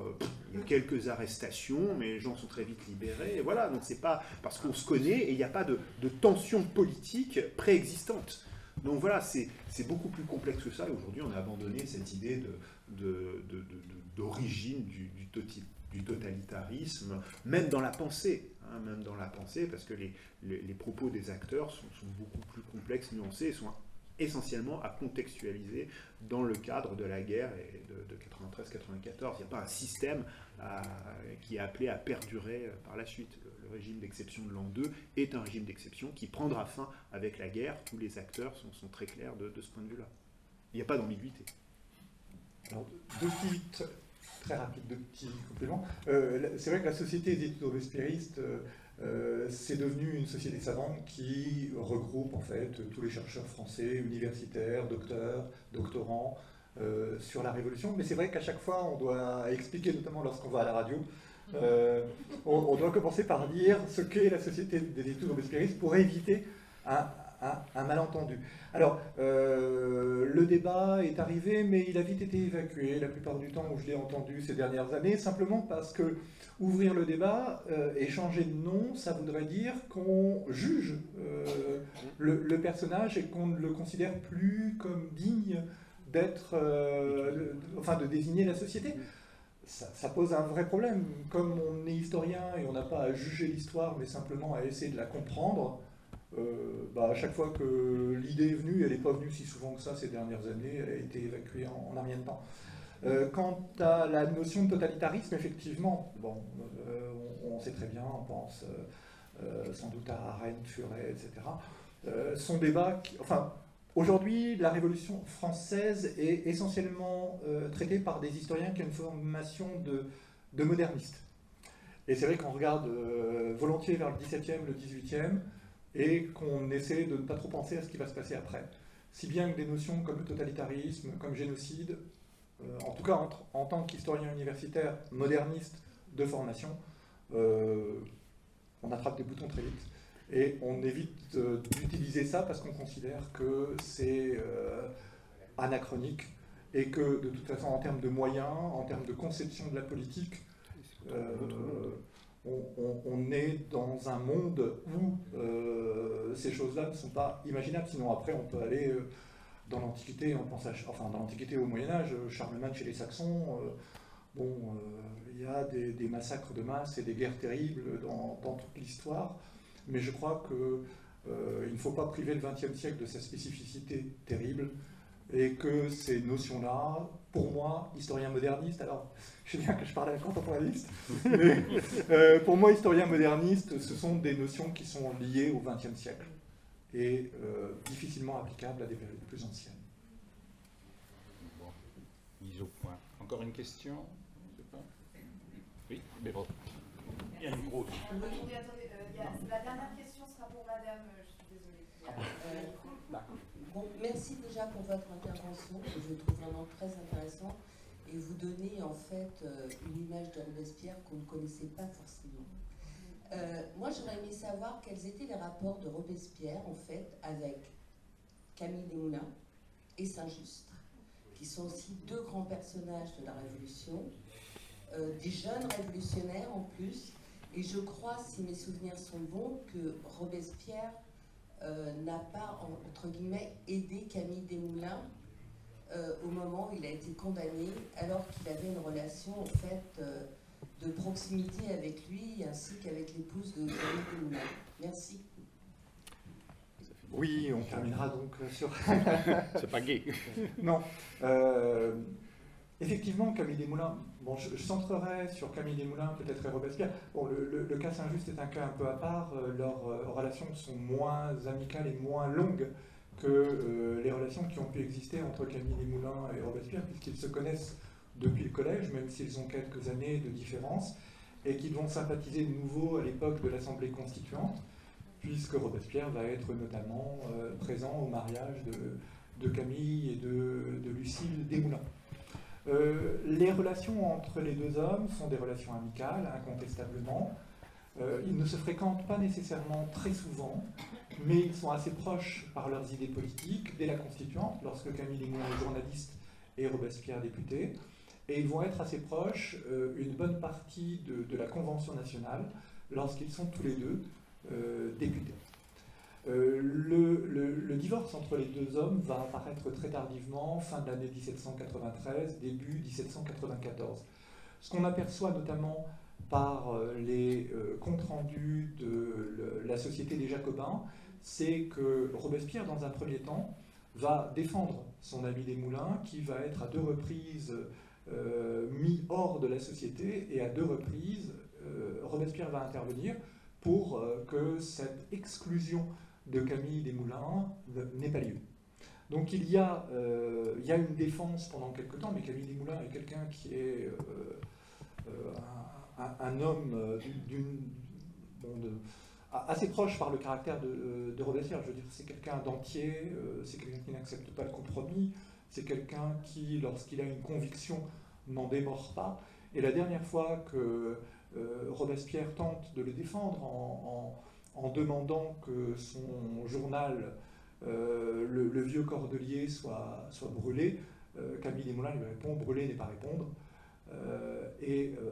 il y a quelques arrestations, mais les gens sont très vite libérés, et voilà, donc c'est pas parce qu'on se connaît, et il n'y a pas de tension politique préexistante. Donc voilà, c'est beaucoup plus complexe que ça, et aujourd'hui on a abandonné cette idée d'origine du totalitarisme, même dans la pensée. Même dans la pensée, parce que les propos des acteurs sont beaucoup plus complexes, nuancés, et sont essentiellement à contextualiser dans le cadre de la guerre et de 93-94. Il n'y a pas un système qui est appelé à perdurer par la suite. Le régime d'exception de l'an 2 est un régime d'exception qui prendra fin avec la guerre. Tous les acteurs sont très clairs de ce point de vue-là. Il n'y a pas d'ambiguïté. Alors, deux petits... Très rapide, deux petits compléments. C'est vrai que la Société des études robespierristes, c'est devenu une société savante qui regroupe en fait tous les chercheurs français, universitaires, docteurs, doctorants sur la Révolution. Mais c'est vrai qu'à chaque fois, on doit expliquer, notamment lorsqu'on va à la radio, on doit commencer par dire ce qu'est la Société des études robespierristes pour éviter un un malentendu. Alors, le débat est arrivé, mais il a vite été évacué la plupart du temps où je l'ai entendu ces dernières années, simplement parce que ouvrir le débat et changer de nom, ça voudrait dire qu'on juge le personnage et qu'on ne le considère plus comme digne d'être, enfin de désigner la société. Ça pose un vrai problème. Comme on est historien et on n'a pas à juger l'histoire, mais simplement à essayer de la comprendre, à chaque fois que l'idée est venue, elle n'est pas venue si souvent que ça ces dernières années, elle a été évacuée en un rien de temps. Quant à la notion de totalitarisme, effectivement, bon, on sait très bien, on pense sans doute à Arendt, Furet, etc. Son débat, aujourd'hui, la Révolution française est essentiellement traitée par des historiens qui ont une formation de modernistes. Et c'est vrai qu'on regarde volontiers vers le XVIIe, le XVIIIe, et qu'on essaie de ne pas trop penser à ce qui va se passer après. Si bien que des notions comme le totalitarisme, comme génocide, en tout cas en tant qu'historien universitaire moderniste de formation, on attrape des boutons très vite. Et on évite d'utiliser ça parce qu'on considère que c'est anachronique et que de toute façon en termes de moyens, en termes de conception de la politique, on est dans un monde où ces choses-là ne sont pas imaginables. Sinon après on peut aller dans l'Antiquité, on pense dans l'Antiquité au Moyen-Âge, Charlemagne chez les Saxons, il y a des massacres de masse et des guerres terribles dans toute l'histoire. Mais je crois qu'il ne faut pas priver le XXe siècle de sa spécificité terrible et que ces notions-là, pour moi, historien moderniste, alors je sais bien que je parle à la contemporanéiste, mais pour moi, historien moderniste, ce sont des notions qui sont liées au XXe siècle et difficilement applicables à des périodes plus anciennes. Bon, mise au point. Encore une question? Je sais pas. Oui, mais bon. Il y a une grosse. Attendez, la dernière question sera pour madame, je suis désolée. Bon, merci déjà pour votre intervention, que je trouve vraiment très intéressant. Et vous donnez en fait une image de Robespierre qu'on ne connaissait pas forcément. Moi, j'aurais aimé savoir quels étaient les rapports de Robespierre en fait avec Camille Desmoulins et Saint-Just, qui sont aussi deux grands personnages de la Révolution, des jeunes révolutionnaires en plus. Et je crois, si mes souvenirs sont bons, que Robespierre n'a pas, entre guillemets, aidé Camille Desmoulins au moment où il a été condamné, alors qu'il avait une relation, en fait, de proximité avec lui, ainsi qu'avec l'épouse de Camille Desmoulins. Merci. Oui, on terminera donc sur... C'est pas gai. Non. Effectivement, Camille Desmoulins, bon, je centrerai sur Camille Desmoulins, peut-être et Robespierre. Bon, le cas Saint-Just est un cas un peu à part. Leurs relations sont moins amicales et moins longues que les relations qui ont pu exister entre Camille Desmoulins et Robespierre, puisqu'ils se connaissent depuis le collège, même s'ils ont quelques années de différence, et qu'ils vont sympathiser de nouveau à l'époque de l'Assemblée constituante, puisque Robespierre va être notamment présent au mariage de Camille et de Lucile Desmoulins. Les relations entre les deux hommes sont des relations amicales, incontestablement. Ils ne se fréquentent pas nécessairement très souvent, mais ils sont assez proches par leurs idées politiques dès la Constituante, lorsque Camille Desmoulins est journaliste et Robespierre député. Et ils vont être assez proches une bonne partie de la Convention nationale, lorsqu'ils sont tous les deux députés. Le divorce entre les deux hommes va apparaître très tardivement, fin de l'année 1793, début 1794. Ce qu'on aperçoit notamment par les comptes rendus de la Société des Jacobins, c'est que Robespierre, dans un premier temps, va défendre son ami Desmoulins, qui va être à deux reprises mis hors de la société, et à deux reprises, Robespierre va intervenir pour que cette exclusion de Camille Desmoulins n'ait pas lieu. Donc il y a une défense pendant quelque temps, mais Camille Desmoulins est quelqu'un qui est un homme assez proche par le caractère de Robespierre. Je veux dire, c'est quelqu'un d'entier, c'est quelqu'un qui n'accepte pas le compromis, c'est quelqu'un qui, lorsqu'il a une conviction, n'en démord pas. Et la dernière fois que Robespierre tente de le défendre en demandant que son journal le vieux cordelier soit brûlé. Camille Desmoulins lui répond « brûler n'est pas répondre ».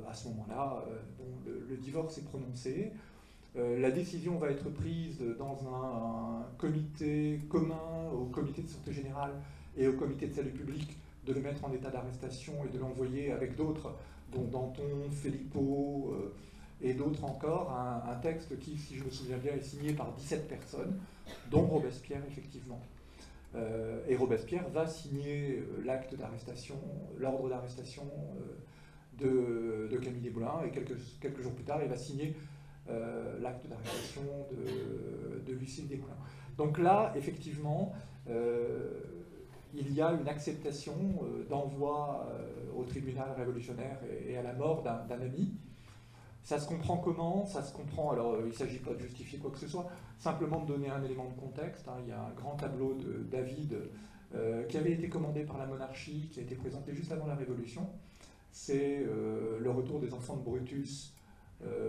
À ce moment-là, le divorce est prononcé. La décision va être prise dans un comité commun au comité de sûreté générale et au comité de salut public de le mettre en état d'arrestation et de l'envoyer avec d'autres, dont Danton, Philippot et d'autres encore, un texte qui, si je me souviens bien, est signé par 17 personnes, dont Robespierre, effectivement. Et Robespierre va signer l'acte d'arrestation, l'ordre d'arrestation de Camille Desmoulins, et quelques jours plus tard, il va signer l'acte d'arrestation de Lucile Desmoulins. Donc là, effectivement, il y a une acceptation d'envoi au tribunal révolutionnaire et à la mort d'un ami. Ça se comprend comment? Ça se comprend, alors il ne s'agit pas de justifier quoi que ce soit, simplement de donner un élément de contexte. Il y a un grand tableau de David qui avait été commandé par la monarchie, qui a été présenté juste avant la Révolution. C'est le retour des enfants de Brutus.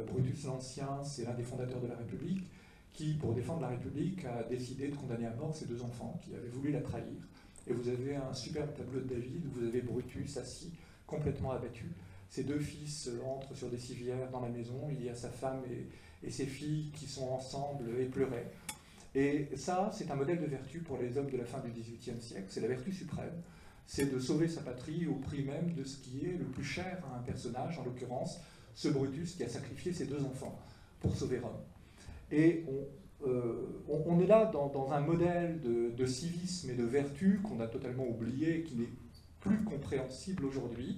Brutus l'Ancien, c'est l'un des fondateurs de la République, qui, pour défendre la République, a décidé de condamner à mort ses deux enfants qui avaient voulu la trahir. Et vous avez un superbe tableau de David où vous avez Brutus assis, complètement abattu. Ses deux fils entrent sur des civières dans la maison, il y a sa femme et ses filles qui sont ensemble et pleuraient. Et ça, c'est un modèle de vertu pour les hommes de la fin du XVIIIe siècle, c'est la vertu suprême, c'est de sauver sa patrie au prix même de ce qui est le plus cher à un personnage, en l'occurrence ce Brutus qui a sacrifié ses deux enfants pour sauver Rome. Et on est là dans un modèle de civisme et de vertu qu'on a totalement oublié et qui n'est plus compréhensible aujourd'hui,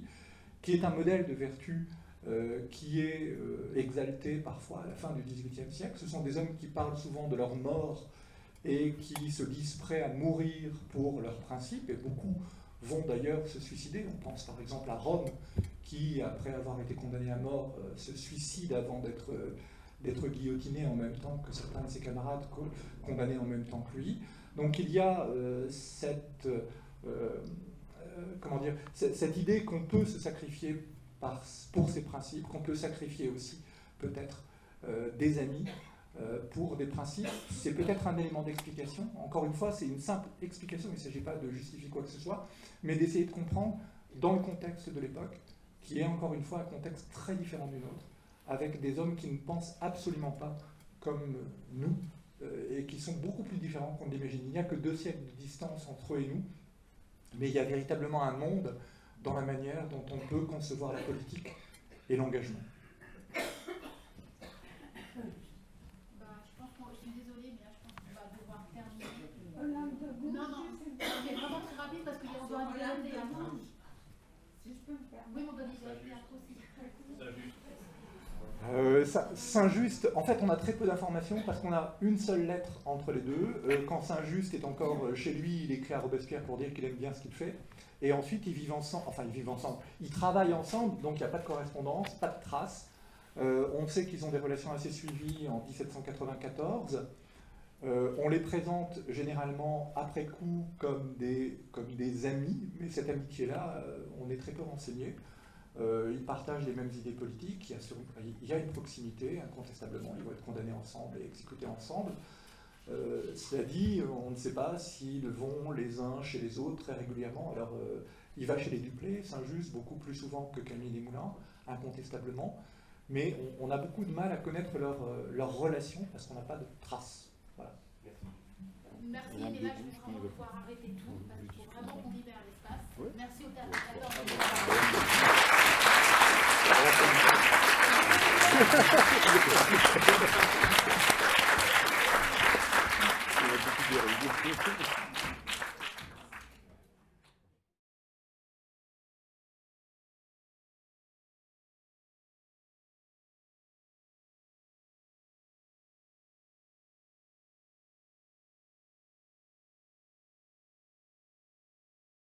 qui est un modèle de vertu qui est exalté parfois à la fin du XVIIIe siècle. Ce sont des hommes qui parlent souvent de leur mort et qui se disent prêts à mourir pour leurs principes, et beaucoup vont d'ailleurs se suicider. On pense par exemple à Rome, qui, après avoir été condamné à mort, se suicide avant d'être guillotiné en même temps que certains de ses camarades condamnés en même temps que lui. Donc il y a cette idée qu'on peut se sacrifier pour ses principes, qu'on peut sacrifier aussi peut-être des amis pour des principes. C'est peut-être un élément d'explication. Encore une fois, c'est une simple explication, il ne s'agit pas de justifier quoi que ce soit, mais d'essayer de comprendre dans le contexte de l'époque, qui est encore une fois un contexte très différent du nôtre, avec des hommes qui ne pensent absolument pas comme nous, et qui sont beaucoup plus différents qu'on l'imagine. Il n'y a que 2 siècles de distance entre eux et nous, mais il y a véritablement un monde dans la manière dont on peut concevoir la politique et l'engagement. Je pense je suis désolée, mais là je pense qu'on va devoir terminer. Non, c'est vraiment très rapide parce qu'on doit aller à si je peux me faire. Oui, on doit aller à aussi. Saint-Just, en fait on a très peu d'informations parce qu'on a une seule lettre entre les deux. Quand Saint-Just est encore chez lui, il écrit à Robespierre pour dire qu'il aime bien ce qu'il fait. Et ensuite ils vivent ensemble, ils travaillent ensemble, donc il n'y a pas de correspondance, pas de traces. On sait qu'ils ont des relations assez suivies en 1794. On les présente généralement après coup comme des amis, mais cette amitié-là, on est très peu renseigné. Ils partagent les mêmes idées politiques, il y a une proximité, incontestablement, ils vont être condamnés ensemble et exécutés ensemble. Cela dit, on ne sait pas s'ils vont les uns chez les autres très régulièrement. Alors, il va chez les Duplay, Saint-Just, beaucoup plus souvent que Camille Desmoulins, incontestablement, mais on a beaucoup de mal à connaître leur relation parce qu'on n'a pas de traces. Voilà. Merci, mais là je vais vraiment pouvoir arrêter tout, parce qu'il faut vraiment qu'on libère l'espace. Merci aux téléspectateurs.